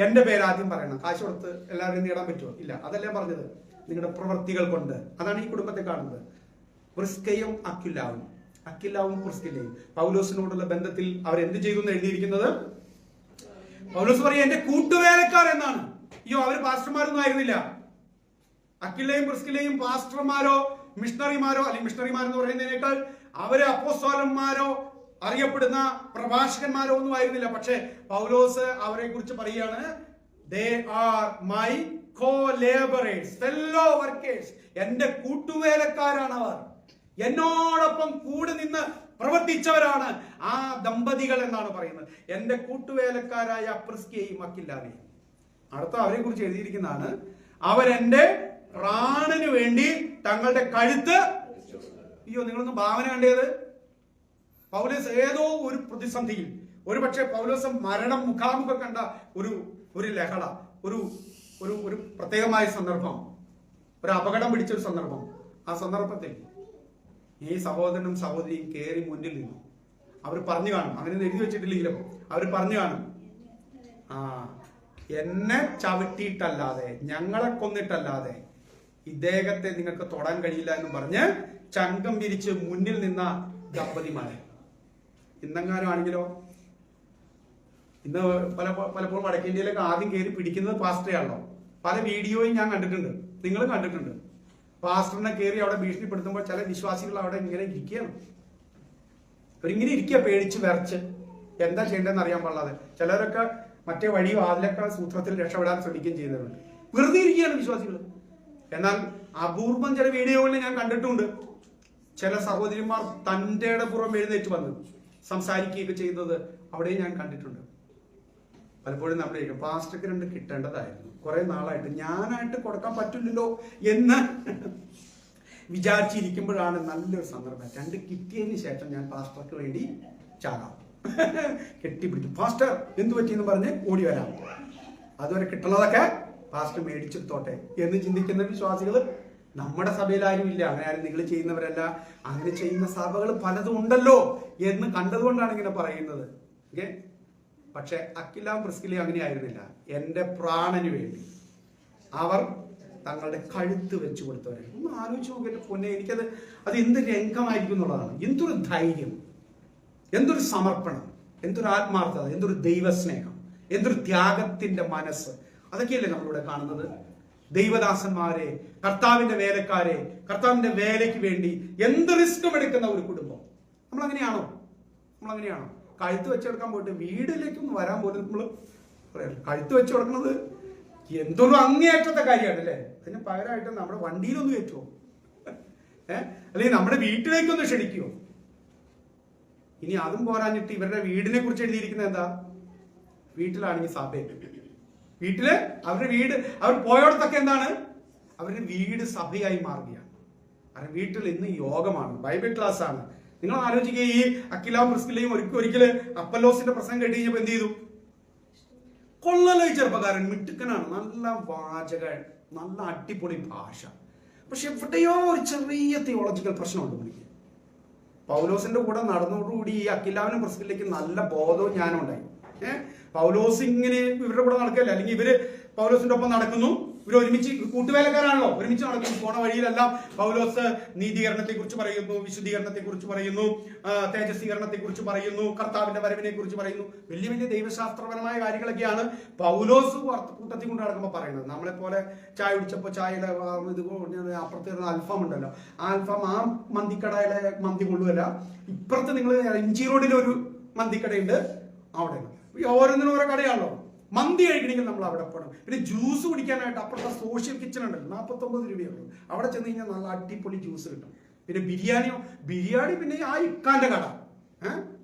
എന്റെ പേര് ആദ്യം പറയണം. കാശ് കൊടുത്ത് എല്ലാവരെയും നേടാൻ പറ്റുമോ? ഇല്ല. അതല്ലേ പറഞ്ഞത്, നിങ്ങളുടെ പ്രവൃത്തികൾ കൊണ്ട്. അതാണ് ഈ കുടുംബത്തെ കാണുന്നത്. പ്രിസ്കയും അക്വിലാവും പ്രിസ്കില്ലയും പൗലോസിനോടുള്ള ബന്ധത്തിൽ അവർ എന്ത് ചെയ്തു എന്ന് എഴുതിയിരിക്കുന്നത്. പൗലോസ് പറയും എന്റെ കൂട്ടുവേലക്കാർ എന്നാണ്. അയ്യോ, അവര് പാസ്റ്റർമാരൊന്നും ആയിരുന്നില്ല. അക്വിലയും പ്രിസ്കില്ലയും പാസ്റ്റർമാരോ മിഷണറിമാരോ, അല്ലെങ്കിൽ മിഷണറിമാരെന്ന് പറയുന്നതിനേക്കാൾ അവര് അപ്പോസ്തലന്മാരോ അറിയപ്പെടുന്ന പ്രഭാഷകന്മാരോ ഒന്നും ആയിരുന്നില്ല. പക്ഷെ പൗലോസ് അവരെ കുറിച്ച് പറയുകയാണ്, they are my co-laborers, fellow workers. എന്റെ കൂട്ടുവേലക്കാരാണ് അവർ, എന്നോടൊപ്പം കൂടെ നിന്ന് പ്രവർത്തിച്ചവരാണ് ആ ദമ്പതികൾ എന്നാണ് പറയുന്നത്. എന്റെ കൂട്ടുവേലക്കാരായ പ്രിസ്കയെയും അക്വിലാവെയും. അടുത്ത അവരെ കുറിച്ച് എഴുതിയിരിക്കുന്നതാണ്, അവരെന്റെ പ്രാണന് വേണ്ടി തങ്ങളുടെ കഴുത്ത്. അയ്യോ, നിങ്ങളൊന്ന് ഭാവന കണ്ടത്. പൗലോസ് ഏതോ ഒരു പ്രതിസന്ധിയിൽ, ഒരുപക്ഷെ പൗലോസ് മരണം മുഖാമുഖം കണ്ട ഒരു ലഹള, ഒരു പ്രത്യേകമായ സന്ദർഭം, ഒരു അപകടം പിടിച്ചൊരു സന്ദർഭം. ആ സന്ദർഭത്തിൽ ഈ സഹോദരനും സഹോദരിയും കയറി മുന്നിൽ നിന്നു. അവർ പറഞ്ഞു കാണും, അങ്ങനെ എഴുതി വെച്ചിട്ടില്ലെങ്കിലും അവർ പറഞ്ഞു കാണും, എന്നെ ചവിട്ടിയിട്ടല്ലാതെ, ഞങ്ങളെ കൊന്നിട്ടല്ലാതെ ഇദ്ദേഹത്തെ നിങ്ങൾക്ക് തൊടാൻ കഴിയില്ല എന്ന് പറഞ്ഞ് ചങ്കം വിരിച്ച് മുന്നിൽ നിന്ന ദമ്പതിമാരെ. ഇന്നെങ്ങാനും ആണെങ്കിലോ, ഇന്ന് പലപ്പോഴും വടക്കേ ഇന്ത്യയിലൊക്കെ ആദ്യം കയറി പിടിക്കുന്നത് പാസ്റ്ററെയാണല്ലോ. പല വീഡിയോയും ഞാൻ കണ്ടിട്ടുണ്ട്, നിങ്ങളും കണ്ടിട്ടുണ്ട്. പാസ്റ്ററിനെ കയറി അവിടെ ഭീഷണിപ്പെടുത്തുമ്പോൾ ചില വിശ്വാസികൾ അവിടെ ഇങ്ങനെ ഇരിക്കുകയാണ്. അവരിങ്ങനെ ഇരിക്കുക, പേടിച്ച് വിറച്ച്, എന്താ ചെയ്യേണ്ടതെന്ന് അറിയാൻ പാടില്ലാതെ. ചിലരൊക്കെ മറ്റേ വഴി വാതിലൊക്കെ സൂത്രത്തിൽ രക്ഷപ്പെടാൻ ശ്രമിക്കുകയും ചെയ്യുന്നവരുണ്ട്. വെറുതെ ഇരിക്കുകയാണ് വിശ്വാസികൾ. എന്നാൽ അപൂർവം ചില വീഡിയോകളിൽ ഞാൻ കണ്ടിട്ടുണ്ട്, ചില സഹോദരിമാർ തൻ്റെ പുറം എഴുന്നേറ്റ് വന്ന് സംസാരിക്കുകയൊക്കെ ചെയ്യുന്നത് അവിടെയും ഞാൻ കണ്ടിട്ടുണ്ട്. പലപ്പോഴും നമ്മുടെ പാസ്റ്റർക്ക് 2 കിട്ടേണ്ടതായിരുന്നു. കുറെ നാളായിട്ട് ഞാനായിട്ട് കൊടുക്കാൻ പറ്റില്ലല്ലോ എന്ന് വിചാരിച്ചിരിക്കുമ്പോഴാണ് നല്ലൊരു സന്ദർഭം. 2 കിട്ടിയതിന് ശേഷം ഞാൻ പാസ്റ്റർക്ക് വേണ്ടി ചാകാം, കെട്ടിപ്പിടിക്കും. പാസ്റ്റർ എന്തു പറ്റിയെന്ന് പറഞ്ഞ് ഓടി വരാം. അതുവരെ കിട്ടുന്നതൊക്കെ പാസ്റ്റർ മേടിച്ചെടുത്തോട്ടെ എന്ന് ചിന്തിക്കുന്ന വിശ്വാസികൾ നമ്മുടെ സഭയിൽ ആരും ഇല്ല. അങ്ങനെ ആരും നിങ്ങൾ ചെയ്യുന്നവരല്ല, അങ്ങനെ ചെയ്യുന്ന സഭകൾ പലതും ഉണ്ടല്ലോ എന്ന് കണ്ടതുകൊണ്ടാണ് ഇങ്ങനെ പറയുന്നത്. ഓക്കെ, പക്ഷെ അക്വിലാവും പ്രിസ്കില്ലയും അങ്ങനെ ആയിരുന്നില്ല. എന്റെ പ്രാണന് വേണ്ടി അവർ തങ്ങളുടെ കഴുത്ത് വെച്ചു കൊടുത്തവരെ. ഒന്ന് ആലോചിച്ച് നോക്കിയിട്ട് പൊന്നെ, എനിക്കത് എന്ത് രംഗമായിരിക്കും എന്നുള്ളതാണ്. എന്തൊരു ധൈര്യം, എന്തൊരു സമർപ്പണം, എന്തൊരു ആത്മാർത്ഥത, എന്തൊരു ദൈവസ്നേഹം, എന്തൊരു ത്യാഗത്തിന്റെ മനസ്സ്. അതൊക്കെയല്ലേ നമ്മളിവിടെ കാണുന്നത്. ദൈവദാസന്മാരെ, കർത്താവിന്റെ വേലക്കാരെ, കർത്താവിന്റെ വേലയ്ക്ക് വേണ്ടി എന്ത് റിസ്ക്കും എടുക്കുന്ന ഒരു കുടുംബം. നമ്മളങ്ങനെയാണോ? കഴുത്ത് വെച്ചെടുക്കാൻ പോയിട്ട് വീട്ടിലേക്കൊന്നും വരാൻ പോലും നമ്മൾ പറയാം. കഴുത്ത് വെച്ച് കൊടുക്കുന്നത് എന്തൊരു അങ്ങേയറ്റത്തെ കാര്യമാണ് അല്ലേ. അതിന് പകരമായിട്ട് നമ്മുടെ വണ്ടിയിലൊന്ന് കയറ്റുമോ? അല്ലെങ്കിൽ നമ്മുടെ വീട്ടിലേക്കൊന്ന് ക്ഷണിക്കുമോ? ഇനി അതും പോരാഞ്ഞിട്ട് ഇവരുടെ വീടിനെ കുറിച്ച് എഴുതിയിരിക്കുന്നത് എന്താ? വീട്ടിലാണെങ്കിൽ സഭയൊക്കെ, വീട്ടില് അവരുടെ വീട്, അവർ പോയോടത്തൊക്കെ എന്താണ്, അവരുടെ വീട് സഭയായി മാറുകയാണ്. അവരുടെ വീട്ടിൽ ഇന്ന് യോഗമാണ്, ബൈബിൾ ക്ലാസ് ആണ്. നിങ്ങൾ ആലോചിക്കുക, ഈ അക്വിലാവും പ്രിസ്കില്ലയും ഒരിക്കല് അപ്പല്ലോസിന്റെ പ്രസംഗം കേട്ട് കഴിഞ്ഞപ്പോ എന്ത് ചെയ്തു? കൊള്ളലോ ഈ ചെറുപ്പക്കാരൻ, മിടുക്കനാണ്, നല്ല വാചകൻ, നല്ല അടിപൊളി ഭാഷ. പക്ഷെ എവിടെയോ ഒരു ചെറിയ തിയോളജിക്കൽ പ്രശ്നമുണ്ട് പുള്ളിക്ക്. പൗലോസിന്റെ കൂടെ നടന്നതോടുകൂടി ഈ അക്വിലാവിനും പ്രിസ്കില്ലയ്ക്കും നല്ല ബോധവും ജ്ഞാനം ഉണ്ടായി. പൗലോസ് ഇങ്ങനെ ഇവരുടെ കൂടെ നടക്കല്ല, അല്ലെങ്കിൽ ഇവര് പൗലോസിന്റെ ഒപ്പം നടക്കുന്നു, ഇവർ ഒരുമിച്ച് കൂട്ടുവേലക്കാരാണല്ലോ, ഒരുമിച്ച് നടക്കുന്നു. പോണ വഴിയിലെല്ലാം പൗലോസ് നീതീകരണത്തെ കുറിച്ച് പറയുന്നു, വിശുദ്ധീകരണത്തെ കുറിച്ച് പറയുന്നു, തേജസ്വീകരണത്തെ കുറിച്ച് പറയുന്നു, കർത്താവിന്റെ വരവിനെ കുറിച്ച് പറയുന്നു. വലിയ വലിയ ദൈവശാസ്ത്രപരമായ കാര്യങ്ങളൊക്കെയാണ് പൗലോസ് കൂട്ടത്തിൽ കൊണ്ട് നടക്കുമ്പോൾ പറയുന്നത്. നമ്മളെ പോലെ ചായ കുടിച്ചപ്പോൾ ചായയുടെ ഇത് അപ്പുറത്ത് അൽഫാം ഉണ്ടല്ലോ, ആ അൽഫാം ആ മന്തിക്കടയിലെ മന്തി കൊള്ളുമല്ല. ഇപ്പുറത്ത് നിങ്ങൾ ഇഞ്ചി റോഡിലൊരു മന്തിക്കടയുണ്ട്, അവിടെ ഓരോന്നിനും ഓരോ കടയാണല്ലോ. മന്തി കഴിക്കണമെങ്കിൽ നമ്മൾ അവിടെ പോകണം. പിന്നെ ജ്യൂസ് കുടിക്കാനായിട്ട് അപ്പുറത്തെ സോഷ്യൽ കിച്ചൺ ഉണ്ടല്ലോ, 49 രൂപയുള്ളൂ. അവിടെ ചെന്ന് കഴിഞ്ഞാൽ നല്ല അടിപൊളി ജ്യൂസ് കിട്ടും. പിന്നെ ബിരിയാണി പിന്നെ ആ ഇക്കാന്റെ കട.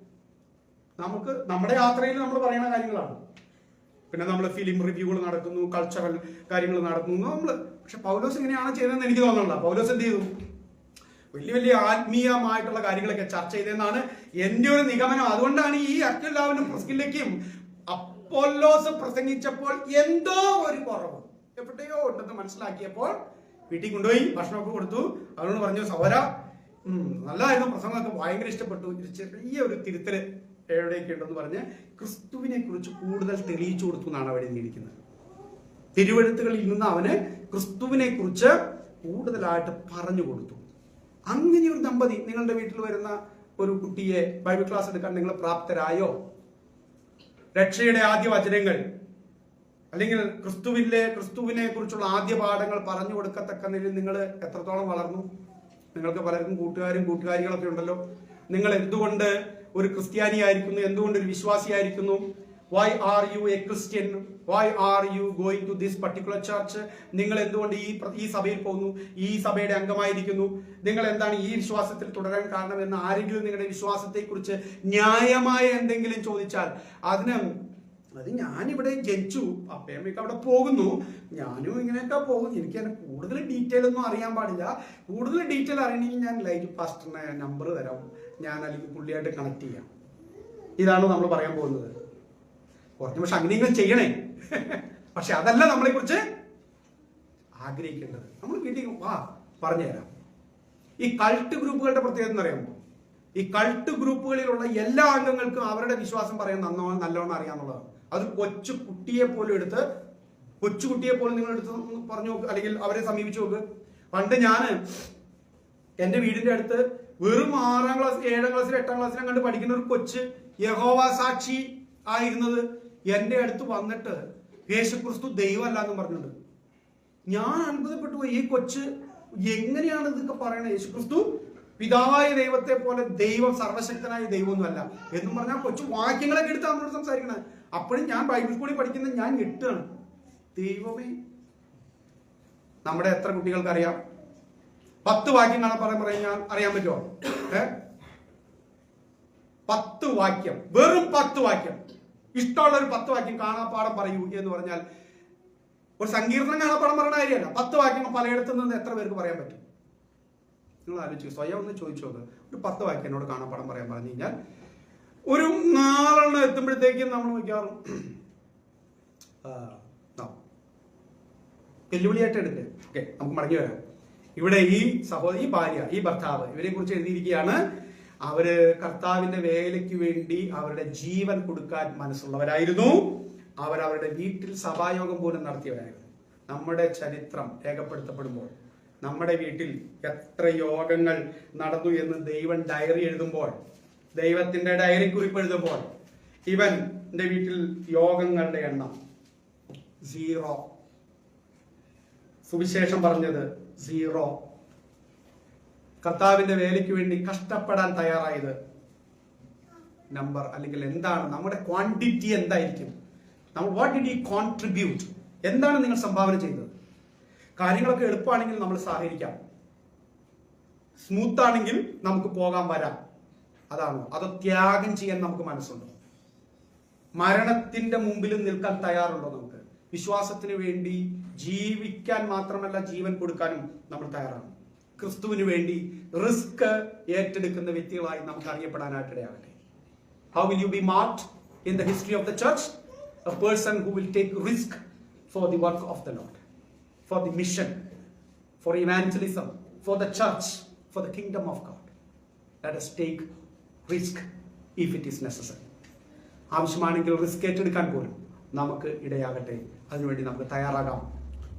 നമുക്ക് നമ്മുടെ യാത്രയിൽ നമ്മൾ പറയുന്ന കാര്യങ്ങളാണ്. പിന്നെ നമ്മൾ ഫിലിം റിവ്യൂകൾ നടക്കുന്നു, കൾച്ചറൽ കാര്യങ്ങൾ നടക്കുന്നു നമ്മൾ. പക്ഷെ പൗലോസ് എങ്ങനെയാണ് ചെയ്തതെന്ന് എനിക്ക് തോന്നുന്നില്ല. പൗലോസ് എന്ത് ചെയ്തു? വലിയ വലിയ ആത്മീയമായിട്ടുള്ള കാര്യങ്ങളൊക്കെ ചർച്ച ചെയ്തതെന്നാണ് എൻ്റെ ഒരു നിഗമനം. അതുകൊണ്ടാണ് ഈ അക്വിലാവിനും പ്രിസ്കില്ലയ്ക്കും അപ്പൊല്ലോസ് പ്രസംഗിച്ചപ്പോൾ എന്തോ ഒരു കുറവ് എവിടെയോ ഉണ്ടെന്ന് മനസ്സിലാക്കിയപ്പോൾ വീട്ടിൽ കൊണ്ടുപോയി ഭക്ഷണമൊക്കെ കൊടുത്തു. അവരോട് പറഞ്ഞു, സഹോദര നല്ലതായിരുന്നു, പ്രസംഗമൊക്കെ ഭയങ്കര ഇഷ്ടപ്പെട്ടു, ചെറിയ ഒരു തിരുത്തല് എവിടെയൊക്കെ ഉണ്ടെന്ന് പറഞ്ഞ് ക്രിസ്തുവിനെ കുറിച്ച് കൂടുതൽ തെളിയിച്ചു കൊടുത്തു എന്നാണ് അവിടെ എഴുതിയിരിക്കുന്നത്. തിരുവെഴുത്തുകളിൽ നിന്ന് അവന് ക്രിസ്തുവിനെ കുറിച്ച് കൂടുതലായിട്ട് പറഞ്ഞു കൊടുത്തു. അങ്ങനെ ഒരു ദമ്പതി നിങ്ങളുടെ വീട്ടിൽ വരുന്ന ഒരു കുട്ടിയെ ബൈബിൾ ക്ലാസ് എടുക്കാൻ നിങ്ങൾ പ്രാപ്തരായോ? രക്ഷയുടെ ആദ്യ വചനങ്ങൾ അല്ലെങ്കിൽ ക്രിസ്തുവിനെ കുറിച്ചുള്ള ആദ്യ പാഠങ്ങൾ പറഞ്ഞു കൊടുക്കത്തക്ക നിലയിൽ നിങ്ങൾ എത്രത്തോളം വളർന്നു? നിങ്ങൾക്ക് പലർക്കും കൂട്ടുകാരികളൊക്കെ ഉണ്ടല്ലോ. നിങ്ങൾ എന്തുകൊണ്ട് ഒരു ക്രിസ്ത്യാനിയായിരിക്കുന്നു? എന്തുകൊണ്ട് ഒരു വിശ്വാസിയായിരിക്കുന്നു? Why are you a Christian? Why are you going to this particular church? നിങ്ങൾ എന്തുകൊണ്ട് ഈ സഭയിൽ പോകുന്നു? ഈ സഭയുടെ അംഗമായിരിക്കുന്നു? നിങ്ങൾ എന്താണ് ഈ വിശ്വാസത്തിൽ തുടരാൻ കാരണം എന്ന് ആരെങ്കിലും നിങ്ങളുടെ വിശ്വാസത്തെക്കുറിച്ച് ന്യായമായ എന്തെങ്കിലും ചോദിച്ചാൽ അത് ഞാനിവിടെ ജനിച്ചു, അപ്പയമ്മയൊക്കെ അവിടെ പോകുന്നു, ഞാനും ഇങ്ങനെയൊക്കെ പോകുന്നു, എനിക്ക് അതിന് കൂടുതൽ ഡീറ്റെയിൽ ഒന്നും അറിയാൻ പാടില്ല. കൂടുതൽ ഡീറ്റെയിൽ അറിയണമെങ്കിൽ ഞാൻ ലൈഫ് പാസ്റ്ററിനെ നമ്പർ തരാം, ഞാൻ അല്ലെങ്കിൽ പുള്ളിയായിട്ട് കണക്ട് ചെയ്യാം. ഇതാണ് നമ്മൾ പറയാൻ പോകുന്നത്. കുറച്ച് പക്ഷെ അങ്ങനെയെങ്കിലും ചെയ്യണേ. പക്ഷെ അതല്ല നമ്മളെ കുറിച്ച് ആഗ്രഹിക്കേണ്ടത്. നമ്മൾ വീട്ടിൽ പറഞ്ഞുതരാം. ഈ കൾട്ട് ഗ്രൂപ്പുകളുടെ പ്രത്യേകത എന്ന് പറയുമ്പോൾ, ഈ കൾട്ട് ഗ്രൂപ്പുകളിലുള്ള എല്ലാ അംഗങ്ങൾക്കും അവരുടെ വിശ്വാസം പറയാൻ നല്ലോണം അറിയാന്നുള്ളതാണ്. അത് കൊച്ചുകുട്ടിയെ പോലും നിങ്ങൾ എടുത്ത് പറഞ്ഞു നോക്ക്, അല്ലെങ്കിൽ അവരെ സമീപിച്ചു നോക്ക്. പണ്ട് ഞാൻ എന്റെ വീടിന്റെ അടുത്ത് വെറും 6ാം ക്ലാസ് 7ാം ക്ലാസ്സിൽ 8ാം ക്ലാസ്സിലും കണ്ട് പഠിക്കുന്ന ഒരു കൊച്ച് യഹോവ സാക്ഷി ആയിരുന്നത് എന്റെ അടുത്ത് വന്നിട്ട് യേശുക്രിസ്തു ദൈവമല്ല എന്ന് പറഞ്ഞിട്ടുണ്ട്. ഞാൻ അത്ഭുതപ്പെട്ടു പോയി. ഈ കൊച്ച് എങ്ങനെയാണ് ഇതൊക്കെ പറയണത്? യേശുക്രിസ്തു പിതാവായ ദൈവത്തെ പോലെ ദൈവം സർവശക്തനായ ദൈവമൊന്നുമല്ല എന്നും പറഞ്ഞാൽ കൊച്ചു വാക്യങ്ങളൊക്കെ എടുത്ത് നമ്മളോട് സംസാരിക്കണേ. അപ്പോഴും ഞാൻ ബൈബിൾ സ്കൂളിൽ പഠിക്കുന്ന ഞാൻ ഞെട്ടാണ്. ദൈവമേ, നമ്മുടെ എത്ര കുട്ടികൾക്ക് അറിയാം? 10 വാക്യം കാണാൻ പറഞ്ഞാൽ അറിയാൻ പറ്റുമോ? 10 വാക്യം, വെറും 10 വാക്യം, ഇഷ്ടമുള്ള ഒരു 10 വാക്യം കാണാപ്പാടം പറയൂ എന്ന് പറഞ്ഞാൽ ഒരു സങ്കീർത്തനം കാണാപ്പാടം പറയുന്ന കാര്യമല്ല. 10 വാക്യം പലയിടത്തു നിന്ന് എത്ര പേർക്ക് പറയാൻ പറ്റും? നിങ്ങൾ ആലോചിച്ചു, സ്വയം ഒന്ന് ചോദിച്ചു നോക്ക്. ഒരു 10 വാക്യം എന്നോട് കാണാപ്പാടം പറയാൻ പറഞ്ഞു കഴിഞ്ഞാൽ ഒരു 4 എത്തുമ്പോഴത്തേക്കും നമ്മൾ മിക്കവാറും വെല്ലുവിളിയായിട്ട് എടുക്കുക. ഓക്കെ, നമുക്ക് മടങ്ങി വരാം. ഇവിടെ ഈ ഭാര്യ, ഈ ഭർത്താവ്, ഇവരെ കുറിച്ച് എഴുതിയിരിക്കുകയാണ്. അവര് കർത്താവിന്റെ വേലയ്ക്ക് വേണ്ടി അവരുടെ ജീവൻ കൊടുക്കാൻ മനസ്സുള്ളവരായിരുന്നു. അവരവരുടെ വീട്ടിൽ സഭായോഗം പോലും നടത്തിയവരായിരുന്നു. നമ്മുടെ ചരിത്രം രേഖപ്പെടുത്തപ്പെടുമ്പോൾ, നമ്മുടെ വീട്ടിൽ എത്ര യോഗങ്ങൾ നടന്നു എന്ന് ദൈവം ഡയറി എഴുതുമ്പോൾ, ദൈവത്തിന്റെ ഡയറി കുറിപ്പ് എഴുതുമ്പോൾ, ഇവന്റെ വീട്ടിൽ യോഗങ്ങളുടെ എണ്ണം 0. സുവിശേഷം പറഞ്ഞത് 0. കർത്താവിന്റെ വേലയ്ക്ക് വേണ്ടി കഷ്ടപ്പെടാൻ തയ്യാറായത് നമ്പർ, അല്ലെങ്കിൽ എന്താണ് നമ്മുടെ ക്വാണ്ടിറ്റി എന്തായിരിക്കും? What did you contribute? എന്താണ് നിങ്ങൾ സംഭാവന ചെയ്തത്? കാര്യങ്ങളൊക്കെ എളുപ്പമാണെങ്കിൽ നമ്മൾ സഹകരിക്കാം, സ്മൂത്ത് ആണെങ്കിൽ നമുക്ക് പോകാൻ വരാം. അതാണോ? അതോ ത്യാഗം ചെയ്യാൻ നമുക്ക് മനസ്സുണ്ടോ? മരണത്തിന്റെ മുമ്പിൽ നിൽക്കാൻ തയ്യാറുണ്ടോ? നമുക്ക് വിശ്വാസത്തിന് വേണ്ടി ജീവിക്കാൻ മാത്രമല്ല ജീവൻ കൊടുക്കാനും നമ്മൾ തയ്യാറാണ്. ക്രിസ്തുവിന് വേണ്ടി റിസ്ക് ഏറ്റെടുക്കുന്ന വ്യക്തികളായി നമുക്ക് അറിയപ്പെടാനായിട്ടിടയാകട്ടെ. How will you be marked in the history of the church? A person who will take risk for the work of the Lord, for the mission, for evangelism, for the church, for the kingdom of God. Let us take risk if it is necessary. ആവശ്യമാണെങ്കിൽ risk ഏറ്റെടുക്കാൻ പോലും നമുക്ക് ഇടയാകട്ടെ. അതിനുവേണ്ടി നമുക്ക് തയ്യാറാകാം.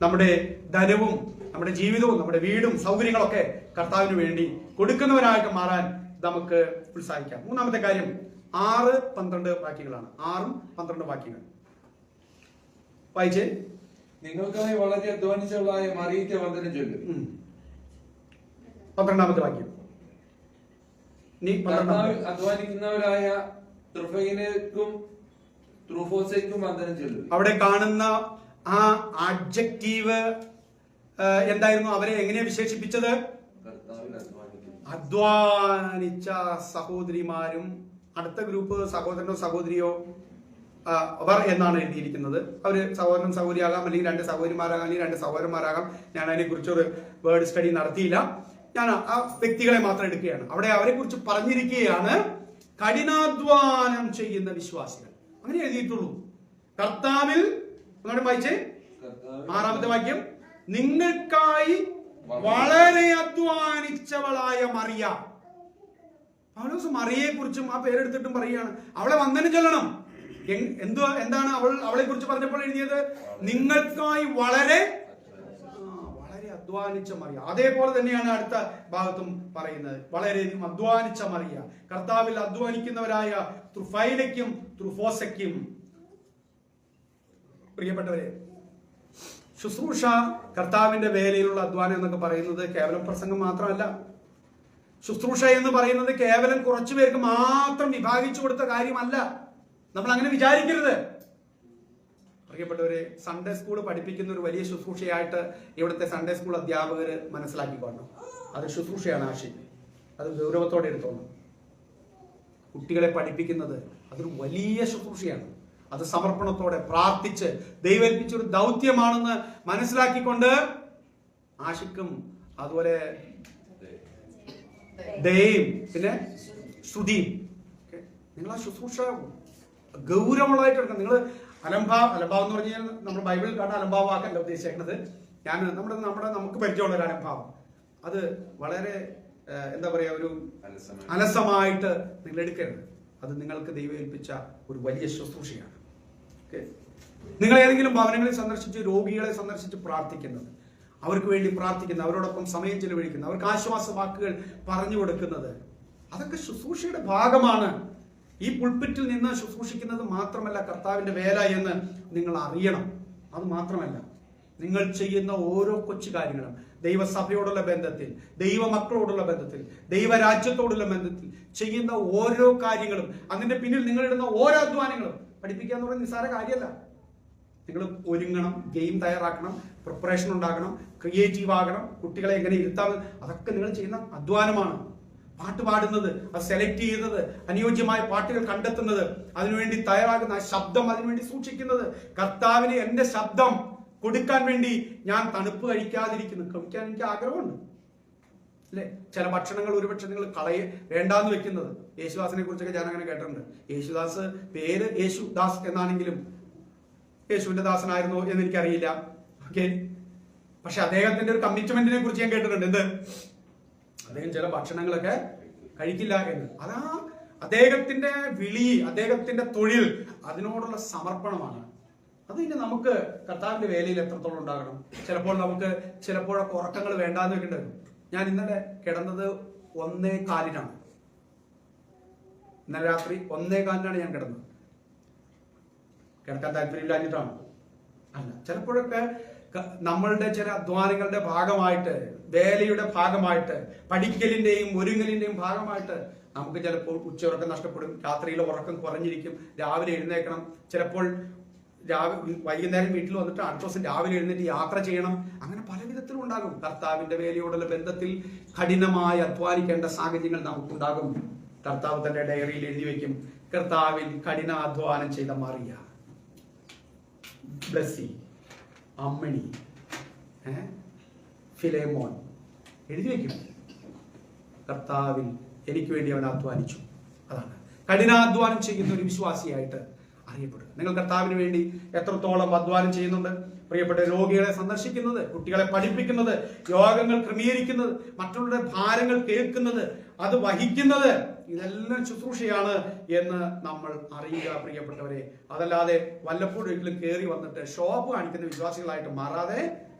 നമ്മുടെ ധനവും നമ്മുടെ ജീവിതവും നമ്മുടെ വീടും സൗകര്യങ്ങളൊക്കെ കർത്താവിന് വേണ്ടി കൊടുക്കുന്നവരായിട്ട് മാറാൻ നമുക്ക് ഉത്സാഹിക്കാം. മൂന്നാമത്തെ കാര്യം 6-12 വാക്യങ്ങളാണ്. 6-12 വാക്യങ്ങൾ വായിച്ചേ. നിങ്ങൾക്കായി വളരെ അധ്വാനിച്ചവളായ മറിയത്തെ വന്ദനം ചൊല്ലും. 12ാമത്തെ വാക്യം. അധ്വാനിക്കുന്നവരായ ത്രൂഫോസയ്ക്കും വന്ദനം ചൊല്ലും. അവിടെ കാണുന്ന ആ ആഡ്ജക്റ്റീവ് എന്തായിരുന്നു? അവരെ എങ്ങനെയാ വിശേഷിപ്പിച്ചത്? അധ്വാനിച്ച സഹോദരിമാരും. അടുത്ത ഗ്രൂപ്പ് സഹോദരനോ സഹോദരിയോ അവർ എന്നാണ് എഴുതിയിരിക്കുന്നത്. അവര് സഹോദരനും സഹോദരിയാകാം, അല്ലെങ്കിൽ 2 സഹോദരിമാരാകാം, അല്ലെങ്കിൽ 2 സഹോദരന്മാരാകാം. ഞാൻ അതിനെ കുറിച്ചൊരു വേർഡ് സ്റ്റഡി നടത്തിയില്ല. ഞാൻ ആ വ്യക്തികളെ മാത്രം എടുക്കുകയാണ്. അവിടെ അവരെ കുറിച്ച് പറഞ്ഞിരിക്കുകയാണ് കഠിനാധ്വാനം ചെയ്യുന്ന വിശ്വാസികൾ. അങ്ങനെ എഴുതിയിട്ടുള്ളൂ. കർത്താവിൽ വായിച്ചേ 6ാമത്തെ വാക്യം. നിങ്ങൾക്കായി വളരെ അധ്വാനിച്ചവളായ മറിയ. പൗലോസ് മറിയയെ കുറിച്ചും ആ പേരെടുത്തിട്ടും പറയുകയാണ്, അവളെ വന്ദനം ചൊല്ലണം. എന്താണ് അവളെ കുറിച്ച് പറഞ്ഞപ്പോൾ എഴുതിയത്? നിങ്ങൾക്കായി വളരെ അധ്വാനിച്ച മറിയ. അതേപോലെ തന്നെയാണ് അടുത്ത ഭാഗത്തും പറയുന്നത്, വളരെയധികം അധ്വാനിച്ച മറിയ. കർത്താവിൽ അധ്വാനിക്കുന്നവരായ ത്രുഫൈലയ്ക്കും ത്രുഫോസയ്ക്കും. പ്രിയപ്പെട്ടവരെ, ശുശ്രൂഷ, കർത്താവിന്റെ വേലയിലുള്ള അധ്വാനം എന്നൊക്കെ പറയുന്നത് കേവലം പ്രസംഗം മാത്രമല്ല. ശുശ്രൂഷ എന്ന് പറയുന്നത് കേവലം കുറച്ചു പേർക്ക് മാത്രം വിഭാഗിച്ചു കൊടുത്ത കാര്യമല്ല. നമ്മൾ അങ്ങനെ വിചാരിക്കരുത്. പ്രിയപ്പെട്ടവരെ, സൺഡേ സ്കൂൾ പഠിപ്പിക്കുന്ന ഒരു വലിയ ശുശ്രൂഷയായിട്ട് ഇവിടുത്തെ സൺഡേ സ്കൂൾ അധ്യാപകർ മനസ്സിലാക്കിക്കൊള്ളണം. അത് ശുശ്രൂഷയാണ്. അത് ഗൗരവത്തോടെ എടുത്തോണം. കുട്ടികളെ പഠിപ്പിക്കുന്നത് അതൊരു വലിയ ശുശ്രൂഷയാണ്. അത് സമർപ്പണത്തോടെ പ്രാർത്ഥിച്ച് ദൈവേൽപ്പിച്ചൊരു ദൗത്യമാണെന്ന് മനസ്സിലാക്കിക്കൊണ്ട് ആഷിക്കും അതുപോലെ ദയയും പിന്നെ ശ്രുതിയും നിങ്ങൾ ആ ശുശ്രൂഷ ഗൗരവമുള്ളതായിട്ട് എടുക്കണം. നിങ്ങൾ അലംഭാവം എന്ന് പറഞ്ഞു കഴിഞ്ഞാൽ നമ്മൾ ബൈബിളിൽ കാണുന്ന അലംഭാവമാക്കല്ല ഉദ്ദേശിക്കുന്നത്. നമുക്ക് പരിചയമുള്ള ഒരു അലംഭാവം, അത് വളരെ എന്താ പറയാ, ഒരു അലസമായിട്ട് നിങ്ങൾ എടുക്കരുത്. അത് നിങ്ങൾക്ക് ദൈവം ഏൽപ്പിച്ച ഒരു വലിയ ശുശ്രൂഷയാണ്. നിങ്ങൾ ഏതെങ്കിലും ഭവനങ്ങളിൽ സന്ദർശിച്ച് രോഗികളെ സന്ദർശിച്ച് പ്രാർത്ഥിക്കുന്നത്, അവർക്ക് വേണ്ടി പ്രാർത്ഥിക്കുന്നത്, അവരോടൊപ്പം സമയം ചെലവഴിക്കുന്നത്, അവർക്ക് ആശ്വാസ വാക്കുകൾ പറഞ്ഞു കൊടുക്കുന്നത്, അതൊക്കെ ശുശ്രൂഷയുടെ ഭാഗമാണ്. ഈ പുൾപിറ്റിൽ നിന്ന് ശുശ്രൂഷിക്കുന്നത് മാത്രമല്ല കർത്താവിന്റെ വേല എന്ന് നിങ്ങൾ അറിയണം. അത് മാത്രമല്ല, നിങ്ങൾ ചെയ്യുന്ന ഓരോ കൊച്ചു കാര്യങ്ങളും ദൈവസഭയോടുള്ള ബന്ധത്തിൽ, ദൈവമക്കളോടുള്ള ബന്ധത്തിൽ, ദൈവരാജ്യത്തോടുള്ള ബന്ധത്തിൽ ചെയ്യുന്ന ഓരോ കാര്യങ്ങളും, അതിന്റെ പിന്നിൽ നിങ്ങളിടുന്ന ഓരോ അധ്വാനങ്ങളും പഠിപ്പിക്കുക എന്ന് പറയുന്നത് നിസ്സാര കാര്യമല്ല. നിങ്ങൾ ഒരുങ്ങണം, ഗെയിം തയ്യാറാക്കണം, പ്രിപ്പറേഷൻ ഉണ്ടാക്കണം, ക്രിയേറ്റീവ് ആകണം, കുട്ടികളെ എങ്ങനെ ഇരുത്താം, അതൊക്കെ നിങ്ങൾ ചെയ്യുന്ന അധ്വാനമാണ്. പാട്ട് പാടുന്നത്, അത് സെലക്ട് ചെയ്യുന്നത്, അനുയോജ്യമായ പാട്ടുകൾ കണ്ടെത്തുന്നത്, അതിനുവേണ്ടി തയ്യാറാകുന്ന ആ ശബ്ദം അതിനുവേണ്ടി സൂക്ഷിക്കുന്നത്, കർത്താവിന് എന്റെ ശബ്ദം കൊടുക്കാൻ വേണ്ടി ഞാൻ തണുപ്പ് കഴിക്കാൻ എനിക്ക് ആഗ്രഹമുണ്ട് അല്ലെ. ചില ഭക്ഷണങ്ങൾ ഒരുപക്ഷെ നിങ്ങൾ വേണ്ടാന്ന് വെക്കുന്നത്. യേശുദാസിനെ കുറിച്ചൊക്കെ ഞാൻ അങ്ങനെ കേട്ടിട്ടുണ്ട്. യേശുദാസ് പേര് യേശുദാസ് എന്നാണെങ്കിലും യേശുവിന്റെ ദാസനായിരുന്നോ എന്ന് എനിക്കറിയില്ല. ഓക്കെ, പക്ഷെ അദ്ദേഹത്തിന്റെ ഒരു കമ്മിറ്റ്മെന്റിനെ കുറിച്ച് ഞാൻ കേട്ടിട്ടുണ്ട്. എന്ത്, അദ്ദേഹം ചില ഭക്ഷണങ്ങളൊക്കെ കഴിക്കില്ല എന്ന്. അതാ അദ്ദേഹത്തിന്റെ വിളി, അദ്ദേഹത്തിന്റെ തൊഴിൽ, അതിനോടുള്ള സമർപ്പണമാണ്. അത് ഇനി നമുക്ക് കർത്താവിന്റെ വേലയിൽ എത്രത്തോളം ഉണ്ടാകണം. ചിലപ്പോഴൊക്കെ ഉറക്കങ്ങൾ വേണ്ടാന്ന് വെക്കേണ്ടി വരും. ഞാൻ ഇന്നലെ കിടന്നത് 1:15 ഇന്നലെ രാത്രി 1:15 ഞാൻ കിടന്നത്. കിടക്കാൻ താല്പര്യമില്ലാഞ്ഞിട്ടാണ് അല്ല. ചിലപ്പോഴൊക്കെ നമ്മളുടെ ചില അധ്വാനങ്ങളുടെ ഭാഗമായിട്ട്, വേലയുടെ ഭാഗമായിട്ട്, പഠിക്കലിന്റെയും ഒരുങ്ങലിന്റെയും ഭാഗമായിട്ട് നമുക്ക് ചിലപ്പോൾ ഉച്ചയുറക്കം നഷ്ടപ്പെടും, രാത്രിയിലെ ഉറക്കം കുറഞ്ഞിരിക്കും, രാവിലെ എഴുന്നേക്കണം, ചിലപ്പോൾ വൈകുന്നേരം വീട്ടിൽ വന്നിട്ട് അടുത്ത ദിവസം രാവിലെ എഴുന്നേറ്റ് യാത്ര ചെയ്യണം. അങ്ങനെ പല വിധത്തിലും ഉണ്ടാകും. കർത്താവിന്റെ വേലയോടുള്ള ബന്ധത്തിൽ കഠിനമായി അധ്വാനിക്കേണ്ട സാഹചര്യങ്ങൾ നമുക്കുണ്ടാകും. കർത്താവ് തന്റെ ഡയറിയിൽ എഴുതി വെക്കും, കർത്താവിൽ കഠിനാധ്വാനം ചെയ്ത മറിയ, ബ്ലസ്സി, അമ്മണി, ഫിലേമോൻ എഴുതി വെക്കും, കർത്താവിൽ എനിക്ക് വേണ്ടി അവൻ അധ്വാനിച്ചു. അതാണ് കഠിനാധ്വാനം ചെയ്യുന്ന ഒരു വിശ്വാസിയായിട്ട് അറിയപ്പെടുക. നിങ്ങൾ കർത്താവിന് വേണ്ടി എത്രത്തോളം അധ്വാനം ചെയ്യുന്നുണ്ട്? പ്രിയപ്പെട്ട രോഗികളെ സന്ദർശിക്കുന്നത്, കുട്ടികളെ പഠിപ്പിക്കുന്നത്, യോഗങ്ങൾ ക്രമീകരിക്കുന്നത്, മറ്റുള്ളവരുടെ ഭാരങ്ങൾ കേൾക്കുന്നത്, അത് വഹിക്കുന്നത്, ഇതെല്ലാം ശുശ്രൂഷയാണ് എന്ന് നമ്മൾ അറിയുക പ്രിയപ്പെട്ടവരെ. അതല്ലാതെ വല്ലപ്പോഴെങ്കിലും കയറി വന്നിട്ട് ഷോപ്പ് കാണിക്കുന്ന വിശ്വാസികളായിട്ട് മാറാതെ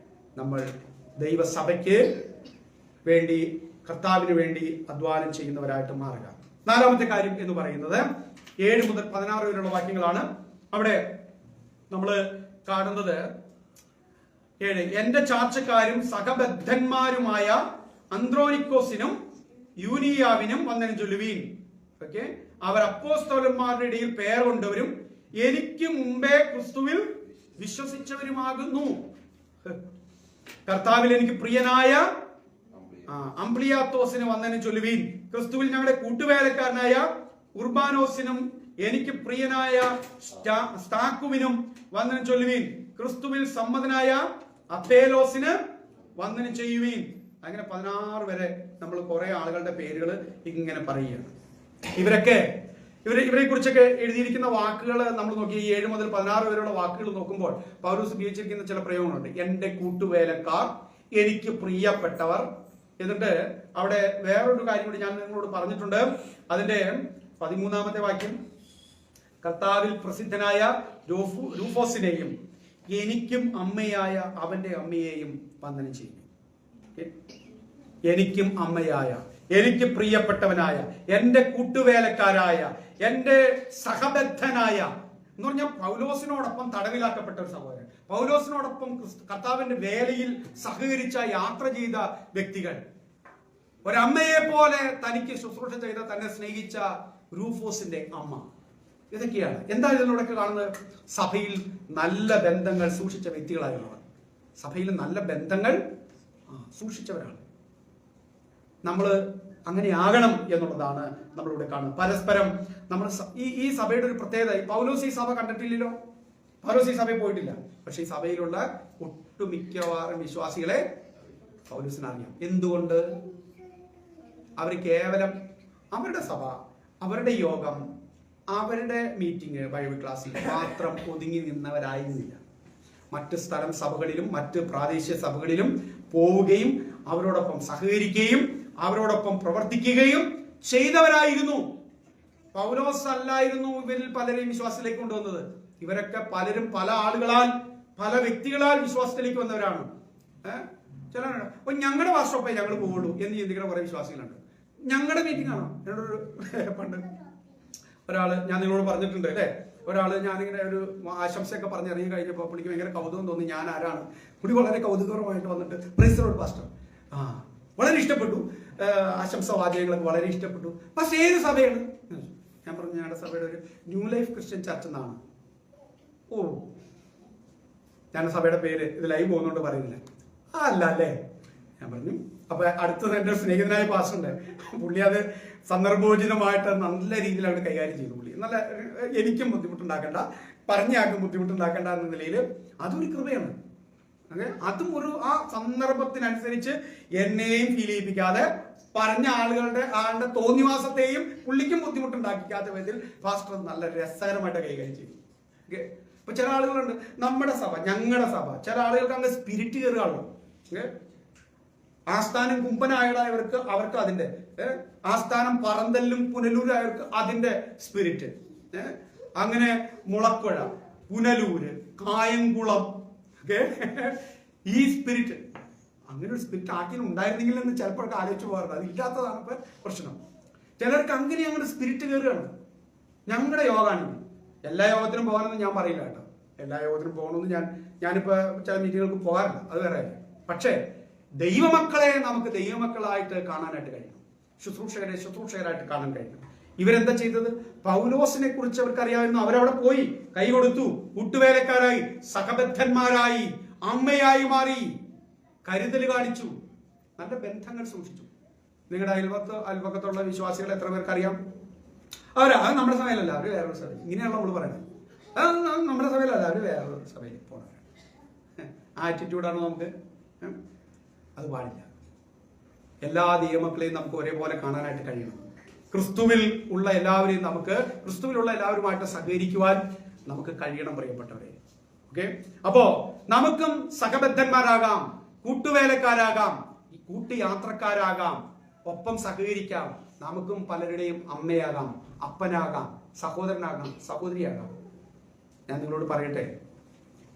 നമ്മൾ ദൈവസഭയ്ക്ക് വേണ്ടി, കർത്താവിന് വേണ്ടി അധ്വാനം ചെയ്യുന്നവരായിട്ട് മാറുക. 4ാമത്തെ കാര്യം എന്ന് പറയുന്നത് 7 മുതൽ 16 വരെയുള്ള വാക്യങ്ങളാണ്. അവിടെ നമ്മൾ കാണുന്നത് 7, എന്റെ ചാർച്ചക്കാരും സഹബദ്ധന്മാരുമായ അന്ത്രോനിക്കോസിനും യൂനിയാവിനും വന്ദനം ചൊല്ലുവീൻ. ഓക്കെ, അവർ അപ്പോസ്തലന്മാരുടെ ഇടയിൽ പേർ കൊണ്ടവരും എനിക്ക് മുമ്പേ ക്രിസ്തുവിൽ വിശ്വസിച്ചവരുമാകുന്നു. കർത്താവിൽ എനിക്ക് പ്രിയനായ അംബ്ലിയാത്തോസിന് വന്ദനം ചൊല്ലുവീൻ. ക്രിസ്തുവിൽ ഞങ്ങളുടെ കൂട്ടുവേലക്കാരനായ ഉർബാനോസിനും എനിക്ക് പ്രിയനായ സ്താക്കുവിനും വന്ദനം ചൊല്ലുവീൻ. ക്രിസ്തുവിൽ സമ്മതനായ അപ്പേലോസിന് വന്ദനം ചെയ്യുവീൻ. അങ്ങനെ 16 വരെ നമ്മൾ കുറെ ആളുകളുടെ പേരുകൾ ഇങ്ങനെ പറയുകയാണ്. ഇവരെ കുറിച്ചൊക്കെ എഴുതിയിരിക്കുന്ന വാക്കുകൾ നമ്മൾ നോക്കി, 7 മുതൽ 16 വരെയുള്ള വാക്കുകൾ നോക്കുമ്പോൾ പൗലോസ് ഉപയോഗിച്ചിരിക്കുന്ന ചില പ്രയോഗങ്ങളുണ്ട്. എന്റെ കൂട്ടുവേലക്കാർ, എനിക്ക് പ്രിയപ്പെട്ടവർ എന്നിട്ട് അവിടെ വേറൊരു കാര്യം കൂടി ഞാൻ നിങ്ങളോട് പറഞ്ഞിട്ടുണ്ട്. അതിന്റെ 13-ാമത്തെ വാക്യം, കർത്താവിൽ പ്രസിദ്ധനായ രൂഫോസിനെയും എനിക്കും അമ്മയായ അവന്റെ അമ്മയെയും വന്ദനം ചെയ്യുന്നു. എനിക്കും അമ്മയായ, എനിക്ക് പ്രിയപ്പെട്ടവനായ, എന്റെ കൂട്ടുവേലക്കാരായ, എന്റെ സഹബദ്ധനായ എന്ന് പറഞ്ഞാൽ പൗലോസിനോടൊപ്പം തടവിലാക്കപ്പെട്ട ഒരു സഹോദരൻ, പൗലോസിനോടൊപ്പം കർത്താവിന്റെ വേലയിൽ സഹകരിച്ച യാത്ര ചെയ്ത വ്യക്തികൾ, ഒരമ്മയെ പോലെ തനിക്ക് ശുശ്രൂഷ ചെയ്ത, തന്നെ സ്നേഹിച്ച രൂഫോസിന്റെ അമ്മ. ഇതൊക്കെയാണ് എന്താ ഇതിലൂടെയൊക്കെ കാണുന്നത്? സഭയിൽ നല്ല ബന്ധങ്ങൾ സൂക്ഷിച്ച വ്യക്തികളായിരുന്നവർ, സഭയിൽ നല്ല ബന്ധങ്ങൾ സൂക്ഷിച്ചവരാണ്. നമ്മൾ അങ്ങനെ ആകണം എന്നുള്ളതാണ് നമ്മളിവിടെ കാണുന്നത്. പരസ്പരം നമ്മൾ ഈ സഭയുടെ ഒരു പ്രത്യേകത, പൗലോസ് ഈ സഭ കണ്ടിട്ടില്ലല്ലോ, പൗലോസ് ഈ സഭയിൽ പോയിട്ടില്ല. പക്ഷെ ഈ സഭയിലുള്ള ഒട്ടുമിക്കവാറും വിശ്വാസികളെ പൗലോസിന് അറിയാം. എന്തുകൊണ്ട്? അവർ കേവലം അവരുടെ സഭ, അവരുടെ യോഗം, അവരുടെ മീറ്റിംഗ്, ബൈബിൾ ക്ലാസ്സിൽ മാത്രം ഒതുങ്ങി നിന്നവരായിരുന്നില്ല. മറ്റ് സ്ഥലം സഭകളിലും മറ്റ് പ്രാദേശിക സഭകളിലും പോവുകയും അവരോടൊപ്പം സഹകരിക്കുകയും അവരോടൊപ്പം പ്രവർത്തിക്കുകയും ചെയ്തവരായിരുന്നു. പൗലോസ് അല്ലായിരുന്നു ഇവരിൽ പലരെയും വിശ്വാസത്തിലേക്ക് കൊണ്ടുവന്നത്. ഇവരൊക്കെ പലരും പല ആളുകളാൽ, പല വ്യക്തികളാൽ വിശ്വാസത്തിലേക്ക് വന്നവരാണ്. ചില ഞങ്ങളുടെ വർക്ക്ഷോപ്പേ ഞങ്ങൾ പോവുള്ളൂ എന്ന് ചിന്തിക്കുന്ന കുറെ വിശ്വാസികളുണ്ട്. ഞങ്ങളുടെ മീറ്റിംഗ് ആണോ? എന്നോടൊരു പണ്ട് ഒരാള്, ഞാൻ നിങ്ങളോട് പറഞ്ഞിട്ടുണ്ട് അല്ലേ, ഒരാള് ഞാനിങ്ങനെ ഒരു ആശംസയൊക്കെ പറഞ്ഞിറങ്ങി കഴിഞ്ഞപ്പോൾ പുള്ളിക്ക് ഭയങ്കര കൗതുകം തോന്നി. ഞാൻ ആരാണ്? പുള്ളി വളരെ കൗതുകപരമായിട്ട് വന്നിട്ട് പ്രൈസ് ദി ലോർഡ് പാസ്റ്റർ, വളരെ ഇഷ്ടപ്പെട്ടു, ആശംസ വാചകങ്ങളൊക്കെ വളരെ ഇഷ്ടപ്പെട്ടു. പക്ഷെ ഏത് സഭയാണ്? ഞാൻ പറഞ്ഞു ഞങ്ങളുടെ സഭയുടെ ഒരു ന്യൂ ലൈഫ് ക്രിസ്ത്യൻ ചർച്ച് എന്നാണ്. ഓ, ഞാൻ സഭയുടെ പേര് ഇത് ലൈവ് പോകുന്നോണ്ട് പറയുന്നില്ല. അല്ല അല്ലേ? ഞാൻ പറഞ്ഞു. അപ്പൊ അടുത്തത് എൻ്റെ സ്നേഹിതനായ പാസ്റ്ററുണ്ട്, പുള്ളി അത് സന്ദർഭോചിതമായിട്ട് നല്ല രീതിയിൽ അവിടെ കൈകാര്യം ചെയ്തു. പുള്ളി നല്ല, എനിക്കും ബുദ്ധിമുട്ടുണ്ടാക്കണ്ട, പറഞ്ഞാക്കും ബുദ്ധിമുട്ടുണ്ടാക്കണ്ട എന്ന നിലയിൽ അതൊരു കൃപയാണ്. അതും ഒരു ആ സന്ദർഭത്തിനനുസരിച്ച് എന്നെയും ഫീൽ ചെയ്യിപ്പിക്കാതെ, പറഞ്ഞ ആളുടെ തോന്നിവാസത്തെയും പുള്ളിക്കും ബുദ്ധിമുട്ടുണ്ടാക്കിക്കാത്ത വിധത്തിൽ പാസ്റ്റർ നല്ല രസകരമായിട്ട് കൈകാര്യം ചെയ്തു. ഇപ്പൊ ചില ആളുകളുണ്ട്, നമ്മുടെ സഭ, ഞങ്ങളുടെ സഭ, ചില ആളുകൾക്ക് അങ്ങ് സ്പിരിറ്റ് കയറുകയാണല്ലോ. ആസ്ഥാനം കുമ്പനായവർക്ക് അവർക്ക് അതിന്റെ, ആസ്ഥാനം പറന്തല്ലും പുനലൂരായവർക്ക് അതിന്റെ സ്പിരിറ്റ്, അങ്ങനെ മുളക്കുഴ, പുനലൂര്, കായംകുളം, ഈ സ്പിരിറ്റ്, അങ്ങനെ ഒരു സ്പിരിറ്റ് ആക്കിയും ഉണ്ടായിരുന്നെങ്കിൽ എന്ന് ചിലപ്പോഴൊക്കെ ആലോചിച്ച് പോകാറുണ്ട്. അത് ഇല്ലാത്തതാണ് ഇപ്പൊ പ്രശ്നം. ചിലർക്ക് അങ്ങനെ സ്പിരിറ്റ് കയറുകയാണ്. ഞങ്ങളുടെ യോഗമാണെങ്കിൽ എല്ലാ യോഗത്തിനും പോകാനൊന്നും ഞാൻ പറയില്ല കേട്ടോ, എല്ലാ യോഗത്തിനും പോകണമെന്ന് ഞാനിപ്പോ ചില മീറ്റിങ്ങുകൾക്ക് പോകാറില്ല, അത് വേറെ. പക്ഷേ ദൈവമക്കളെ നമുക്ക് ദൈവമക്കളായിട്ട് കാണാനായിട്ട് കഴിയും, ശുശ്രൂഷകരായിട്ട് കാണാൻ കഴിയും. ഇവരെന്താ ചെയ്തത്? പൗലോസിനെ കുറിച്ച് അവർക്ക് അറിയാമായിരുന്നു. അവരവിടെ പോയി കൈ കൊടുത്തു, കൂട്ടുവേലക്കാരായി, സഹബദ്ധന്മാരായി, അമ്മയായി മാറി, കരുതൽ കാണിച്ചു, നല്ല ബന്ധങ്ങൾ സൂക്ഷിച്ചു. നിങ്ങളുടെ അയൽപക്കത്തുള്ള വിശ്വാസികൾ എത്ര പേർക്ക് അറിയാം? അത് നമ്മുടെ സഭയിലല്ല, അവര് വേറൊരു സഭയിൽ. ഇങ്ങനെയുള്ള നമ്മൾ പറയുന്നത്, അത് നമ്മുടെ സഭയിലല്ല, അവര് വേറൊരു സഭയിൽ പോണവരാണ്. ആറ്റിറ്റ്യൂഡാണ് നമുക്ക്, അത് പാടില്ല. എല്ലാ ദൈവമക്കളെയും നമുക്ക് ഒരേപോലെ കാണാനായിട്ട് കഴിയണം. ക്രിസ്തുവിൽ ഉള്ള എല്ലാവരുമായിട്ട് സഹകരിക്കുവാൻ നമുക്ക് കഴിയണം പ്രിയപ്പെട്ടവരെ. ഓക്കെ, അപ്പോ നമുക്കും സഹബദ്ധന്മാരാകാം, കൂട്ടുവേലക്കാരാകാം, കൂട്ടുയാത്രക്കാരാകാം, ഒപ്പം സഹകരിക്കാം. നമുക്കും പലരുടെയും അമ്മയാകാം, അപ്പനാകാം, സഹോദരനാകാം, സഹോദരിയാകാം. ഞാൻ നിങ്ങളോട് പറയട്ടെ,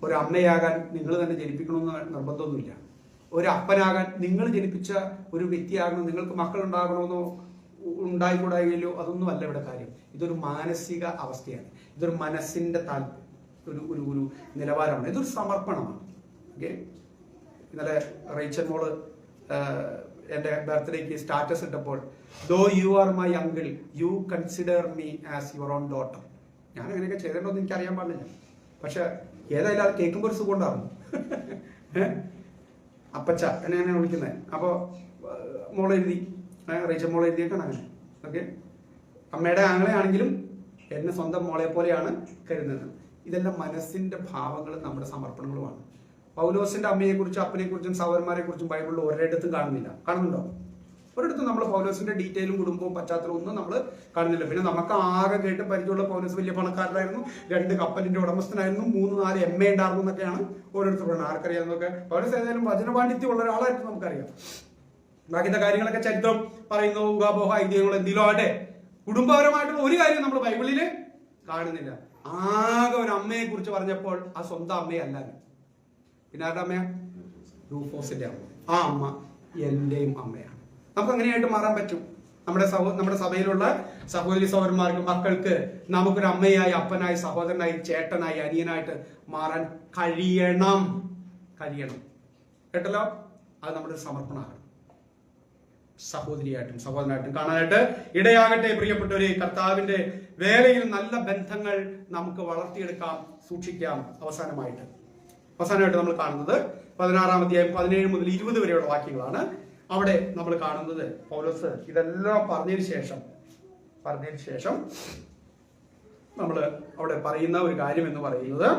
ഒരു അമ്മയാകാൻ നിങ്ങൾ തന്നെ ജനിപ്പിക്കണമെന്ന് നിർബന്ധമൊന്നുമില്ല. ഒരു അപ്പനാകാൻ നിങ്ങൾ ജനിപ്പിച്ച ഒരു വ്യക്തിയാകണം, നിങ്ങൾക്ക് മക്കളുണ്ടാകണമെന്നോ ഉണ്ടായിക്കൂടായില്ലോ, അതൊന്നും അല്ല ഇവിടെ കാര്യം. ഇതൊരു മാനസിക അവസ്ഥയാണ്, ഇതൊരു മനസ്സിന്റെ ഒരു നിലവാരമാണ്, ഇതൊരു സമർപ്പണമാണ്. ഓക്കെ, ഇന്നലെ റേച്ചൽ മോള് എൻ്റെ ബർത്ത്ഡേക്ക് സ്റ്റാറ്റസ് ഇട്ടപ്പോൾ, though you are my uncle, you consider me as your own daughter. ഞാൻ അങ്ങനെയൊക്കെ ചെയ്തിട്ടുണ്ടോ എനിക്ക് അറിയാൻ പാടില്ല, പക്ഷെ ഏതായാലും അത് കേൾക്കുമ്പോൾ ഒരു സുഖം ഉണ്ടായിരുന്നു. അപ്പച്ച എന്നെ വിളിക്കുന്നത്. അപ്പോൾ മോളെഴുതി, റീച്ച മോളെ എഴുതിയേക്കാണ് അങ്ങനെ. ഓക്കെ, അമ്മയുടെ ആങ്ങളെയാണെങ്കിലും എന്നെ സ്വന്തം മോളെ പോലെയാണ് കരുതുന്നത്. ഇതെല്ലാം മനസ്സിന്റെ ഭാവങ്ങളും നമ്മുടെ സമർപ്പണങ്ങളുമാണ്. പൗലോസിന്റെ അമ്മയെക്കുറിച്ചും അപ്പനെക്കുറിച്ചും സഹോദരന്മാരെ കുറിച്ചും ബൈബിളിൽ ഒരിടത്തും കാണുന്നില്ല. കാണുന്നുണ്ടോ? ഒരിടത്തും നമ്മൾ പൗലോസിന്റെ ഡീറ്റെയിലും കുടുംബവും പശ്ചാത്തലവും ഒന്നും നമ്മൾ കാണുന്നില്ല. പിന്നെ നമുക്ക് ആകെ കേട്ട് പരിചയമുള്ള പൗലോസ് വലിയ പണക്കാരനായിരുന്നു, 2 കപ്പലിന്റെ ഉടമസ്ഥനായിരുന്നു, 3-4 MA ഉണ്ടായിരുന്നു എന്നൊക്കെയാണ് ഓരോരുത്തർ പറയുന്നത്. ആർക്കറിയാമെന്നൊക്കെ. പൗലോസ് ഏതായാലും വചനപാണ്ഡിത്യം ഉള്ള ഒരാളായിട്ട് നമുക്കറിയാം. ബാക്കിത്തെ കാര്യങ്ങളൊക്കെ ചരിത്രം പറയുന്നു, ഊഹാപോഹ ഐതിഹ്യങ്ങൾ എന്തെങ്കിലും ആകട്ടെ, കുടുംബപരമായിട്ടുള്ള ഒരു കാര്യം നമ്മൾ ബൈബിളില് കാണുന്നില്ല. ആകെ ഒരു അമ്മയെ കുറിച്ച് പറഞ്ഞപ്പോൾ ആ സ്വന്തം അമ്മയല്ല, പിന്നെ ആരുടെ അമ്മയാ? റൂഫോസിന്റെ അമ്മ. ആ അമ്മ എന്റെയും അമ്മയാണ്. നമുക്ക് അങ്ങനെയായിട്ട് മാറാൻ പറ്റും. നമ്മുടെ സഭയിലുള്ള സഹോദരി സഹോദരന്മാർക്ക്, മക്കൾക്ക് നമുക്കൊരു അമ്മയായി, അപ്പനായി, സഹോദരനായി, ചേട്ടനായി, അനിയനായിട്ട് മാറാൻ കഴിയണം. കേട്ടല്ലോ? അത് നമ്മുടെ സമർപ്പണമാണ്. സഹോദരിയായിട്ടും സഹോദരനായിട്ടും കാണാനായിട്ട് ഇടയാകട്ടെ. പ്രിയപ്പെട്ടവരെ, കർത്താവിന്റെ വേലയിൽ നല്ല ബന്ധങ്ങൾ നമുക്ക് വളർത്തിയെടുക്കാം, സൂക്ഷിക്കാം. അവസാനമായിട്ട് നമ്മൾ കാണുന്നത് 16-ാം അധ്യായം 17 മുതൽ 20 വരെയുള്ള വാക്യങ്ങളാണ്. അവിടെ നമ്മൾ കാണുന്നത് പൗലോസ് ഇതെല്ലാം പറഞ്ഞതിന് ശേഷം നമ്മൾ അവിടെ പറയുന്ന ഒരു കാര്യം എന്ന് പറയുന്നത്,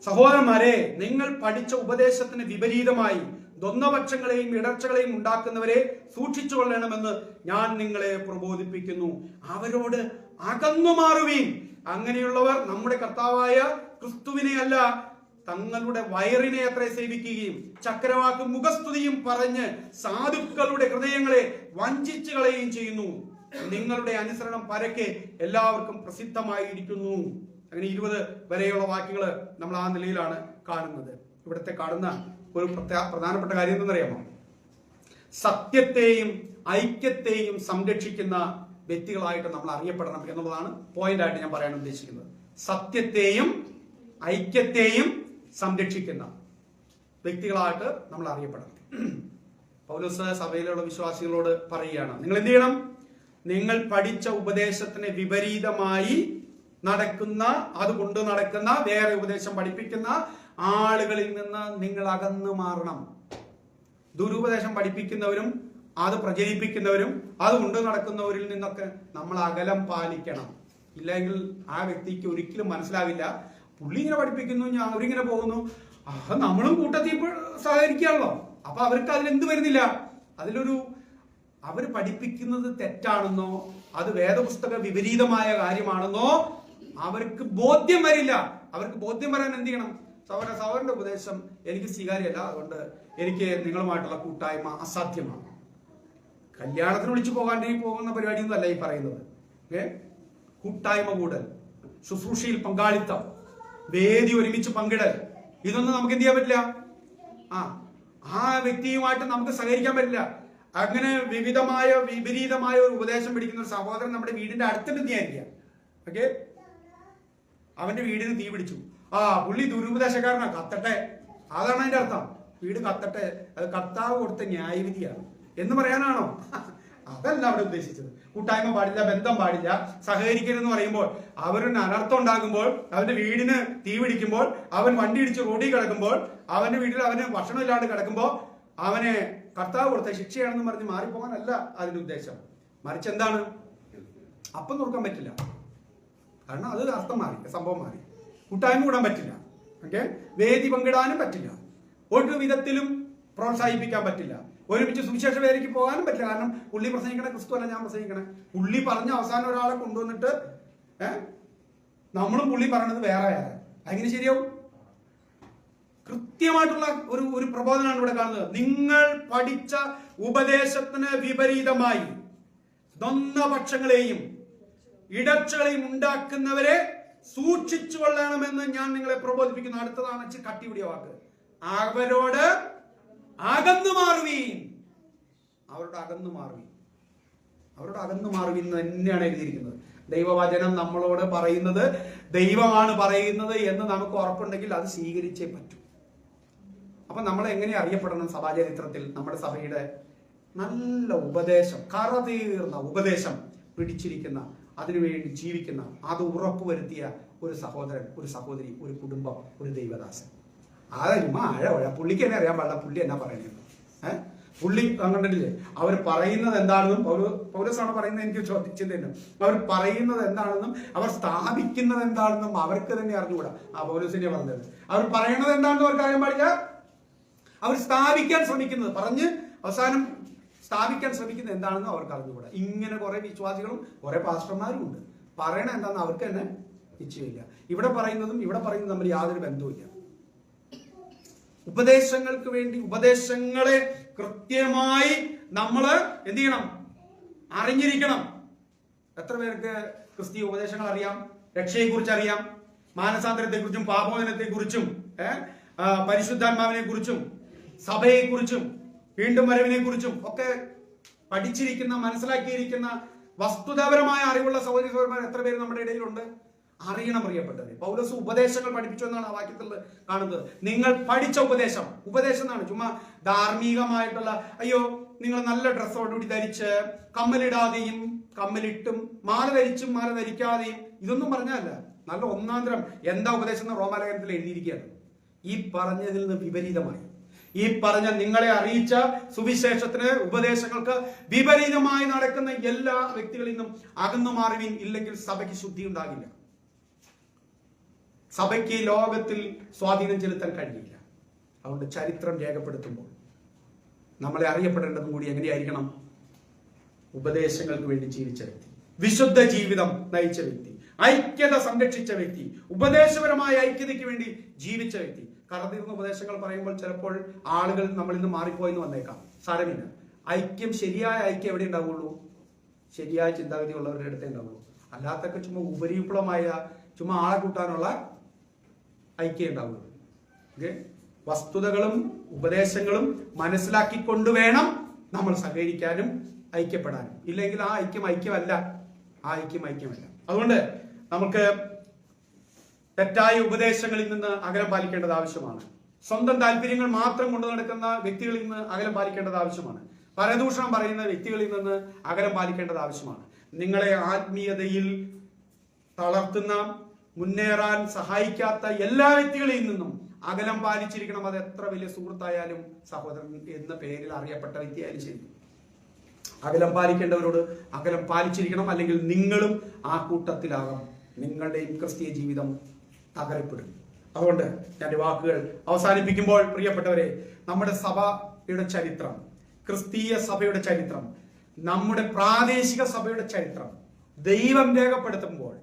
സഹോദരന്മാരെ, നിങ്ങൾ പഠിച്ച ഉപദേശത്തിന് വിപരീതമായി ദ്വന്ദ്വപക്ഷങ്ങളെയും ഇടർച്ചകളെയും ഉണ്ടാക്കുന്നവരെ സൂക്ഷിച്ചു കൊള്ളണമെന്ന് ഞാൻ നിങ്ങളെ പ്രബോധിപ്പിക്കുന്നു. അവരോട് അകന്നു മാറുവീൻ. അങ്ങനെയുള്ളവർ നമ്മുടെ കർത്താവായ ക്രിസ്തുവിനെ അല്ല, തങ്ങളുടെ വയറിനെ അത്രേ സേവിക്കുകയും ചക്രവാക്കും മുഖസ്തുതിയും പറഞ്ഞ് സാധുക്കളുടെ ഹൃദയങ്ങളെ വഞ്ചിച്ചു കളയുകയും ചെയ്യുന്നു. നിങ്ങളുടെ അനുസരണം പരക്കെ എല്ലാവർക്കും പ്രസിദ്ധമായിരിക്കുന്നു. അങ്ങനെ 20 വരെയുള്ള വാക്യങ്ങൾ നമ്മൾ ആ നിലയിലാണ് കാണുന്നത്. ഇവിടുത്തെ കാണുന്ന ഒരു പ്രധാനപ്പെട്ട കാര്യം എന്തെന്നറിയാമോ? സത്യത്തെയും ഐക്യത്തെയും സംരക്ഷിക്കുന്ന വ്യക്തികളായിട്ട് നമ്മൾ അറിയപ്പെടണം എന്നുള്ളതാണ് പോയിന്റായിട്ട് ഞാൻ പറയാൻ ഉദ്ദേശിക്കുന്നത്. സത്യത്തെയും ഐക്യത്തെയും സംരക്ഷിക്കുന്ന വ്യക്തികളായിട്ട് നമ്മൾ അറിയപ്പെടണം. പൗലോസ് സഭയിലുള്ള വിശ്വാസികളോട് പറയുകയാണ്, നിങ്ങൾ എന്ത് ചെയ്യണം? നിങ്ങൾ പഠിച്ച ഉപദേശത്തിന് വിപരീതമായി നടക്കുന്ന വേറെ ഉപദേശം പഠിപ്പിക്കുന്ന ആളുകളിൽ നിന്ന് നിങ്ങൾ അകന്നു മാറണം. ദുരുപദേശം പഠിപ്പിക്കുന്നവരും അത് പ്രചരിപ്പിക്കുന്നവരും അത് കൊണ്ടു നടക്കുന്നവരിൽ നിന്നൊക്കെ നമ്മൾ അകലം പാലിക്കണം. ഇല്ലെങ്കിൽ ആ വ്യക്തിക്ക് ഒരിക്കലും മനസ്സിലാവില്ല, പുള്ളി ഇങ്ങനെ പഠിപ്പിക്കുന്നു, അവരിങ്ങനെ പോകുന്നു, നമ്മളും കൂട്ടത്തിൽ സഹകരിക്കുകയാണല്ലോ. അപ്പൊ അവർക്ക് അതിലെന്ത് വരുന്നില്ല, അവര് പഠിപ്പിക്കുന്നത് തെറ്റാണെന്നോ അത് വേദപുസ്തക വിപരീതമായ കാര്യമാണെന്നോ അവർക്ക് ബോധ്യം വരില്ല. അവർക്ക് ബോധ്യം വരാൻ എന്ത് ചെയ്യണം? സഹോദരന്റെ ഉപദേശം എനിക്ക് സ്വീകാര്യമല്ല, അതുകൊണ്ട് എനിക്ക് നിങ്ങളുമായിട്ടുള്ള കൂട്ടായ്മ അസാധ്യമാണ്. കല്യാണത്തിന് വിളിച്ചു പോകുന്ന പരിപാടിയൊന്നും അല്ല ഈ പറയുന്നത്. കൂട്ടായ്മ കൂടൽ, ശുശ്രൂഷയിൽ പങ്കാളിത്തം, വേദി ഒരുമിച്ച് പങ്കിടൽ, ഇതൊന്നും നമുക്ക് എന്ത് ചെയ്യാൻ പറ്റില്ല. ആ വ്യക്തിയുമായിട്ട് നമുക്ക് സഹകരിക്കാൻ പറ്റില്ല. അങ്ങനെ വിപരീതമായ ഒരു ഉപദേശം പിടിക്കുന്ന ഒരു സഹോദരൻ നമ്മുടെ വീടിന്റെ അടുത്ത ബന്ധിയായിരിക്കാം. ഓക്കെ, അവന്റെ വീടിന് തീ പിടിച്ചു, പുള്ളി ദുരുപദേശക്കാരനാ, കത്തട്ടെ, അതാണ് അതിന്റെ അർത്ഥം. വീട് കത്തട്ടെ, അത് കർത്താവ് കൊടുത്ത ന്യായവിധിയാണ് എന്ന് പറയാനാണോ? അതല്ല അവിടെ ഉദ്ദേശിച്ചത്. കൂട്ടായ്മ പാടില്ല, ബന്ധം പാടില്ല, സഹകരിക്കരുതെന്ന് പറയുമ്പോൾ, അവരൊരു അനർത്ഥം ഉണ്ടാകുമ്പോൾ, അവന്റെ വീടിന് തീ പിടിക്കുമ്പോൾ, അവൻ വണ്ടി ഇടിച്ച് റോഡിൽ കിടക്കുമ്പോൾ, അവന്റെ വീട്ടിൽ അവന് ഭക്ഷണം ഇല്ലാണ്ട് കിടക്കുമ്പോൾ അവനെ കർത്താവ് കൊടുത്ത ശിക്ഷയാണെന്ന് പറഞ്ഞ് മാറിപ്പോകാനല്ല അതിന്റെ ഉദ്ദേശം. മറിച്ച് എന്താണ്? അപ്പം തുറക്കാൻ പറ്റില്ല, കാരണം അത് അർത്ഥം മാറി, സംഭവം മാറി. കൂട്ടായ്മ കൂടാൻ പറ്റില്ല, ഓക്കെ, വേദി പങ്കിടാനും പറ്റില്ല, ഒരു വിധത്തിലും പ്രോത്സാഹിപ്പിക്കാൻ പറ്റില്ല, ഒരുമിച്ച് സുവിശേഷ വേദിക്ക് പോകാനും പറ്റില്ല. കാരണം പുള്ളി പ്രസംഗിക്കണ ക്രിസ്തു അല്ല ഞാൻ പ്രസംഗിക്കണേ. പുള്ളി പറഞ്ഞ അവസാനം ഒരാളെ കൊണ്ടുവന്നിട്ട് നമ്മളും പുള്ളി പറയണത് വേറെ. അങ്ങനെ ശരിയാവും? കൃത്യമായിട്ടുള്ള ഒരു പ്രബോധനമാണ് ഇവിടെ കാണുന്നത്. നിങ്ങൾ പഠിച്ച ഉപദേശത്തിന് വിപരീതമായി ദ്വന്ദ്വപക്ഷങ്ങളെയും ഇടർച്ചകളെയും ഉണ്ടാക്കുന്നവരെ സൂക്ഷിച്ചു കൊള്ളണമെന്ന് ഞാൻ നിങ്ങളെ പ്രബോധിപ്പിക്കുന്നു. അടുത്തതാണ് കട്ടിപിടിയ വാക്ക്, അവരോട് അകന്നു മാറുവീൻ. അവരോട് അകന്നു മാറുവീൻ തന്നെയാണ് എഴുതിയിരിക്കുന്നത്. ദൈവവചനം നമ്മളോട് പറയുന്നത് ദൈവമാണ് പറയുന്നത് എന്ന് നമുക്ക് ഉറപ്പുണ്ടെങ്കിൽ അത് സ്വീകരിച്ചേ പറ്റൂ. അപ്പൊ നമ്മൾ എങ്ങനെ അറിയപ്പെടണം സഭാചരിത്രത്തിൽ? നമ്മുടെ സഭയുടെ നല്ല ഉപദേശം, കറതീർന്ന ഉപദേശം പിടിച്ചിരിക്കുന്ന, അതിനുവേണ്ടി ജീവിക്കുന്ന, അത് ഉറപ്പുവരുത്തിയ ഒരു സഹോദരൻ, ഒരു സഹോദരി, ഒരു കുടുംബം, ഒരു ദൈവദാസൻ. അതൊരുമ പുള്ളിക്ക് തന്നെ അറിയാൻ പാടില്ല പുള്ളി എന്നാ പറയുന്നത്. പുള്ളി കണ്ടിട്ടില്ലേ അവർ പറയുന്നത് എന്താണെന്നും, പൗലോസാണ് പറയുന്നത്, എനിക്ക് ചിന്തയുണ്ട്, അവർ പറയുന്നത് എന്താണെന്നും അവർ സ്ഥാപിക്കുന്നത് എന്താണെന്നും അവർക്ക് തന്നെ അറിഞ്ഞുകൂടാ. പൗലോസിനെ പറഞ്ഞത് അവർ പറയുന്നത് എന്താണെന്ന് അവർക്ക് അറിയാൻ പാടില്ല, അവർ സ്ഥാപിക്കാൻ ശ്രമിക്കുന്നത്, പറഞ്ഞ് അവസാനം സ്ഥാപിക്കാൻ ശ്രമിക്കുന്നത് എന്താണെന്ന് അവർക്ക് അറിഞ്ഞുകൂടാ. ഇങ്ങനെ കുറെ വിശ്വാസികളും കുറെ പാസ്റ്റർമാരും ഉണ്ട്. പറയണ എന്താണെന്ന് അവർക്ക് തന്നെ നിശ്ചയമില്ല. ഇവിടെ പറയുന്നതും ഇവിടെ പറയുന്നതും തമ്മിൽ യാതൊരു ബന്ധവുമില്ല. ഉപദേശങ്ങൾക്ക് വേണ്ടി ഉപദേശങ്ങളെ കൃത്യമായി നമ്മൾ എന്ത് ചെയ്യണം? അറിഞ്ഞിരിക്കണം. എത്ര പേർക്ക് ക്രിസ്തീയ ഉപദേശങ്ങൾ അറിയാം? രക്ഷയെക്കുറിച്ച് അറിയാം, മാനസാന്തരത്തെക്കുറിച്ചും പാപമോചനത്തെക്കുറിച്ചും പരിശുദ്ധാത്മാവിനെ കുറിച്ചും സഭയെക്കുറിച്ചും വീണ്ടും വരവിനെ കുറിച്ചും ഒക്കെ പഠിച്ചിരിക്കുന്ന, മനസ്സിലാക്കിയിരിക്കുന്ന വസ്തുതാപരമായ അറിവുള്ള സഹോദരി സഹോദരന്മാർ എത്ര പേര് നമ്മുടെ ഇടയിലുണ്ട്? അറിയണം പ്രിയപ്പെട്ടവരെ. പൗലോസ് ഉപദേശങ്ങൾ പഠിപ്പിച്ചു എന്നാണ് ആ വാക്യത്തിൽ കാണുന്നത്. നിങ്ങൾ പഠിച്ച ഉപദേശം എന്നാണ്. ചുമ്മാ ധാർമ്മികമായിട്ടുള്ള അയ്യോ നിങ്ങൾ നല്ല ഡ്രസ്സോടുകൂടി ധരിച്ച് കമ്മലിടാതെയും കമ്മലിട്ടും മാല ധരിച്ചും മാല ധരിക്കാതെയും ഇതൊന്നും പറഞ്ഞല്ല. നല്ല ഒന്നാന്തരം എന്താ ഉപദേശം എന്ന് റോമാലേഖനത്തിൽ എഴുതിയിരിക്കുകയാണ്. ഈ പറഞ്ഞതിൽ നിന്ന് വിപരീതമായി, ഈ പറഞ്ഞ നിങ്ങളെ അറിയിച്ച സുവിശേഷത്തിന് ഉപദേശങ്ങൾക്ക് വിപരീതമായി നടക്കുന്ന എല്ലാ വ്യക്തികളിൽ നിന്നും അകന്നു മാറുവിൻ, ഇല്ലെങ്കിൽ സഭയ്ക്ക് ശുദ്ധി ഉണ്ടാകില്ല. സഭയ്ക്ക് ലോകത്തിൽ സ്വാധീനം ചെലുത്താൻ കഴിയില്ല. അതുകൊണ്ട് ചരിത്രം രേഖപ്പെടുത്തുമ്പോൾ നമ്മളെ അറിയപ്പെടേണ്ടതും കൂടി എങ്ങനെയായിരിക്കണം? ഉപദേശങ്ങൾക്ക് വേണ്ടി ജീവിച്ച വ്യക്തി, വിശുദ്ധ ജീവിതം നയിച്ച വ്യക്തി, ഐക്യത സംരക്ഷിച്ച വ്യക്തി, ഉപദേശപരമായ ഐക്യതയ്ക്ക് വേണ്ടി ജീവിച്ച വ്യക്തി. കടന്നിരുന്ന ഉപദേശങ്ങൾ പറയുമ്പോൾ ചിലപ്പോൾ ആളുകൾ നമ്മളിൽ നിന്ന് മാറിപ്പോയെന്ന് വന്നേക്കാം. സാരമില്ല. ഐക്യം, ശരിയായ ഐക്യം എവിടെ ഉണ്ടാവുള്ളൂ? ശരിയായ ചിന്താഗതി ഉള്ളവരുടെ അടുത്തേ ഉണ്ടാവുള്ളൂ. അല്ലാത്തൊക്കെ ചുമ്മാ ഉപരിപ്ലവമായ ചുമ്മാ ആളെ കൂട്ടാനുള്ള ഐക്യം ഉണ്ടാവുള്ളൂ. ഓക്കെ, വസ്തുതകളും ഉപദേശങ്ങളും മനസ്സിലാക്കിക്കൊണ്ട് വേണം നമ്മൾ സഹകരിക്കാനും ഐക്യപ്പെടാനും. ഇല്ലെങ്കിൽ ആ ഐക്യമല്ല. അതുകൊണ്ട് നമുക്ക് തെറ്റായ ഉപദേശങ്ങളിൽ നിന്ന് അകലം പാലിക്കേണ്ടത് ആവശ്യമാണ്. സ്വന്തം താല്പര്യങ്ങൾ മാത്രം കൊണ്ടു നടക്കുന്ന വ്യക്തികളിൽ നിന്ന് അകലം പാലിക്കേണ്ടത് ആവശ്യമാണ്. പരദൂഷണം പറയുന്ന വ്യക്തികളിൽ നിന്ന് അകലം പാലിക്കേണ്ടത് ആവശ്യമാണ്. നിങ്ങളെ ആത്മീയതയിൽ തളർത്തുന്ന, മുന്നേറാൻ സഹായിക്കാത്ത എല്ലാ വ്യക്തികളിൽ നിന്നും അകലം പാലിച്ചിരിക്കണം. അത് എത്ര വലിയ സുഹൃത്തായാലും സഹോദരൻ എന്ന പേരിൽ അറിയപ്പെട്ട വ്യക്തിയായാലും ശരി, അകലം പാലിക്കേണ്ടവരോട് അകലം പാലിച്ചിരിക്കണം. അല്ലെങ്കിൽ നിങ്ങളും ആ കൂട്ടത്തിലാകാം. നിങ്ങളുടെയും ക്രിസ്തീയ ജീവിതം തകരപ്പെടും. അതുകൊണ്ട് ഞാൻ വാക്കുകൾ അവസാനിപ്പിക്കുമ്പോൾ പ്രിയപ്പെട്ടവരെ, നമ്മുടെ സഭയുടെ ചരിത്രം, ക്രിസ്തീയ സഭയുടെ ചരിത്രം, നമ്മുടെ പ്രാദേശിക സഭയുടെ ചരിത്രം ദൈവം രേഖപ്പെടുത്തുമ്പോൾ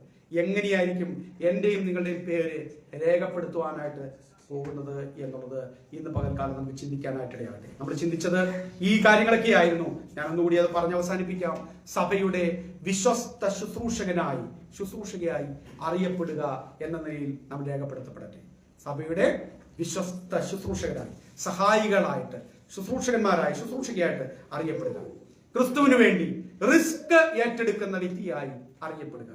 എങ്ങനെയായിരിക്കും എന്റെയും നിങ്ങളുടെയും പേര് രേഖപ്പെടുത്തുവാനായിട്ട് പോകുന്നത് എന്നുള്ളത് ഇന്ന് പകൽക്കാലം നമുക്ക് ചിന്തിക്കാനായിട്ടിടയാകട്ടെ. നമ്മൾ ചിന്തിച്ചത് ഈ കാര്യങ്ങളൊക്കെ ആയിരുന്നു. ഞാൻ ഒന്നുകൂടി അത് പറഞ്ഞ് അവസാനിപ്പിക്കാം. സഭയുടെ വിശ്വസ്ത ശുശ്രൂഷകയായി അറിയപ്പെടുക എന്ന നിലയിൽ നമ്മൾ രേഖപ്പെടുത്തപ്പെടട്ടെ. സഭയുടെ വിശ്വസ്ത ശുശ്രൂഷകരായി, സഹായികളായിട്ട്, ശുശ്രൂഷകയായിട്ട് അറിയപ്പെടുക. ക്രിസ്തുവിന് വേണ്ടി റിസ്ക് ഏറ്റെടുക്കുന്ന വ്യക്തിയായി അറിയപ്പെടുക.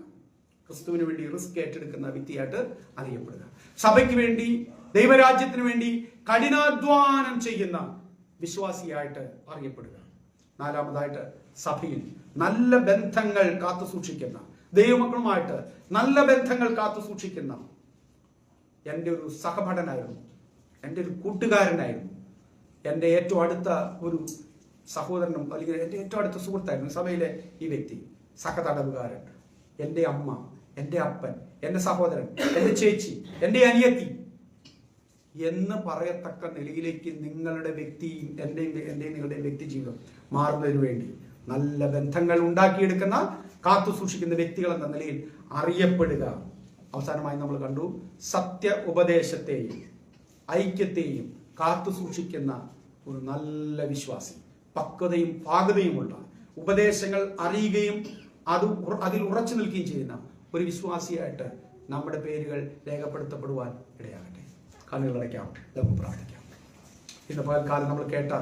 സഭയ്ക്ക് വേണ്ടി, ദൈവരാജ്യത്തിന് വേണ്ടി കഠിനാധ്വാനം ചെയ്യുന്ന വിശ്വാസിയായിട്ട് അറിയപ്പെടുക. നാലാമതായിട്ട്, സഭയിൽ നല്ല ബന്ധങ്ങൾ കാത്തു സൂക്ഷിക്കുന്ന, ദൈവമക്കളുമായിട്ട് നല്ല ബന്ധങ്ങൾ കാത്തു സൂക്ഷിക്കുന്ന എൻ്റെ ഒരു സഹപാഠനായിരുന്നു, എൻ്റെ ഒരു കൂട്ടുകാരനായിരുന്നു, എൻ്റെ ഏറ്റവും അടുത്ത ഒരു സഹോദരനും അല്ലെങ്കിൽ എൻ്റെ ഏറ്റവും അടുത്ത സുഹൃത്തായിരുന്നു സഭയിലെ ഈ വ്യക്തി. സഹതടവുകാരൻ, എൻ്റെ അമ്മ, എൻ്റെ അപ്പൻ, എൻ്റെ സഹോദരൻ, എൻ്റെ ചേച്ചി, എൻ്റെ അനിയത്തി എന്ന് പറയത്തക്ക നിലയിലേക്ക് നിങ്ങളുടെ വ്യക്തിയും എന്റെയും നിങ്ങളുടെയും വ്യക്തി ജീവിതം മാറുന്നതിന് വേണ്ടി നല്ല ബന്ധങ്ങൾ ഉണ്ടാക്കിയെടുക്കുന്ന, കാത്തു സൂക്ഷിക്കുന്ന വ്യക്തികൾ എന്ന നിലയിൽ അറിയപ്പെടുക. അവസാനമായി നമ്മൾ കണ്ടു, സത്യ ഉപദേശത്തെയും ഐക്യത്തെയും കാത്തു സൂക്ഷിക്കുന്ന ഒരു നല്ല വിശ്വാസി, പക്വതയും പാകതയുമുള്ള ഉപദേശങ്ങൾ അറിയുകയും അതിൽ ഉറച്ചു നിൽക്കുകയും ചെയ്യുന്ന ഒരു വിശ്വാസിയായിട്ട് നമ്മുടെ പേരുകൾ രേഖപ്പെടുത്തപ്പെടുവാൻ ഇടയാകട്ടെ. കണ്ണുകളടയ്ക്കാം, നമുക്ക് പ്രാർത്ഥിക്കാം. ഇന്ന് പകൽക്കാലം നമ്മൾ കേട്ട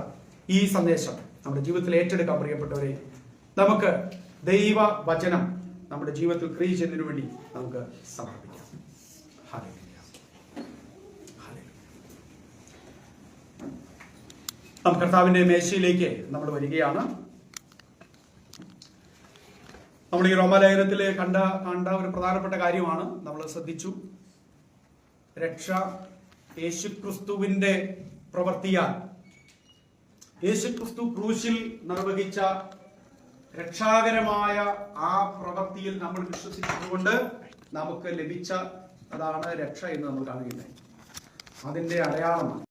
ഈ സന്ദേശം നമ്മുടെ ജീവിതത്തിൽ ഏറ്റെടുക്കാൻ പ്രിയപ്പെട്ടവരെ, നമുക്ക് ദൈവ വചനം നമ്മുടെ ജീവിതത്തിൽ ക്രിയ ചെയ്യുന്നതിനു വേണ്ടി നമുക്ക് സമർപ്പിക്കാം. നാം കർത്താവിന്റെ മേശയിലേക്ക് നമ്മൾ വരികയാണ്. നമ്മൾ ഈ റോമാലേഖനത്തിൽ കണ്ട ഒരു പ്രധാനപ്പെട്ട കാര്യമാണ് നമ്മൾ ശ്രദ്ധിച്ചു. രക്ഷ യേശുക്രിസ്തുവിന്റെ പ്രവൃത്തിയാൽ, യേശുക്രിസ്തു ക്രൂശിൽ നിർവഹിച്ച രക്ഷാകരമായ ആ പ്രവൃത്തിയിൽ നമ്മൾ വിശ്വസിച്ചതുകൊണ്ട് നമുക്ക് ലഭിച്ച അതാണ് രക്ഷ എന്ന് നമ്മൾ കാണുകയുണ്ടായി. അതിന്റെ അടയാളമാണ്.